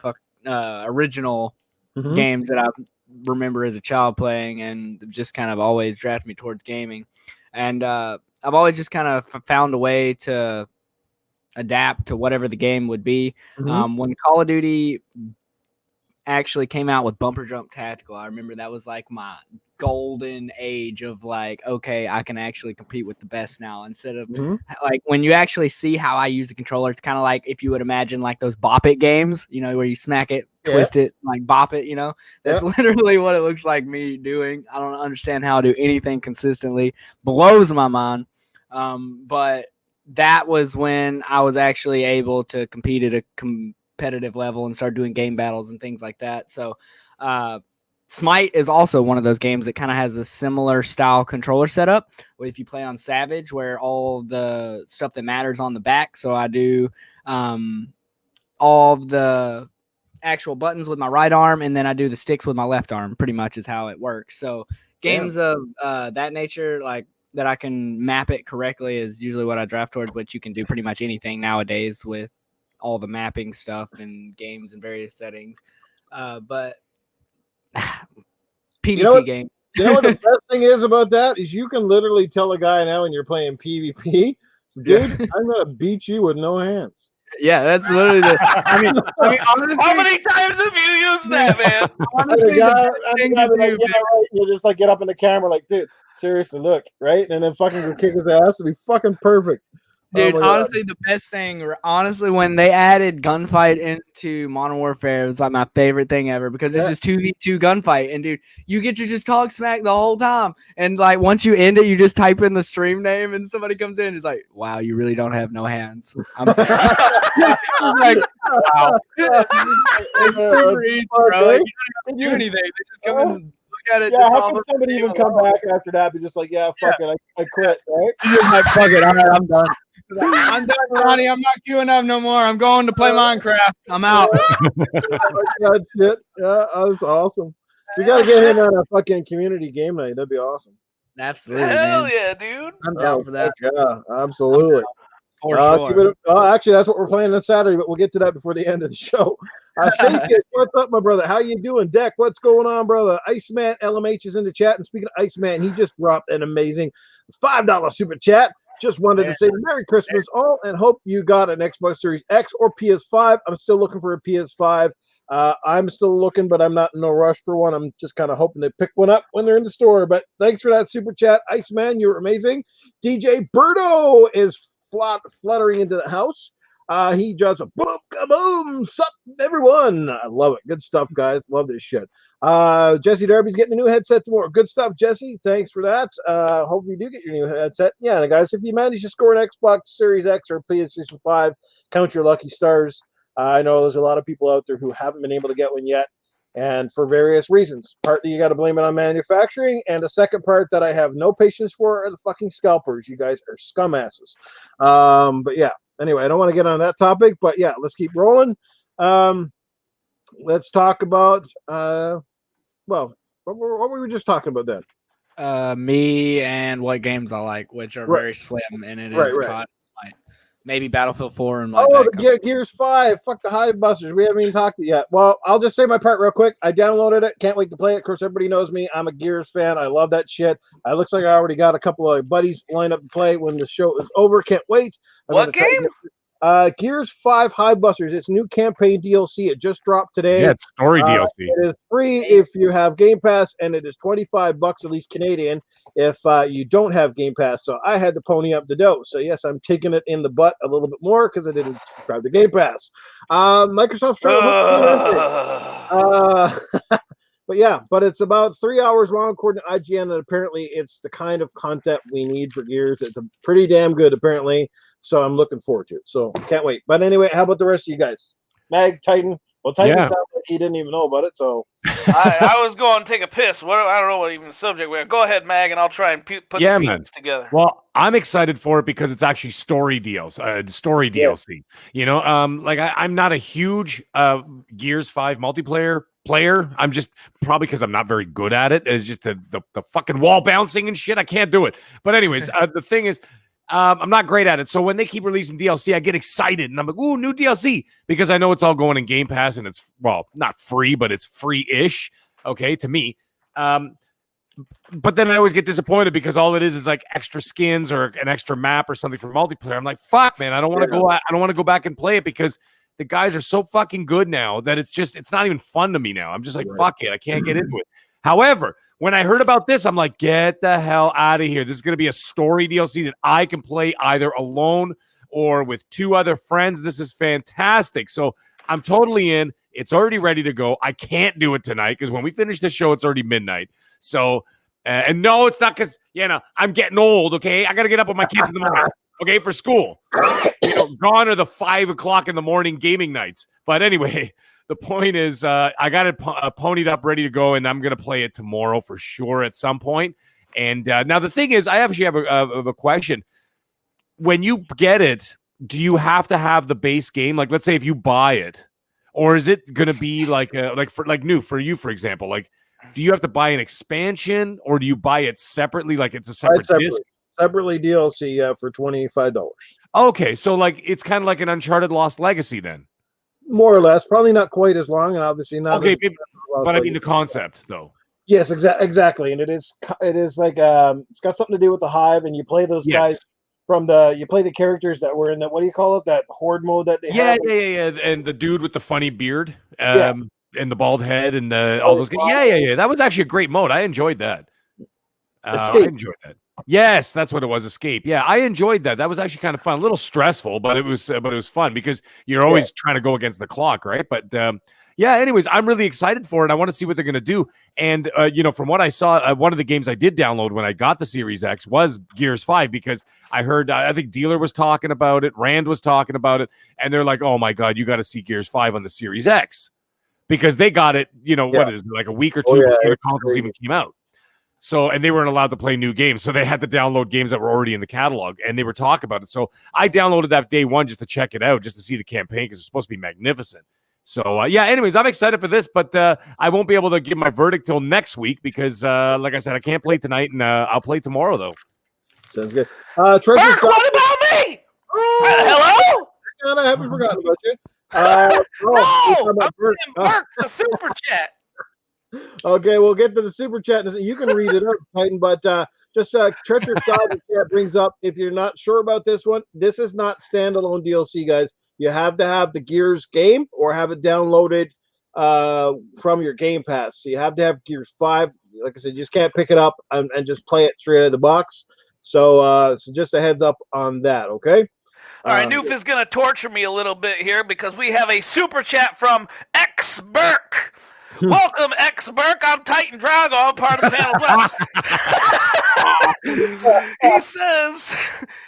Speaker 4: original games that I remember as a child playing, and just kind of always drafted me towards gaming. And I've always just kind of found a way to adapt to whatever the game would be. When Call of Duty actually came out with Bumper Jump Tactical, I remember that was like my golden age of like, okay, I can actually compete with the best now, instead of like when you actually see how I use the controller, it's kind of like if you would imagine like those bop it games, where you smack it, twist it, like bop it, that's literally what it looks like me doing. I don't understand how I do anything consistently, blows my mind. But that was when I was actually able to compete at a competitive level and start doing game battles and things like that. So Smite is also one of those games that kind of has a similar style controller setup. If you play on Savage, where all the stuff that matters on the back. So I do all of the actual buttons with my right arm, and then I do the sticks with my left arm. Pretty much is how it works. So games of that nature, like that I can map it correctly, is usually what I draft towards, which you can do pretty much anything nowadays with all the mapping stuff and games and various settings. But PvP games.
Speaker 1: You know what the best thing is about that is you can literally tell a guy now when you're playing PvP, so, dude, I'm gonna beat you with no hands.
Speaker 4: Yeah, that's literally the. I mean, honestly,
Speaker 3: how many times have you used that, man?
Speaker 4: Honestly,
Speaker 1: you just like get up in the camera, like, dude, seriously, look, right, and then fucking go kick his ass. It'll be fucking perfect.
Speaker 4: Dude, honestly, the best thing, honestly, when they added gunfight into Modern Warfare, it was like my favorite thing ever because it's just 2v2 gunfight. And, dude, you get to just talk smack the whole time. And, like, once you end it, you just type in the stream name and somebody comes in. It's like, wow, you really don't have no hands. I'm like, wow. It's super easy, bro. Like, you don't have to do anything. They just come in and look at it.
Speaker 1: Yeah, how can somebody even come back after that? Be just like, yeah, fuck it, I quit, right?
Speaker 4: You're just like, fuck it, all right, I'm done. I'm done, Ronnie. I'm not queuing up no more. I'm going to play Minecraft. I'm out.
Speaker 1: That shit. Yeah, that's awesome. We gotta get him on a fucking community game night. That'd be awesome.
Speaker 4: Absolutely.
Speaker 3: Hell
Speaker 4: man.
Speaker 3: yeah, dude.
Speaker 4: I'm down for that.
Speaker 1: Yeah, absolutely.
Speaker 4: For sure.
Speaker 1: Actually, that's what we're playing this Saturday, but we'll get to that before the end of the show. Safekis, what's up, my brother? How you doing? Deck, what's going on, brother? Iceman LMH is in the chat. And speaking of Iceman, he just dropped an amazing $5 super chat. Just wanted to say Merry Christmas all and hope you got an Xbox Series X or PS5. I'm still looking for a PS5. I'm still looking, but I'm not in no rush for one. I'm just kind of hoping to pick one up when they're in the store. But thanks for that super chat. Iceman, you're amazing. DJ Birdo is fluttering into the house. He just boom, kaboom, sup, everyone. I love it. Good stuff, guys. Love this shit. Jesse Darby's getting a new headset tomorrow. Good stuff, Jesse. Thanks for that. Hope you do get your new headset. Yeah, guys, if you manage to score an Xbox Series X or PlayStation 5, count your lucky stars. I know there's a lot of people out there who haven't been able to get one yet, and for various reasons. Partly you got to blame it on manufacturing, and the second part that I have no patience for are the fucking scalpers. You guys are scumasses. But yeah, anyway, I don't want to get on that topic, but yeah, let's keep rolling. Let's talk about what were we just talking about then?
Speaker 4: Me and what games I like, which are very slim, and it is COD, maybe Battlefield 4 and
Speaker 1: Gears 5. Fuck the Hive Busters. We haven't even talked it yet. Well, I'll just say my part real quick. I downloaded it. Can't wait to play it. Of course, everybody knows me. I'm a Gears fan. I love that shit. It looks like I already got a couple of buddies lined up to play when the show is over. Can't wait.
Speaker 3: What game?
Speaker 1: Gears 5 Hive Busters. It's new campaign DLC. It just dropped today.
Speaker 2: Yeah, it's story DLC.
Speaker 1: It is free if you have Game Pass, and it is $25 at least Canadian if you don't have Game Pass. So I had to pony up the dough. So yes, I'm taking it in the butt a little bit more because I didn't subscribe to Game Pass. Microsoft's trying to but it's about 3 hours long according to IGN, and apparently it's the kind of content we need for Gears. It's a pretty damn good apparently. So I'm looking forward to it. So can't wait. But anyway, how about the rest of you guys? Mag, Titan. Well, Titan sounds like he didn't even know about it. So
Speaker 3: I was going to take a piss. I don't know what even the subject was. Go ahead, Mag, and I'll try and put the pieces together.
Speaker 2: Well, I'm excited for it because it's actually story deals, DLC. You know, I'm not a huge Gears 5 multiplayer player. I'm just probably because I'm not very good at it. It's just the fucking wall bouncing and shit. I can't do it. But anyways, the thing is, I'm not great at it. So when they keep releasing DLC, I get excited and I'm like, ooh, new DLC, because I know it's all going in Game Pass and it's, well, not free, but it's free-ish, okay, to me. But then I always get disappointed because all it is like extra skins or an extra map or something for multiplayer. I'm like, fuck, man, I don't want to go back and play it because the guys are so fucking good now that it's not even fun to me now. I'm just like, fuck it, I can't get into it. However, when I heard about this, I'm like, get the hell out of here. This is going to be a story DLC that I can play either alone or with two other friends. This is fantastic. So I'm totally in. It's already ready to go. I can't do it tonight because when we finish the show, it's already midnight. So, and no, it's not because, I'm getting old, okay? I got to get up with my kids in the morning. Okay, for school. Gone are the 5 o'clock in the morning gaming nights. But anyway, the point is, I got it ponied up, ready to go, and I'm gonna play it tomorrow for sure at some point. And now the thing is, I actually have a question. When you get it, do you have to have the base game? Like, let's say if you buy it, or is it gonna be like for you, for example, like, do you have to buy an expansion, or do you buy it separately? Like it's a separate disc?
Speaker 1: Separately DLC for $25.
Speaker 2: Okay, so like it's kind of like an Uncharted Lost Legacy then.
Speaker 1: More or less, probably not quite as long, and obviously not.
Speaker 2: Okay, but I mean the concept though.
Speaker 1: Yes, exactly, and it is like it's got something to do with the Hive, and you play those guys from you play the characters that were in that, what do you call it, that horde mode that they have?
Speaker 2: Yeah, and the dude with the funny beard, and the bald head, and all those guys. Yeah. That was actually a great mode. I enjoyed that. I enjoyed that. Yes, that's what it was. Escape. Yeah, I enjoyed that. That was actually kind of fun. A little stressful, but it was fun because you're always trying to go against the clock, right? But anyways, I'm really excited for it. I want to see what they're going to do. And from what I saw, one of the games I did download when I got the Series X was Gears 5 because I heard I think Dealer was talking about it, Rand was talking about it, and they're like, "Oh my God, you got to see Gears 5 on the Series X," because they got it. What is it, like a week or two before the consoles even came out. So, and they weren't allowed to play new games. So they had to download games that were already in the catalog, and they were talking about it. So I downloaded that day one just to check it out, just to see the campaign, because it's supposed to be magnificent. So, anyways, I'm excited for this, but I won't be able to give my verdict till next week because, like I said, I can't play tonight, and I'll play tomorrow, though.
Speaker 1: Sounds good.
Speaker 3: Mark, what about me? Hello?
Speaker 1: I haven't forgotten about you.
Speaker 3: Mark, the super chat.
Speaker 1: Okay, we'll get to the super chat. You can read it up, Titan, but just Treacherous God in chat brings up, if you're not sure about this one, this is not standalone DLC, guys. You have to have the Gears game or have it downloaded from your Game Pass. So you have to have Gears 5. Like I said, you just can't pick it up and just play it straight out of the box. So just a heads up on that, okay?
Speaker 3: All right, Noof is going to torture me a little bit here because we have a super chat from X Burke. Welcome, X Burke. I'm Titan Drago. I'm part of the panel.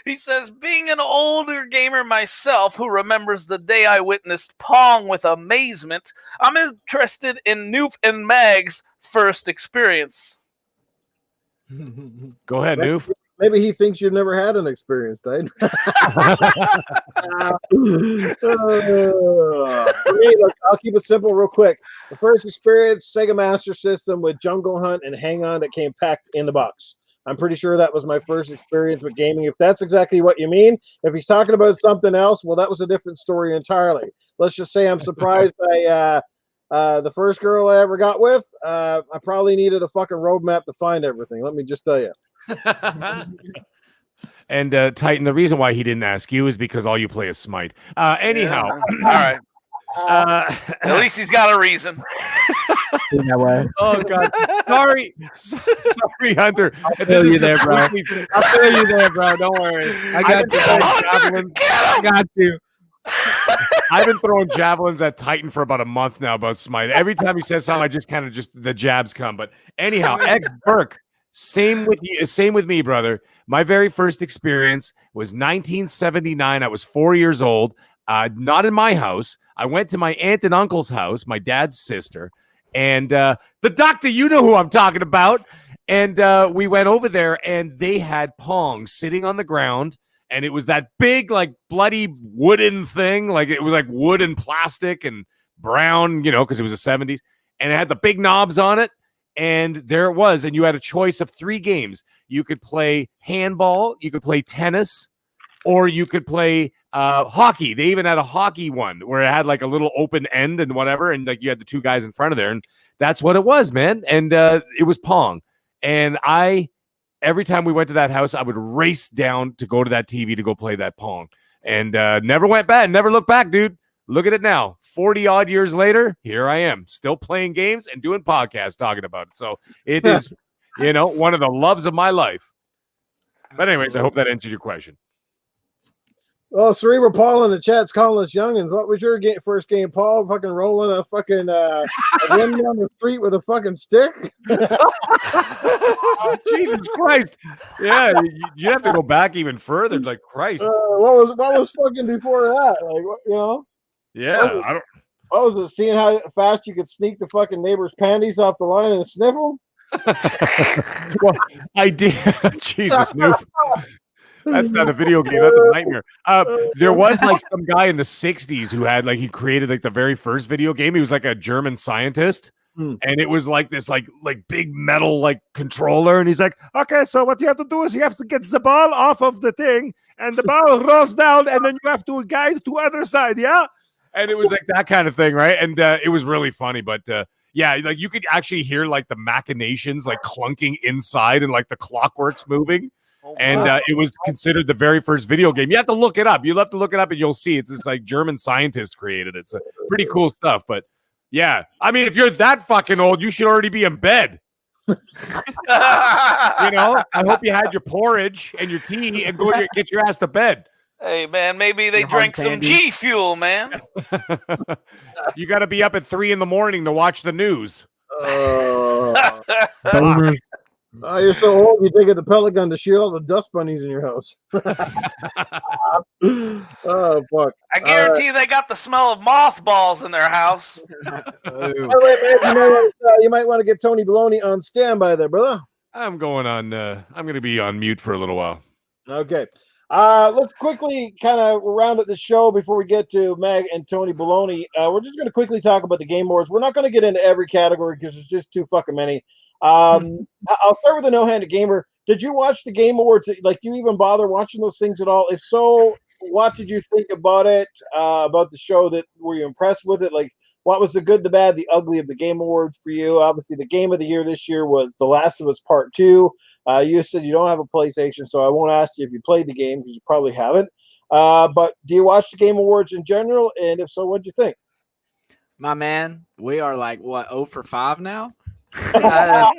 Speaker 3: He says, being an older gamer myself who remembers the day I witnessed Pong with amazement, I'm interested in Noof and Mag's first experience.
Speaker 2: Go ahead, Noof.
Speaker 1: Maybe he thinks you've never had an experience, Titan. I'll keep it simple real quick. The first experience, Sega Master System with Jungle Hunt and Hang On that came packed in the box. I'm pretty sure that was my first experience with gaming. If that's exactly what you mean, if he's talking about something else, well, that was a different story entirely. Let's just say I'm surprised the first girl I ever got with, I probably needed a fucking roadmap to find everything. Let me just tell you.
Speaker 2: And Titan, the reason why he didn't ask you is because all you play is Smite. Anyhow,
Speaker 3: all right. At least he's got a reason.
Speaker 4: That way.
Speaker 2: Oh God, sorry, Hunter.
Speaker 4: I'll feel you there, bro. I'll feel you there, bro. Don't worry. I got you.
Speaker 2: I've been throwing javelins at Titan for about a month now about Smite. Every time he says something, I just kind of the jabs come. But anyhow, X Burke. Same with you. Same with me, brother. My very first experience was 1979. I was 4 years old. Not in my house. I went to my aunt and uncle's house, my dad's sister, and the doctor. You know who I'm talking about. And we went over there, and they had Pong sitting on the ground, and it was that big, like bloody wooden thing, like it was like wood and plastic and brown, because it was the 70s, and it had the big knobs on it. And there it was. And you had a choice of 3 games. You could play handball, you could play tennis, or you could play hockey. They even had a hockey one where it had like a little open end and whatever. And like you had the 2 guys in front of there. And that's what it was, man. And it was Pong. And every time we went to that house, I would race down to go to that TV to go play that Pong. And never went back, never looked back, dude. Look at it now. 40 odd years later, here I am, still playing games and doing podcasts talking about it. So it is, one of the loves of my life. But anyways, I hope that answers your question.
Speaker 1: Oh, Cerebral Paul in the chat's calling us youngins. What was your first game, Paul? Fucking rolling a fucking a wind down the street with a fucking stick?
Speaker 2: Oh, Jesus Christ! Yeah, you have to go back even further. Like Christ.
Speaker 1: What was fucking before that? Like what, you know?
Speaker 2: Yeah, I don't.
Speaker 1: What was it? Seeing how fast you could sneak the fucking neighbor's panties off the line and sniff them?
Speaker 2: Well, I did. Jesus, Noof. That's not a video game. That's a nightmare. There was like some guy in the 60s who had he created like the very first video game. He was like a German scientist. And it was like this like big metal controller. And he's like, okay, so what you have to do is you have to get the ball off of the thing and the ball rolls down and then you have to guide to other side. Yeah. And it was like that kind of thing. Right. And it was really funny. But yeah, you could actually hear the machinations clunking inside and the clockworks moving. And it was considered the very first video game. You have to look it up. You'll have to look it up and you'll see it's this German scientist created it. It's pretty cool stuff. But yeah, I mean, if you're that fucking old, you should already be in bed. I hope you had your porridge and your tea and go get your ass to bed.
Speaker 3: Hey, man, maybe they drank some G Fuel, man.
Speaker 2: You got to be up at 3 a.m. to watch the news.
Speaker 1: Oh, you're so old. You take the pellet gun to shoot all the dust bunnies in your house. Oh, fuck.
Speaker 3: I guarantee they got the smell of mothballs in their house.
Speaker 1: By the way, man, you might want to get Tony Baloney on standby there, brother.
Speaker 2: I'm going to be on mute for a little while.
Speaker 1: Okay. Let's quickly kind of round up the show before we get to Meg and Tony Baloney. We're just going to quickly talk about the Game Awards. We're not going to get into every category because there's just too fucking many. I'll start with the No-Handed Gamer. Did you watch the Game Awards? Do you even bother watching those things at all? If so, what did you think about it? About the show? Were you impressed with it? What was the good, the bad, the ugly of the Game Awards for you? Obviously, the game of the year this year was The Last of Us Part 2. You said you don't have a PlayStation, so I won't ask you if you played the game because you probably haven't. But do you watch the Game Awards in general? And if so, what do you think?
Speaker 4: My man, we are 0 for 5 now? I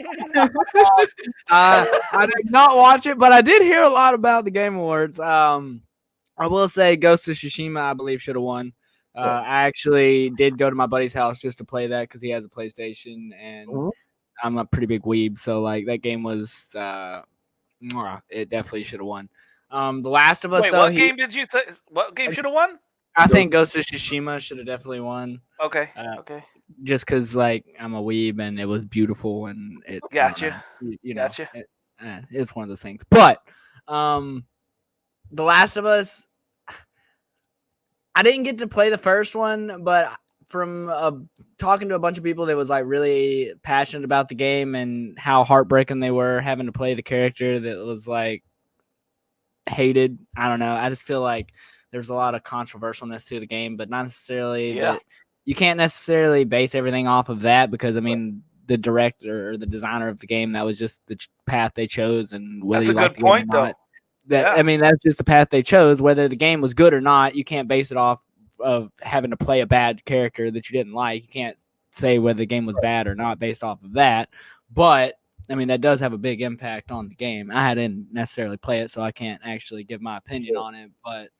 Speaker 4: did not watch it, but I did hear a lot about the Game Awards. I will say Ghost of Tsushima, I believe, should have won. I actually did go to my buddy's house just to play that because he has a PlayStation, and I'm a pretty big weeb, so that game was it definitely should have won. The Last of Us.
Speaker 3: Wait, what game did you think? What game should have won?
Speaker 4: I think Ghost of Tsushima should have definitely won.
Speaker 3: Okay. Okay.
Speaker 4: Just because I'm a weeb and it was beautiful and it
Speaker 3: gotcha.
Speaker 4: Gotcha. It's one of those things. But The Last of Us, I didn't get to play the first one, but from talking to a bunch of people that was really passionate about the game and how heartbreaking they were having to play the character that was hated. I don't know. I just feel there's a lot of controversialness to the game, but not necessarily that you can't necessarily base everything off of that because the director or the designer of the game, that was just the path they chose, and whether
Speaker 3: that's
Speaker 4: you
Speaker 3: a good point though.
Speaker 4: That's just the path they chose. Whether the game was good or not, you can't base it off of having to play a bad character that you didn't like. You can't say whether the game was bad or not based off of that. But that does have a big impact on the game. I didn't necessarily play it, so I can't actually give my opinion on it. But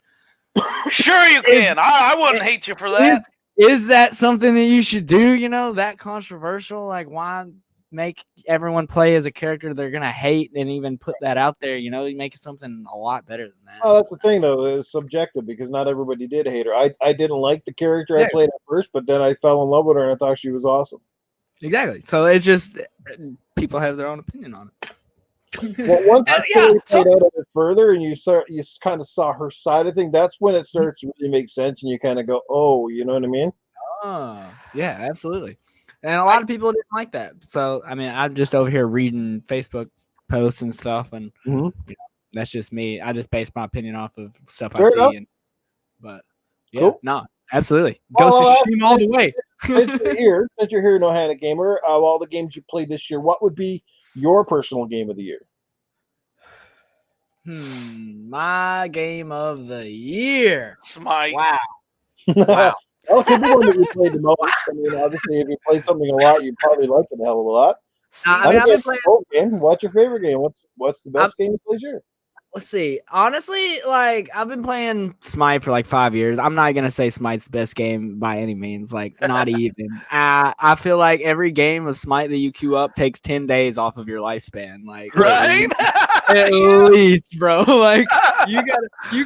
Speaker 3: sure you can. I wouldn't hate you for that.
Speaker 4: Is that something that you should do? That controversial? Why make everyone play as a character they're gonna hate and even put that out there? You make it something a lot better than that.
Speaker 1: Oh, that's the thing though. It was subjective because not everybody did hate her. I didn't like the character I played at first, but then I fell in love with her and I thought she was awesome.
Speaker 4: Exactly. So it's just people have their own opinion on it.
Speaker 1: Well, once you played out of it further and you kind of saw her side of things, that's when it starts to really make sense and you kind of go, oh, you know what I mean?
Speaker 4: Oh, yeah, absolutely. And a lot of people didn't like that. So, I'm just over here reading Facebook posts and stuff, and that's just me. I just base my opinion off of stuff I see. But
Speaker 1: cool.
Speaker 4: No, absolutely. Ghost of Tsushima all the way.
Speaker 1: Since you're here, No-Handed Gamer, of all the games you played this year, what would be your personal game of the year?
Speaker 4: My game of the year.
Speaker 3: Smite.
Speaker 4: Wow.
Speaker 1: Wow. Well, it could be one that you played the most. Obviously, if you played something a lot, you probably like it a hell of a lot.
Speaker 4: I've been playing.
Speaker 1: What's your favorite game? What's the best game you played this year?
Speaker 4: Let's see. Honestly, like I've been playing Smite for like 5 years. I'm not gonna say Smite's the best game by any means. Like not even. I feel like every game of Smite that you queue up takes 10 days off of your lifespan. Like
Speaker 3: Right?
Speaker 4: at least, bro. Like you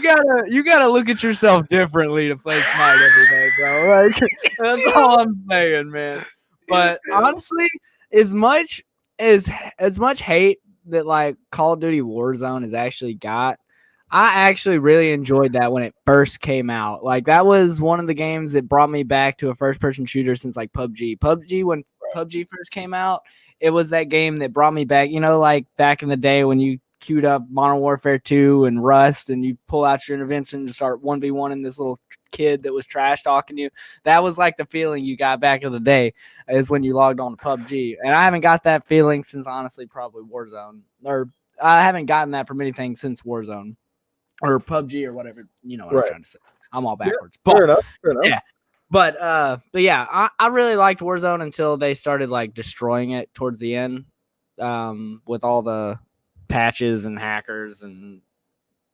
Speaker 4: gotta look at yourself differently to play Smite every day, bro. Like that's all I'm saying, man. But honestly, as much hate that like Call of Duty Warzone has actually got, I actually really enjoyed that when it first came out. Like that was one of the games that brought me back to a first person shooter since like PUBG. When PUBG first came out, it was that game that brought me back, like back in the day when you queued up Modern Warfare 2 and Rust and you pull out your intervention to start 1v1 in this little kid that was trash talking you. That was like the feeling you got back in the day is when you logged on to PUBG. And I haven't got that feeling since honestly probably Warzone. Or I haven't gotten that from anything since Warzone or PUBG or whatever. You know what I'm trying to say. I'm all backwards.
Speaker 1: Yeah, fair enough.
Speaker 4: Yeah. But yeah, I really liked Warzone until they started like destroying it towards the end with all the patches and hackers and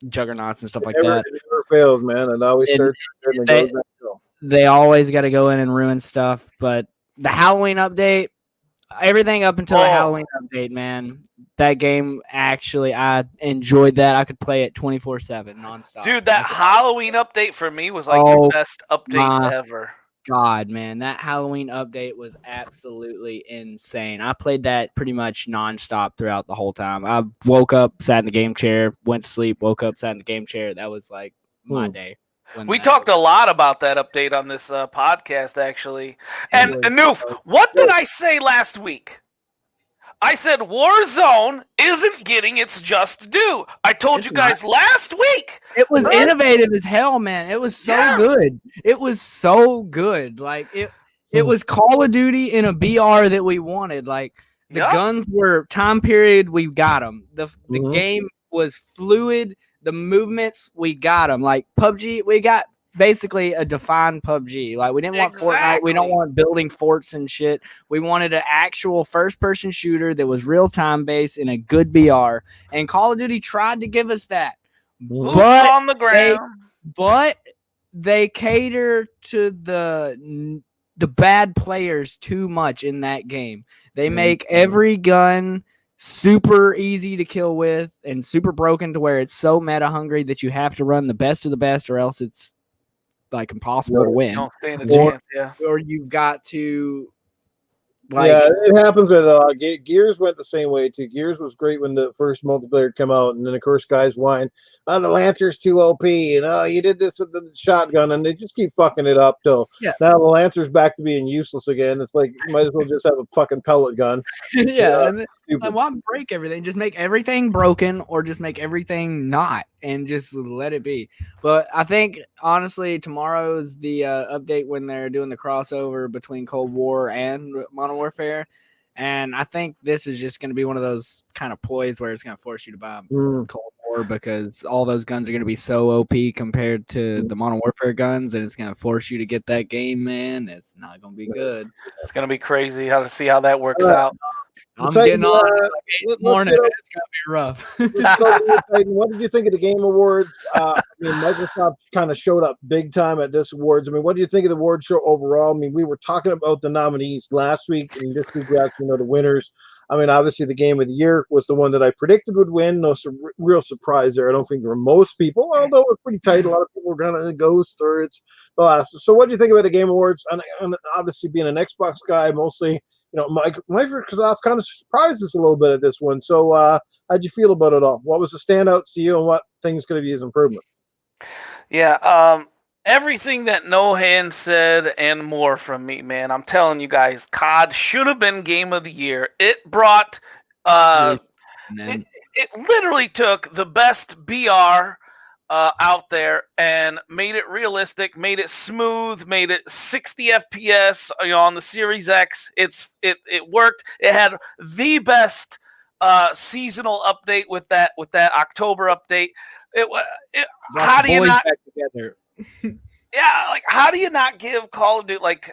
Speaker 4: juggernauts and stuff like that.
Speaker 1: It never fails, man. It always starts and goes downhill.
Speaker 4: They always got to go in and ruin stuff. But the Halloween update, everything up until the Halloween update, man, that game actually, I enjoyed that. I could play it 24/7 nonstop.
Speaker 3: Dude, that Halloween update for me was like the best update ever.
Speaker 4: God, man, that Halloween update was absolutely insane. I played that pretty much nonstop throughout the whole time. I woke up, sat in the game chair, went to sleep, woke up, sat in the game chair. That was like my day.
Speaker 3: We talked a lot about that update on this podcast, actually. And Noof, what did I say last week? I said Warzone isn't getting its just due. I told you guys last week.
Speaker 4: It was innovative as hell, man. It was so good. It was so good. Like it was Call of Duty in a BR that we wanted. Like the guns were time period, we got them. The game was fluid. The movements, we got them. Like PUBG, we got basically a defined PUBG. Like we didn't want Fortnite. We don't want building forts and shit. We wanted an actual first-person shooter that was real-time based in a good BR. And Call of Duty tried to give us that.
Speaker 3: But on the ground.
Speaker 4: They cater to the bad players too much in that game. They make every gun super easy to kill with and super broken to where it's so meta hungry that you have to run the best of the best or else it's like impossible to win.
Speaker 3: Don't stand a chance,
Speaker 4: or you've got to
Speaker 1: it happens with Gears went the same way too. Gears was great when the first multiplayer came out, and then of course guys whine, "Oh, the Lancer's too OP," and you did this with the shotgun, and they just keep fucking it up till now the Lancer's back to being useless again. It's like you might as well just have a fucking pellet gun.
Speaker 4: Why break everything? Just make everything broken, or just make everything not, and just let it be. But I think honestly, tomorrow's the update when they're doing the crossover between Cold War and Modern Warfare, and I think this is just going to be one of those kind of ploys where it's going to force you to buy Cold War because all those guns are going to be so OP compared to the Modern Warfare guns, and it's going to force you to get that game, man. It's not going to be good.
Speaker 3: It's going to be crazy to see how that works out.
Speaker 4: I'm getting on like morning. It's gonna be rough.
Speaker 1: What did you think of the Game Awards? I mean, Microsoft kind of showed up big time at this awards. I mean, what do you think of the award show overall? I mean, we were talking about the nominees last week, and this week we actually know the winners. I mean, obviously the game of the year was the one that I predicted would win. No real surprise there. I don't think there were most people, although it was pretty tight. A lot of people were going to Ghost or it's the last. So what do you think about the Game Awards? And obviously being an Xbox guy, mostly, Microsoft kind of surprised us a little bit at this one. So how'd you feel about it all? What was the standouts to you, and what things could have used improvement?
Speaker 3: Yeah, everything that No Hand said and more from me, man. I'm telling you guys, COD should have been Game of the Year. It brought, it literally took the best BR out there and made it realistic, made it smooth, made it 60 FPS on the Series X. It worked. It had the best seasonal update with that October update. How do you not
Speaker 4: back together?
Speaker 3: Yeah, like how do you not give Call of Duty like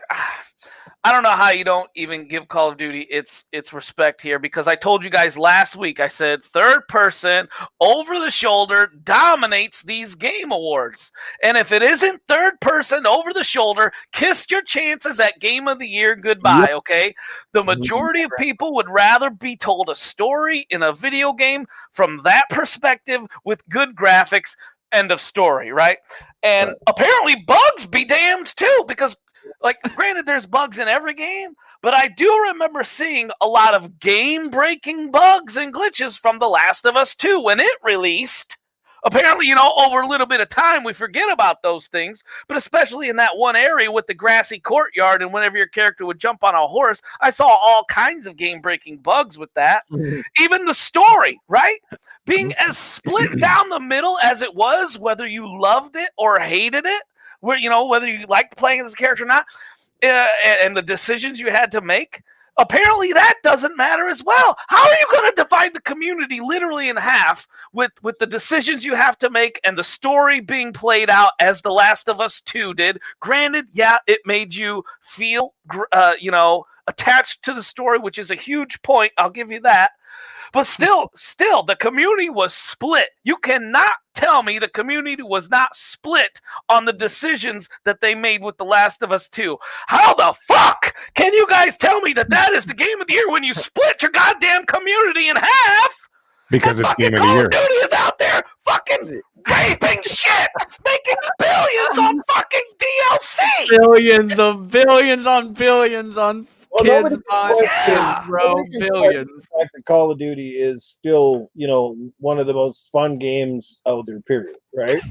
Speaker 3: I don't know how you don't even give Call of Duty its respect here, because I told you guys last week, I said third person over the shoulder dominates these game awards. And if it isn't third person over the shoulder, kiss your chances at Game of the Year goodbye, okay? The majority of people would rather be told a story in a video game from that perspective with good graphics. End of story, right? And apparently bugs be damned too, because like, granted, there's bugs in every game, but I do remember seeing a lot of game-breaking bugs and glitches from The Last of Us 2 when it released. Apparently, you know, over a little bit of time, we forget about those things, but especially in that one area with the grassy courtyard, and whenever your character would jump on a horse, I saw all kinds of game-breaking bugs with that. Even the story, right? Being as split down the middle as it was, whether you loved it or hated it, where, you know, whether you liked playing as a character or not, and the decisions you had to make, apparently that doesn't matter as well. How are you going to divide the community literally in half with the decisions you have to make and the story being played out as The Last of Us 2 did? Granted, yeah, it made you feel, attached to the story, which is a huge point. I'll give you that. But still, the community was split. You cannot tell me the community was not split on the decisions that they made with The Last of Us 2. How the fuck can you guys tell me that is the Game of the Year when you split your goddamn community in half?
Speaker 2: Because it's Game of the
Speaker 3: Call
Speaker 2: Year.
Speaker 3: of Duty is out there fucking raping shit, making billions on fucking DLC.
Speaker 4: Billions on billions on kids
Speaker 1: question,
Speaker 4: bro, billions.
Speaker 1: The fact that Call of Duty is still, you know, one of the most fun games out there, period, right?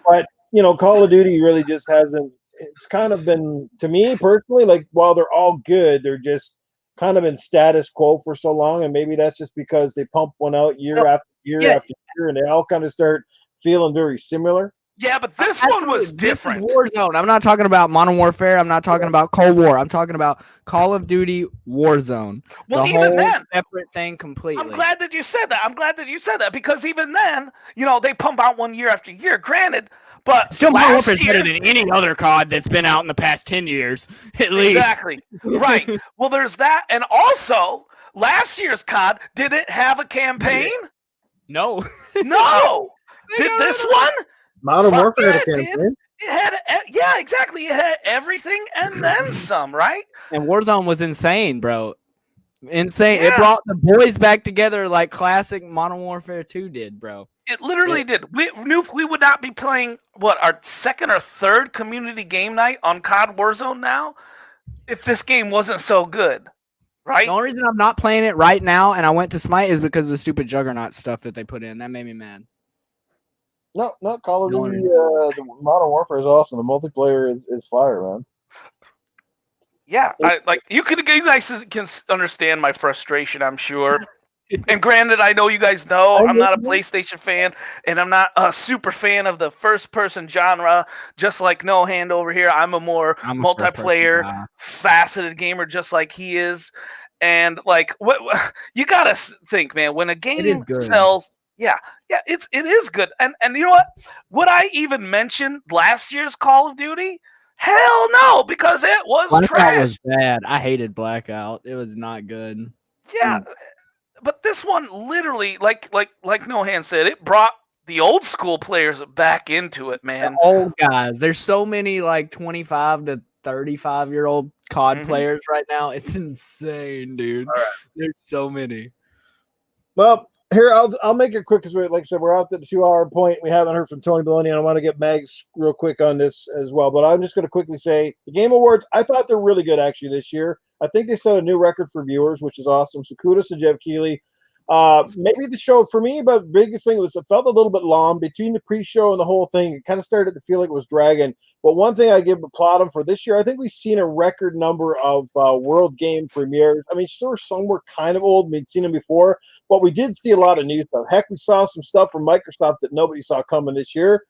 Speaker 1: But, you know, Call of Duty really just hasn't, it's kind of been, to me personally, like, while they're all good, they're just kind of in status quo for so long, and maybe that's just because they pump one out year after year after year, and they all kind of start feeling very similar.
Speaker 3: Yeah, but this one was different.
Speaker 4: This is Warzone. I'm not talking about Modern Warfare. I'm not talking about Cold War. I'm talking about Call of Duty Warzone.
Speaker 3: Well,
Speaker 4: the
Speaker 3: even
Speaker 4: whole
Speaker 3: then,
Speaker 4: separate thing completely.
Speaker 3: I'm glad that you said that. Because even then, you know, they pump out one year after year. Granted, but
Speaker 4: still Modern Warfare is
Speaker 3: year,
Speaker 4: better than any other COD that's been out in the past 10 years, at least.
Speaker 3: Exactly. Right. Well, there's that, and also last year's COD, did it have a campaign?
Speaker 4: No.
Speaker 3: No. Did this one?
Speaker 1: Modern Warfare had a
Speaker 3: It
Speaker 1: campaign.
Speaker 3: had, yeah, exactly. It had everything and then some, right?
Speaker 4: And Warzone was insane, bro. Insane.
Speaker 3: Yeah.
Speaker 4: It brought the boys back together like classic Modern Warfare 2 did, bro.
Speaker 3: It literally did. We knew we would not be playing, our second or third community game night on COD Warzone now if this game wasn't so good, right?
Speaker 4: The only reason I'm not playing it right now and I went to Smite is because of the stupid Juggernaut stuff that they put in. That made me mad.
Speaker 1: No, not Call of Duty. The Modern Warfare is awesome. The multiplayer is fire, man.
Speaker 3: Yeah, you guys can understand my frustration, I'm sure. And granted, I know you guys know I'm not a PlayStation fan, and I'm not a super fan of the first-person genre. Just like No Hand over here, I'm a multiplayer, faceted gamer, just like he is. And like, what you gotta think, man, when a game sells. Yeah, it is good. And you know what? Would I even mention last year's Call of Duty? Hell no, because it was
Speaker 4: Blackout
Speaker 3: trash.
Speaker 4: Was bad. I hated Blackout. It was not good.
Speaker 3: Yeah, but this one literally, like No Hand said, it brought the old school players back into it, man.
Speaker 4: The old guys. There's so many like 25 to 35-year-old COD players right now. It's insane, dude. Right. There's so many.
Speaker 1: Well, here, I'll make it quick because, like I said, we're out at the 2-hour point. We haven't heard from Tony Bellini, and I want to get Mags real quick on this as well. But I'm just going to quickly say the Game Awards, I thought they're really good, actually, this year. I think they set a new record for viewers, which is awesome. So kudos to Jeff Keighley. Maybe the show, for me, but the biggest thing was it felt a little bit long between the pre-show and the whole thing. It kind of started to feel like it was dragging. But one thing I give applaud them for this year, I think we've seen a record number of world game premieres. I mean, sure, some were kind of old. We'd seen them before, but we did see a lot of new stuff. Heck, we saw some stuff from Microsoft that nobody saw coming this year.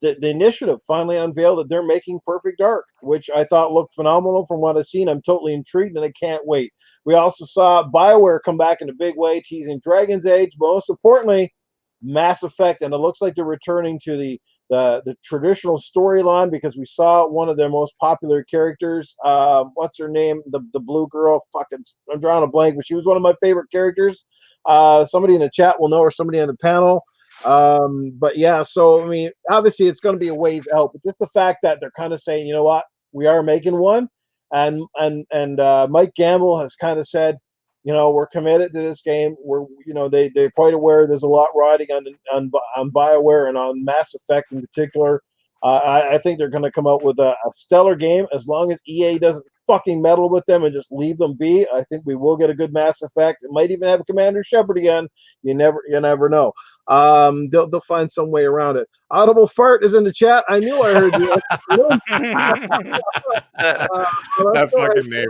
Speaker 1: The initiative finally unveiled that they're making Perfect Dark, which I thought looked phenomenal from what I've seen. I'm totally intrigued, and I can't wait. We also saw BioWare come back in a big way, teasing Dragon's Age, but most importantly, Mass Effect, and it looks like they're returning to the the traditional storyline, because we saw one of their most popular characters. What's her name? The blue girl. Fucking, I'm drawing a blank, but she was one of my favorite characters. Somebody in the chat will know, or somebody on the panel. But yeah, so I mean, obviously it's going to be a ways out, but just the fact that they're kind of saying, you know what, we are making one, and Mike Gamble has kind of said, you know, we're committed to this game. We're, you know, they're quite aware there's a lot riding on BioWare and on Mass Effect in particular. I think they're going to come out with a stellar game, as long as EA doesn't fucking meddle with them and just leave them be. I think we will get a good Mass Effect. It might even have Commander Shepard again. You never know. They'll find some way around it. Audible Fart is in the chat. I knew I heard you.
Speaker 2: That fucking name.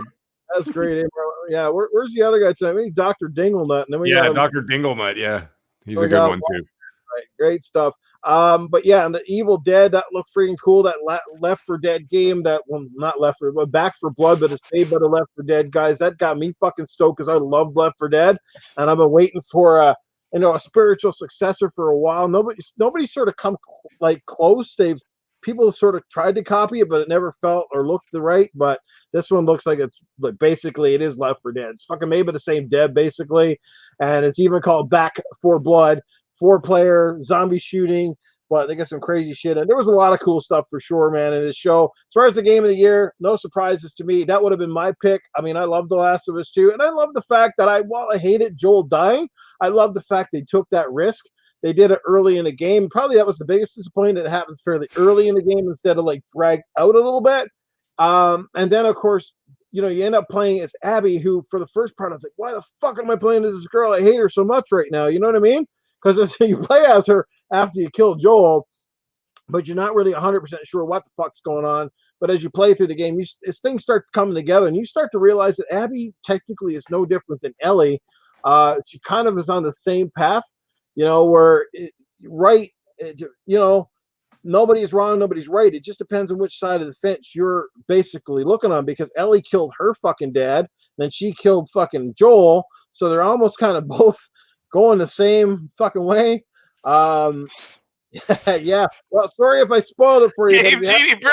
Speaker 1: That's great. Yeah, where's the other guy tonight? We need Dr. Dinglenut. And then we got
Speaker 2: Dr. Dinglenut. Yeah, he's a good one too.
Speaker 1: Right, great stuff. But yeah, and the Evil Dead, that looked freaking cool. That Left 4 Dead game, that one, not Left 4, but Back 4 Blood, but it's made by the Left 4 Dead guys. That got me fucking stoked because I love Left 4 Dead, and I've been waiting for a spiritual successor for a while. Nobody sort of come close. People sort of tried to copy it, but it never felt or looked right. But this one looks like it's basically it is Left 4 Dead. It's fucking made by the same dev basically, and it's even called Back 4 Blood, 4-player zombie shooting. But they got some crazy shit, and there was a lot of cool stuff for sure, man, in this show. As far as the game of the year, no surprises to me. That would have been my pick. I mean, I love The Last of Us 2, and I love the fact that while I hated Joel dying, I love the fact they took that risk. They did it early in the game. Probably that was the biggest disappointment. It happens fairly early in the game instead of dragged out a little bit. And then, of course, you end up playing as Abby, who for the first part, I was like, why the fuck am I playing as this girl? I hate her so much right now. You know what I mean? Because you play as her after you kill Joel, but you're not really 100% sure what the fuck's going on. But as you play through the game, as things start coming together, and you start to realize that Abby technically is no different than Ellie. She kind of is on the same path. Nobody's wrong, nobody's right. It just depends on which side of the fence you're basically looking on, because Ellie killed her fucking dad, then she killed fucking Joel, so they're almost kind of both going the same fucking way. Yeah. Well, sorry if I spoiled it for you.
Speaker 3: Game Genie, bro.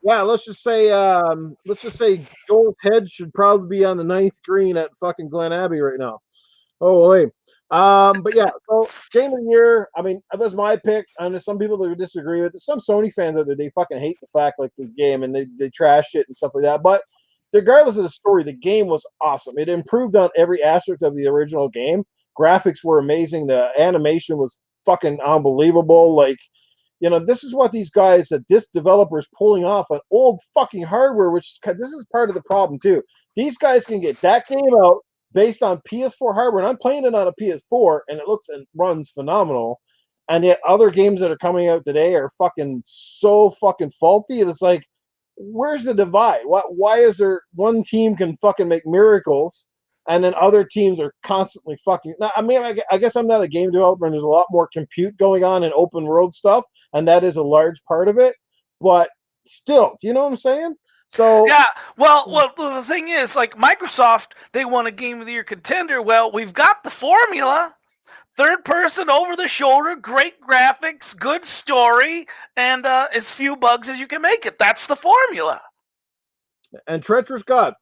Speaker 1: Yeah, let's just say Joel's head should probably be on the 9th green at fucking Glen Abbey right now. Oh, wait. But yeah, so game of the year, I mean, that was my pick. And there's some people that would disagree with it. Some Sony fans out there, they fucking hate the fact the game and they trash it and stuff like that. But regardless of the story, the game was awesome. It improved on every aspect of the original game. Graphics were amazing. The animation was fucking unbelievable. This is what these guys, this developer is pulling off on old fucking hardware, this is part of the problem too. These guys can get that game out based on PS4 hardware, and I'm playing it on a PS4, and it looks and runs phenomenal. And yet other games that are coming out today are fucking so fucking faulty. And it's like, where's the divide? Why is there one team can fucking make miracles, and then other teams are constantly fucking? Now, I mean, I guess I'm not a game developer, and there's a lot more compute going on in open world stuff, and that is a large part of it. But still, do you know what I'm saying? So
Speaker 3: yeah, well, the thing is, Microsoft, they want a Game of the Year contender. Well, we've got the formula: third person, over the shoulder, great graphics, good story, and as few bugs as you can make it. That's the formula.
Speaker 1: And Treacherous God,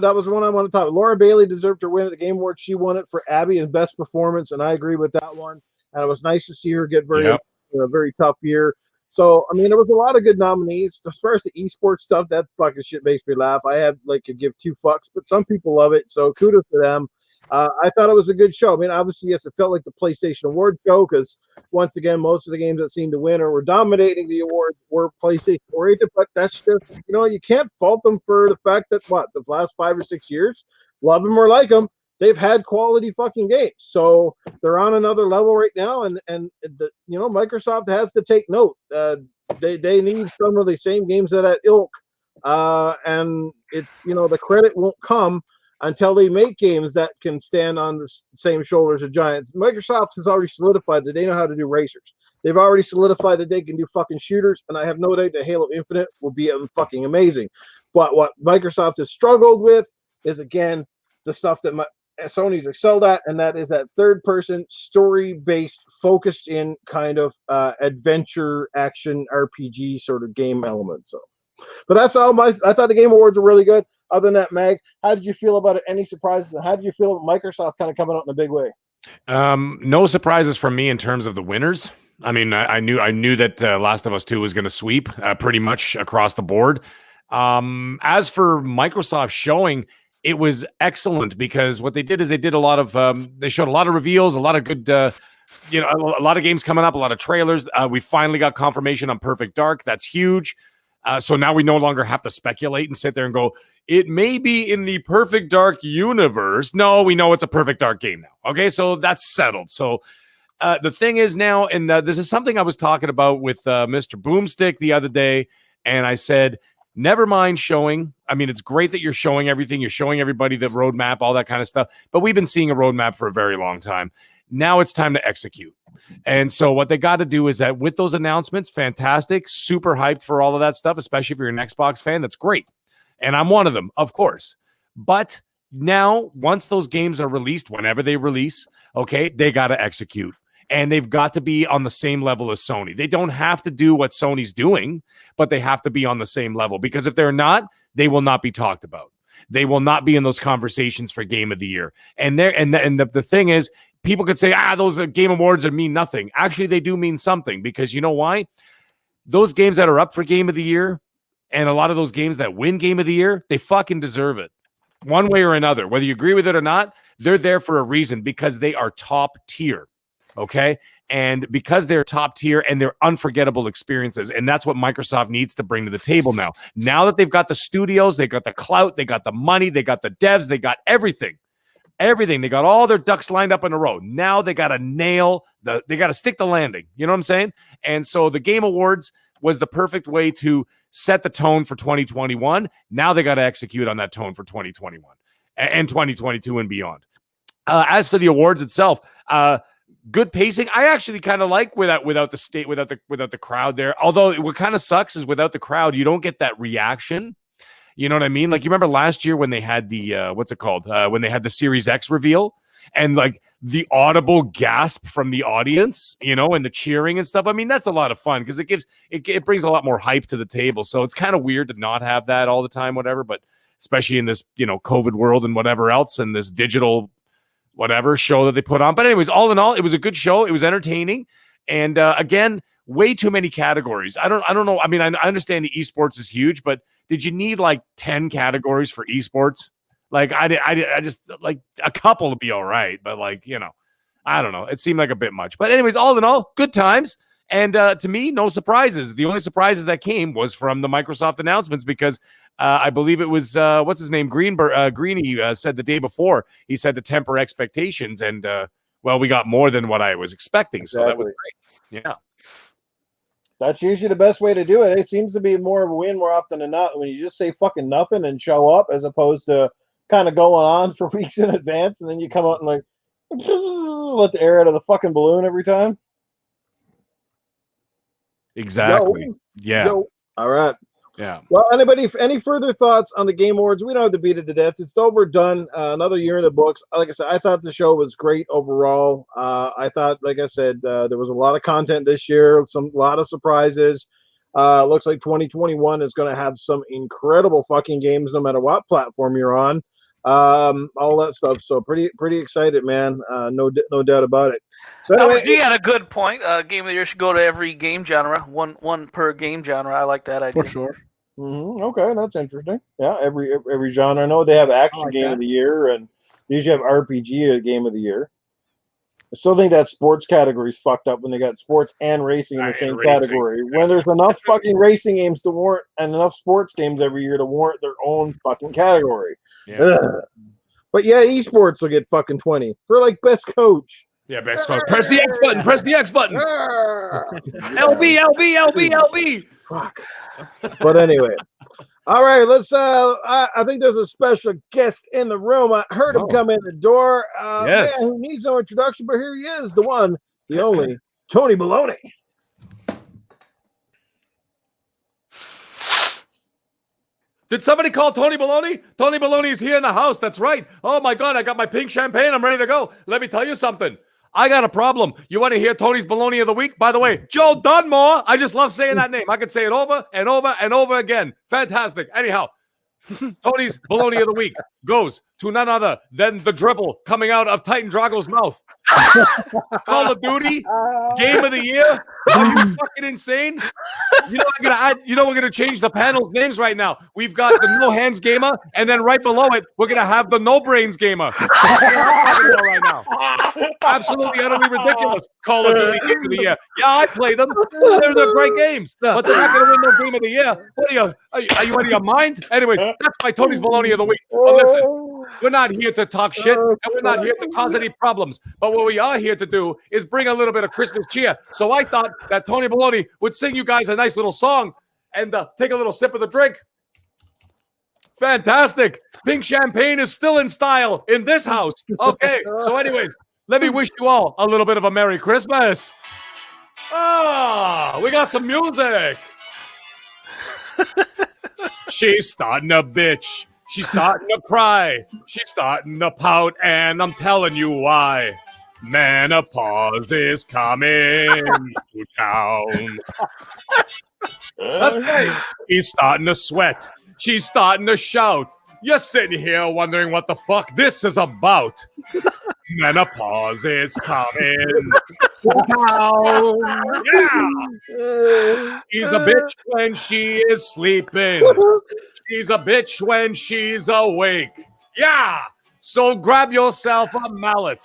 Speaker 1: that was one I want to talk about. Laura Bailey deserved to win at the Game Awards. She won it for Abby in best performance, and I agree with that one. And it was nice to see her get a very tough year. So, I mean, there was a lot of good nominees. As far as the esports stuff, that fucking shit makes me laugh. I have could give two fucks, but some people love it. So kudos to them. I thought it was a good show. I mean, obviously, yes, it felt like the PlayStation Award show because, once again, most of the games that seemed to win or were dominating the awards were PlayStation oriented. But that's just, you can't fault them for the fact that, the last 5 or 6 years, love them or like them, they've had quality fucking games. So they're on another level right now, and Microsoft has to take note. They need some of the same games that ilk, and it's the credit won't come until they make games that can stand on the same shoulders of giants. Microsoft has already solidified that they know how to do racers. They've already solidified that they can do fucking shooters, and I have no doubt that Halo Infinite will be fucking amazing. But what Microsoft has struggled with is, again, the stuff that Sony's excelled at, and that is that third-person, story-based, focused-in kind of adventure, action, RPG sort of game element. So, but that's all. I thought the Game Awards were really good. Other than that, Mag, how did you feel about it? Any surprises? And how did you feel about Microsoft kind of coming out in a big way?
Speaker 2: No surprises from me in terms of the winners. I mean, I knew that Last of Us 2 was going to sweep pretty much across the board. As for Microsoft showing, it was excellent because what they did is they did a lot of they showed a lot of reveals, a lot of good a lot of games coming up, a lot of trailers. We finally got confirmation on Perfect Dark. That's huge. So now we no longer have to speculate and sit there and go, it may be in the Perfect Dark universe. No, we know it's a Perfect Dark game now. Okay, so that's settled. So the thing is now, and this is something I was talking about with Mr. Boomstick the other day, and I said, never mind showing. I mean, it's great that you're showing everything. You're showing everybody the roadmap, all that kind of stuff. But we've been seeing a roadmap for a very long time. Now it's time to execute. And so what they got to do is that with those announcements, fantastic, super hyped for all of that stuff, especially if you're an Xbox fan, that's great. And I'm one of them, of course. But now, once those games are released, whenever they release, okay, they got to execute. And they've got to be on the same level as Sony. They don't have to do what Sony's doing, but they have to be on the same level. Because if they're not, they will not be talked about. They will not be in those conversations for Game of the Year. And the thing is, people could say, those Game Awards mean nothing. Actually, they do mean something, because you know why? Those games that are up for Game of the Year, and a lot of those games that win Game of the Year, they fucking deserve it. One way or another. Whether you agree with it or not, they're there for a reason, because they are top tier. Okay? And because they're top tier and they're unforgettable experiences. And that's what Microsoft needs to bring to the table now. Now that they've got the studios, they got the clout, they got the money, they got the devs, they got everything. Everything. They got all their ducks lined up in a row. Now they got to they got to stick the landing. You know what I'm saying? And so the Game Awards was the perfect way to set the tone for 2021. Now they got to execute on that tone for 2021 and 2022 and beyond. As for the awards itself, good pacing. I actually kind of like without the crowd there. Although what kind of sucks is without the crowd, you don't get that reaction. You know what I mean? Like, you remember last year when they had the what's it called? When they had the Series X reveal, and like the audible gasp from the audience, you know, and the cheering and stuff. I mean, that's a lot of fun because it brings a lot more hype to the table. So it's kind of weird to not have that all the time, whatever. But especially in this, you know, COVID world and whatever else, and this digital whatever show that they put on. But anyways, all in all, it was a good show. It was entertaining, and again, way too many categories. I don't know. I mean, I understand the esports is huge, but did you need like 10 categories for esports? Like I just like a couple to be all right, but like, you know, I don't know. It seemed like a bit much. But anyways, all in all, good times. And to me, no surprises. The only surprises that came was from the Microsoft announcements, because I believe it was what's his name, Greeny said the day before, he said to temper expectations, and well, we got more than what I was expecting. Exactly. So that was great. Yeah.
Speaker 1: That's usually the best way to do it. It seems to be more of a win more often than not when you just say fucking nothing and show up, as opposed to kind of going on for weeks in advance, and then you come out and like let the air out of the fucking balloon every time.
Speaker 2: Exactly.
Speaker 1: Yo.
Speaker 2: Yeah.
Speaker 1: Yo. All right.
Speaker 2: Yeah.
Speaker 1: Well, any further thoughts on the Game Awards? We don't have to beat it to death. It's over, done. Another year in the books. Like I said, I thought the show was great overall. I thought, like I said, there was a lot of content this year, a lot of surprises. Looks like 2021 is going to have some incredible fucking games, no matter what platform you're on. All that stuff. So pretty excited, man. No doubt about it. So anyway,
Speaker 3: He had a good point. Game of the Year should go to every game genre, one per game genre. I like that idea.
Speaker 4: For sure.
Speaker 1: Mm-hmm. Okay, that's interesting. Yeah, every genre. I know they have action game of the year, and they usually have RPG game of the year. I still think that sports category is fucked up when they got sports and racing in the same category. When there's enough fucking racing games to warrant, and enough sports games every year to warrant their own fucking category.
Speaker 2: Yeah.
Speaker 1: But yeah, esports will get fucking 20 for like best coach.
Speaker 2: Yeah, best coach. Press the X button. Press the X button. LB.
Speaker 1: Fuck. But anyway. All right, let's I think there's a special guest in the room. I heard him come in the door.
Speaker 2: Yes.
Speaker 1: Man, who needs no introduction, but here he is, the one, the only, Tony Baloney.
Speaker 2: Did somebody call Tony Baloney? Tony Baloney is here in the house. That's right. Oh my God, I got my pink champagne. I'm ready to go. Let me tell you something. I got a problem. You want to hear Tony's Baloney of the Week? By the way, Joe Dunmore. I just love saying that name. I could say it over and over and over again. Fantastic. Anyhow, Tony's Baloney of the Week goes to none other than the dribble coming out of Titan Drago's mouth. Call of Duty Game of the Year. Are you fucking insane? You know we're gonna change the panel's names right now. We've got the No Hands Gamer, and then right below it, we're gonna have the No Brains Gamer. Right now. Absolutely utterly ridiculous. Call of Duty Game of the Year. Yeah, I play them. They're great games, but they're not gonna win no Game of the Year. What are you out of your mind? Anyways, that's my Tony's Baloney of the Week. But listen, we're not here to talk shit, and we're not here to cause any problems. But what we are here to do is bring a little bit of Christmas cheer. So I thought that Tony Baloney would sing you guys a nice little song and take a little sip of the drink. Fantastic. Pink champagne is still in style in this house. Okay, so anyways, let me wish you all a little bit of a Merry Christmas. We got some music. She's starting to bitch. She's starting to cry. She's starting to pout, and I'm telling you why. Menopause is coming to town. That's right. He's starting to sweat. She's starting to shout. You're sitting here wondering what the fuck this is about. Menopause is coming to town. Yeah. He's a bitch when she is sleeping. She's a bitch when she's awake. Yeah. So grab yourself a mallet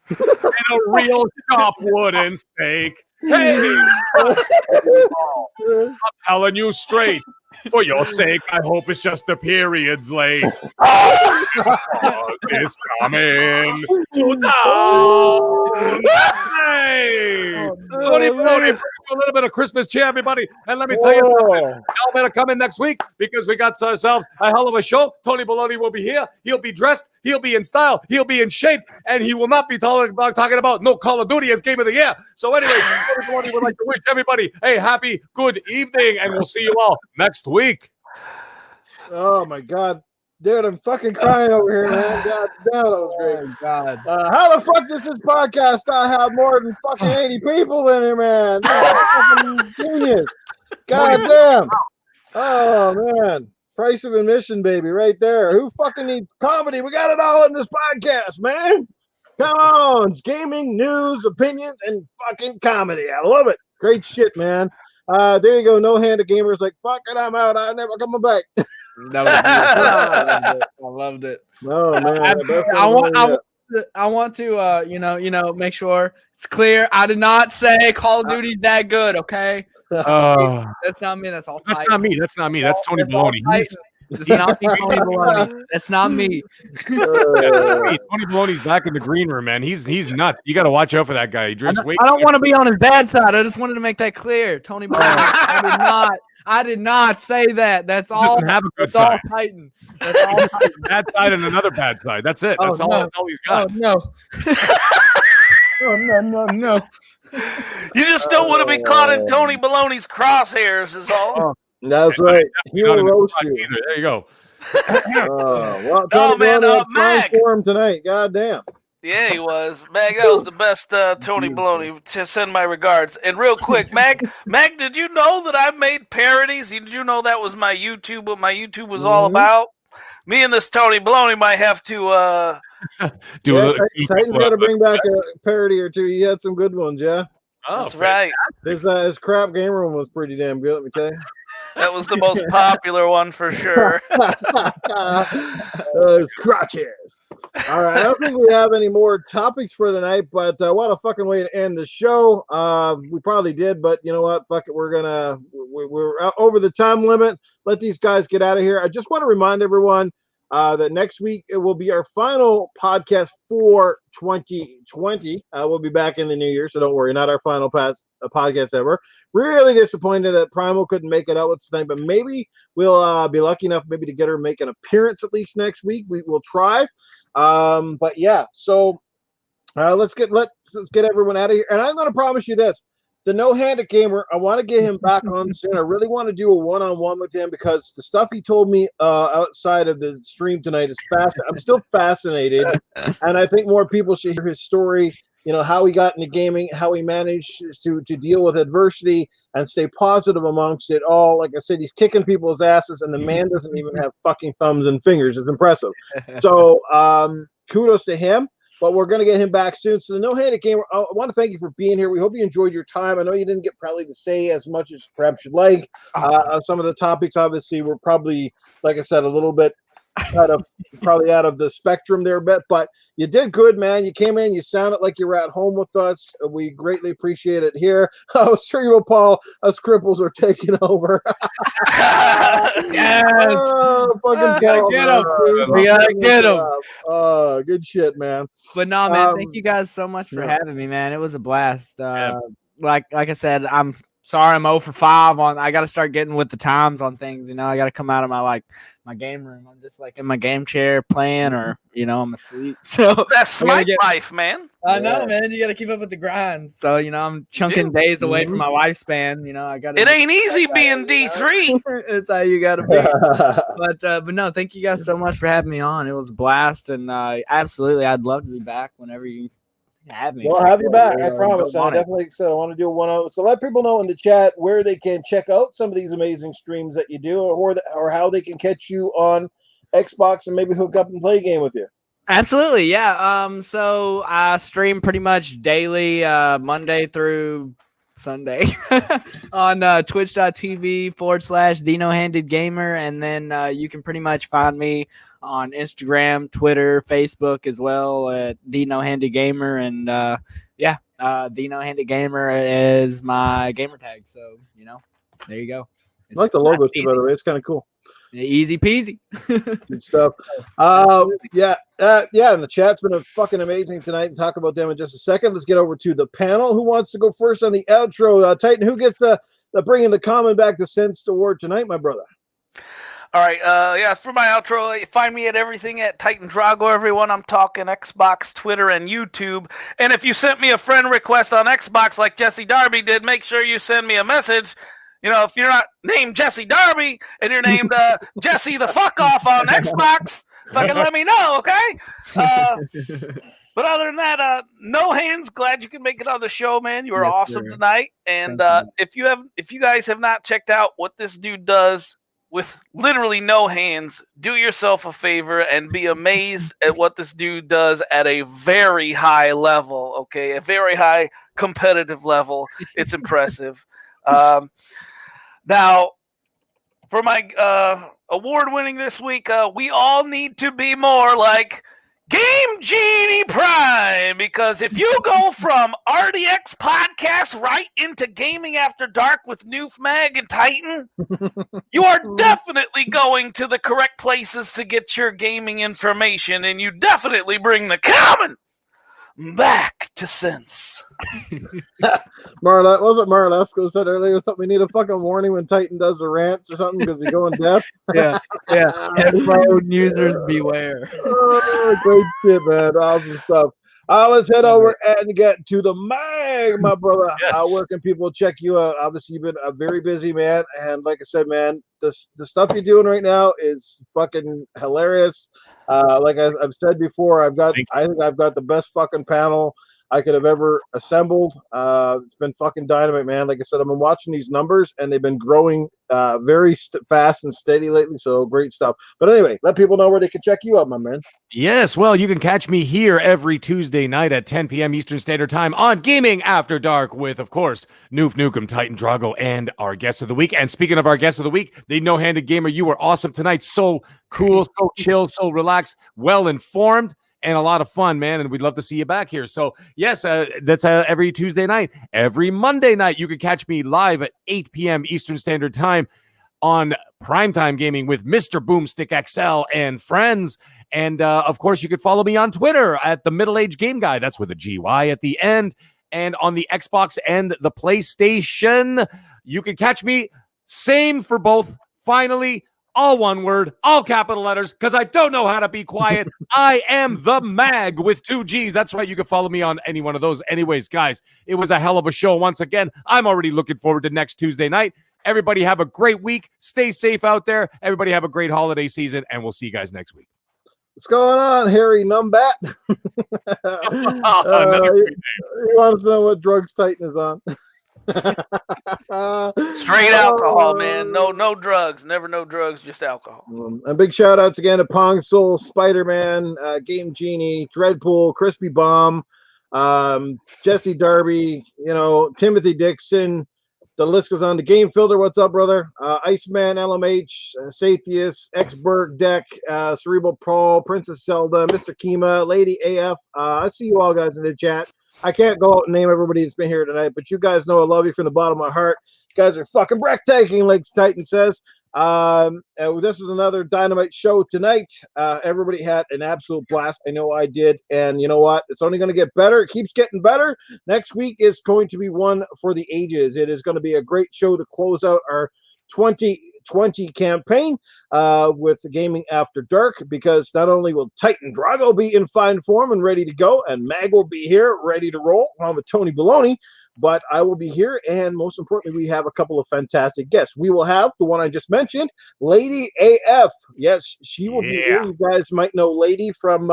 Speaker 2: and a real sharp wooden stake. Hey, I'm telling you straight. For your sake, I hope it's just the period's late. It's coming to town. Hey, Tony Baloney, a little bit of Christmas cheer, everybody. And let me tell you something. Y'all better come in next week because we got ourselves a hell of a show. Tony Baloney will be here. He'll be dressed. He'll be in style. He'll be in shape. And he will not be talking about no Call of Duty as Game of the Year. So anyways, Tony Baloney would like to wish everybody a happy, good evening. And we'll see you all next week.
Speaker 1: Oh, my God. Dude, I'm fucking crying over here, man. God damn, that was great.
Speaker 4: Oh, God.
Speaker 1: How the fuck does this podcast not have more than fucking 80 people in it, man? Fucking genius. God damn. Oh, man. Price of admission, baby, right there. Who fucking needs comedy? We got it all in this podcast, man. Come on. It's gaming, news, opinions, and fucking comedy. I love it. Great shit, man. There you go. No Hand of Gamers like, fuck it, I'm out. I'm never coming back.
Speaker 4: That was I loved it.
Speaker 1: Oh, man.
Speaker 4: I want to make sure it's clear. I did not say Call of Duty's that good, okay? That's not me. That's all.
Speaker 2: That's not me. That's not me. That's Tony Baloney.
Speaker 4: That's not me, Tony Baloney. That's not me.
Speaker 2: Tony Baloney's back in the green room, man. He's nuts. You got to watch out for that guy. He drinks way.
Speaker 4: I don't want to be on his bad side. I just wanted to make that clear. Tony Baloney. I did not say that. That's all.
Speaker 2: Have a good
Speaker 4: that's
Speaker 2: side.
Speaker 4: all Titan. That's all Titan.
Speaker 2: Bad side and another bad side. That's it. That's all he's got.
Speaker 4: Oh no. No.
Speaker 3: You just don't want to be caught in Tony Baloney's crosshairs, is all.
Speaker 1: That's right. He will roast you.
Speaker 2: There you go.
Speaker 1: Well, Tony Baloney
Speaker 3: Mag.
Speaker 1: for him tonight. God damn.
Speaker 3: Yeah, he was. Mag, that was the best Tony Baloney. To send my regards. And real quick, Mag, did you know that I made parodies? Did you know that was my YouTube, what my YouTube was all about? Me and this Tony Baloney might have to
Speaker 1: Titan's got to bring back a parody or two. He had some good ones, yeah.
Speaker 3: Oh, that's right.
Speaker 1: His crap game room was pretty damn good, let me tell you.
Speaker 3: That was the most popular one for sure.
Speaker 1: Those crotches. All right, I don't think we have any more topics for the night, but what a fucking way to end the show. We probably did, but you know what? Fuck it. We're out over the time limit. Let these guys get out of here. I just want to remind everyone that next week it will be our final podcast for 2020. We'll be back in the new year, so don't worry. Not our final podcast ever. Really disappointed that Primal couldn't make it out with tonight, but maybe we'll be lucky enough maybe to get her to make an appearance at least next week. We will try. But yeah, so let's get everyone out of here. And I'm going to promise you this. the no-handed gamer, I want to get him back on soon. I really want to do a one-on-one with him because the stuff he told me outside of the stream tonight is fascinating. I'm still fascinated, and I think more people should hear his story. You know, how he got into gaming, how he managed to deal with adversity and stay positive amongst it all. Like I said, he's kicking people's asses, and the man doesn't even have fucking thumbs and fingers. It's impressive. So kudos to him. But we're going to get him back soon. So the no-handed gamer, I want to thank you for being here. We hope you enjoyed your time. I know you didn't get probably to say as much as perhaps you'd like. Some of the topics, obviously, were probably, like I said, a little bit probably out of the spectrum there a bit. But you did good, man. You came in. You sounded like you were at home with us. We greatly appreciate it here. Cerebral Paul, us cripples are taking over.
Speaker 4: Yes.
Speaker 1: Fucking
Speaker 4: Paul, get him. We gotta get him.
Speaker 1: Good shit, man.
Speaker 4: But no, man, thank you guys so much for having me, man. It was a blast. Like I said, I'm sorry I'm 0 for 5 on. I got to start getting with the times on things. You know, I got to come out of my game room. I'm just like in my game chair playing, or I'm asleep. So
Speaker 3: that's Smite life, man.
Speaker 4: I know, man. You got to keep up with the grind. So I'm chunking days away from my lifespan. I got.
Speaker 3: It ain't easy being D3.
Speaker 4: It's how you got to be. But no, thank you guys so much for having me on. It was a blast, and absolutely, I'd love to be back whenever you have me.
Speaker 1: We'll have you back. I promise. I definitely said I want to do a one-on-one. So let people know in the chat where they can check out some of these amazing streams that you do, or how they can catch you on Xbox and maybe hook up and play a game with you.
Speaker 4: Absolutely, yeah. So I stream pretty much daily, Monday through Sunday on twitch.tv/The No Handed Gamer, and then you can pretty much find me on Instagram, Twitter, Facebook as well at The No Handed Gamer, and The No Handed Gamer is my gamer tag. So there you go.
Speaker 1: I like the logo too, by the way. It's kind of cool.
Speaker 4: Easy peasy.
Speaker 1: Good stuff. And the chat's been fucking amazing tonight, and talk about them in just a second. Let's get over to the panel. Who wants to go first on the outro? Titan, who gets the bringing the common back to sense award tonight, my brother?
Speaker 3: All right, for my outro, find me at everything at Titan Drago, everyone. I'm talking Xbox, Twitter, and YouTube. And if you sent me a friend request on Xbox like Jesse Darby did, make sure you send me a message. If you're not named Jesse Darby and you're named Jesse the fuck off on Xbox, fucking let me know, okay? But other than that, no hands. Glad you could make it on the show, man. You were awesome tonight. And if you guys have not checked out what this dude does with literally no hands, do yourself a favor and be amazed at what this dude does at a very high level. Okay, a very high competitive level. It's impressive. Now, for my award winning this week, we all need to be more like Game Genie Prime, because if you go from RDX podcast right into Gaming After Dark with Noof Mag and Titan, you are definitely going to the correct places to get your gaming information, and you definitely bring the common back to sense.
Speaker 1: Marlesco said earlier something. We need a fucking warning when Titan does the rants or something because he's going deaf.
Speaker 4: Yeah. Headphone users beware.
Speaker 1: Oh, great shit, man. Awesome stuff. Let's head over and get to the mag, my brother.
Speaker 2: Yes.
Speaker 1: Where can people check you out? Obviously, you've been a very busy man, and like I said, man, the stuff you're doing right now is fucking hilarious. Like I've said before, I think I've got the best fucking panel I could have ever assembled. It's been fucking dynamite, man. Like I said, I've been watching these numbers, and they've been growing very fast and steady lately. So great stuff. But anyway, let people know where they can check you out, my man.
Speaker 2: Yes, well, you can catch me here every Tuesday night at 10 p.m. Eastern Standard Time on Gaming After Dark with, of course, Noof Nukem, Titan Drago, and our guest of the week. And speaking of our guest of the week, the No-Handed Gamer, you were awesome tonight. So cool, so chill, so relaxed, well-informed, and a lot of fun, man, and we'd love to see you back here. So, yes, that's every Tuesday night. Every Monday night, you can catch me live at 8 p.m. Eastern Standard Time on Primetime Gaming with Mr. Boomstick XL and friends. And, of course, you could follow me on Twitter at The Middle Age Game Guy. That's with a GY at the end. And on the Xbox and the PlayStation, you can catch me, same for both, finally, all one word, all capital letters, because I don't know how to be quiet. I am the Mag with 2 G's. That's right. You can follow me on any one of those. Anyways, guys, it was a hell of a show once again. I'm already looking forward to next Tuesday night. Everybody have a great week. Stay safe out there. Everybody have a great holiday season, and we'll see you guys next week.
Speaker 1: What's going on, Harry Numbat? He wants to know what drugs Titan is on.
Speaker 3: Straight alcohol, man. No drugs. Never no drugs, just alcohol.
Speaker 1: And big shout outs again to Pong Soul, Spider-Man, Game Genie, Dreadpool, Crispy Bomb, Jesse Darby, Timothy Dixon. The list goes on. The Game Filter, what's up, brother? Iceman, LMH, Sathius, X-Berg, Deck, Cerebral Paul, Princess Zelda, Mr. Kima, Lady AF. I see you all guys in the chat. I can't go out and name everybody that's been here tonight, but you guys know I love you from the bottom of my heart. You guys are fucking breathtaking, like Titan says. This is another dynamite show tonight. Everybody had an absolute blast. I know I did. And you know what? It's only going to get better. It keeps getting better. Next week is going to be one for the ages. It is going to be a great show to close out our 2020 campaign with the Gaming After Dark, because not only will Titan Drago be in fine form and ready to go, and Mag will be here ready to roll along with Tony Baloney, but I will be here, and most importantly, we have a couple of fantastic guests. We will have the one I just mentioned, Lady AF. Yes, she will be here. You guys might know Lady from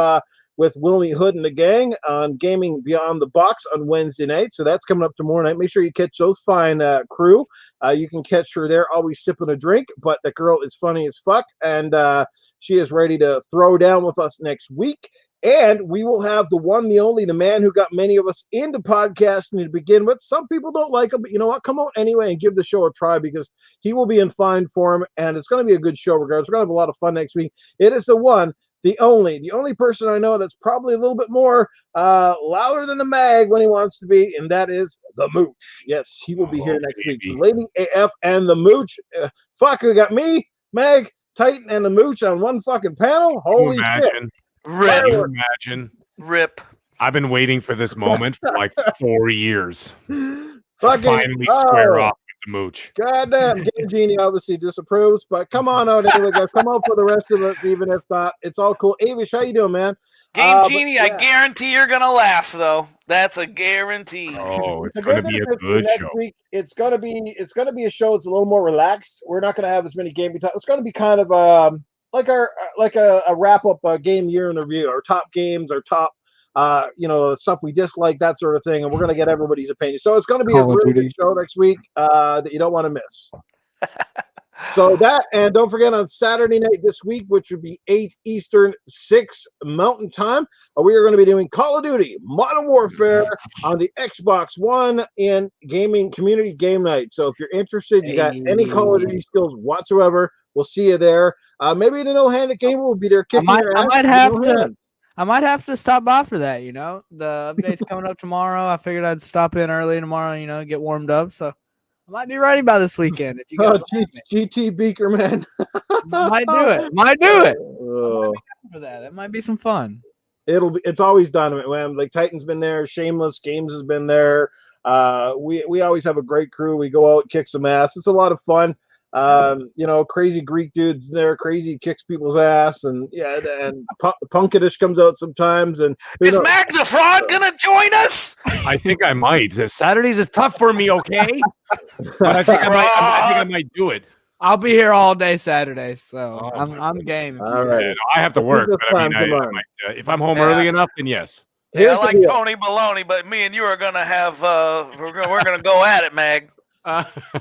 Speaker 1: with Wilmy Hood and the gang on Gaming Beyond the Box on Wednesday night. So that's coming up tomorrow night. Make sure you catch those fine crew. You can catch her there, always sipping a drink, but the girl is funny as fuck, and she is ready to throw down with us next week. And we will have the one, the only, the man who got many of us into podcasting to begin with. Some people don't like him, but you know what? Come on anyway and give the show a try, because he will be in fine form, and it's going to be a good show regardless. We're going to have a lot of fun next week. It is the one, the only person I know that's probably a little bit more louder than the Mag when he wants to be, and that is the Mooch. Yes, he will be here next week. So Lady AF and the Mooch. Fuck, we got me, Mag, Titan, and the Mooch on one fucking panel. Holy shit.
Speaker 2: Imagine.
Speaker 3: Rip.
Speaker 2: I've been waiting for this moment for like 4 years.
Speaker 1: Fucking,
Speaker 2: finally square off with the Mooch.
Speaker 1: Goddamn, Game Genie obviously disapproves, but come on out anyway, guys. Come out for the rest of it, even if not. It's all cool. Avish, how you doing, man?
Speaker 3: Game Genie, I guarantee you're gonna laugh, though. That's a guarantee.
Speaker 2: Oh, it's gonna be a good show.
Speaker 1: Week, it's gonna be a show that's a little more relaxed. We're not gonna have as many gaming time. It's gonna be kind of like a wrap up game year in review, our top games, our top stuff we dislike, that sort of thing, and we're gonna get everybody's opinion. So it's gonna be a really good show next week that you don't want to miss. So that, and don't forget on Saturday night this week, which would be 8 Eastern, 6 Mountain Time, we are going to be doing Call of Duty Modern Warfare on the Xbox One in Gaming Community Game Night. So if you're interested, you got any Call of Duty skills whatsoever, we'll see you there. Maybe the no-handed gamer will be there kicking your ass.
Speaker 4: I might have to stop by for that, The update's coming up tomorrow. I figured I'd stop in early tomorrow, get warmed up. So I might be ready by this weekend. If you guys
Speaker 1: GT Beaker, man.
Speaker 4: Might do it. Might be for that. It might be some fun.
Speaker 1: It's always dynamite. Like Titan's been there, Shameless Games has been there. We always have a great crew. We go out, kick some ass. It's a lot of fun. Crazy Greek dudes there, crazy kicks people's ass, and Punkadish comes out sometimes. And
Speaker 3: is Mag the Fraud gonna join us?
Speaker 2: I think I might. Saturdays is tough for me, okay? But I think I might do it.
Speaker 4: I'll be here all day Saturday, so I'm game.
Speaker 1: All right,
Speaker 2: I have to work, but I might, if I'm home early enough, then yes.
Speaker 3: Yeah, I like Tony Baloney, but me and you are gonna have we're gonna go at it, Mag.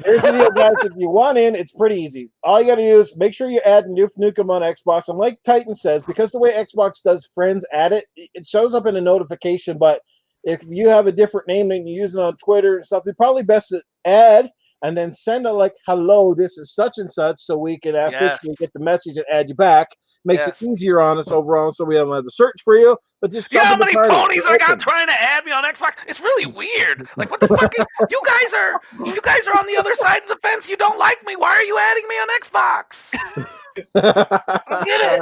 Speaker 1: Here's the deal, guys. If you want in, it's pretty easy. All you got to do is make sure you add Noof Nukem on Xbox. And like Titan says, because the way Xbox does friends add it shows up in a notification. But if you have a different name and you use it on Twitter and stuff, it's probably best to add and then send a hello, this is such and such, so we can after we get the message and add you back. Makes it easier on us overall, so we don't have to search for you. But just
Speaker 3: how many ponies I got trying to add me on Xbox. It's really weird. Like, what the fuck? You guys are on the other side of the fence. You don't like me. Why are you adding me on Xbox? I get it.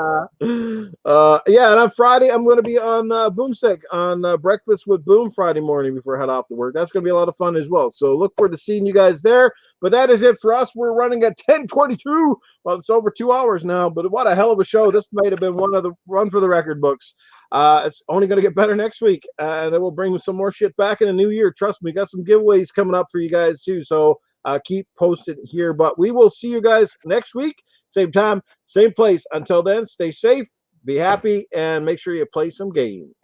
Speaker 1: Yeah, and on Friday I'm going to be on Boomstick on Breakfast with Boom Friday morning before I head off to work. That's going to be a lot of fun as well. So look forward to seeing you guys there. But that is it for us. We're running at 10:22. Well, it's over 2 hours now. But what a hell of a show! This might have been one for the record books. It's only going to get better next week, and then we'll bring some more shit back in the new year. Trust me, we got some giveaways coming up for you guys too. So keep posted here. But we will see you guys next week, same time, same place. Until then, stay safe, be happy, and make sure you play some games.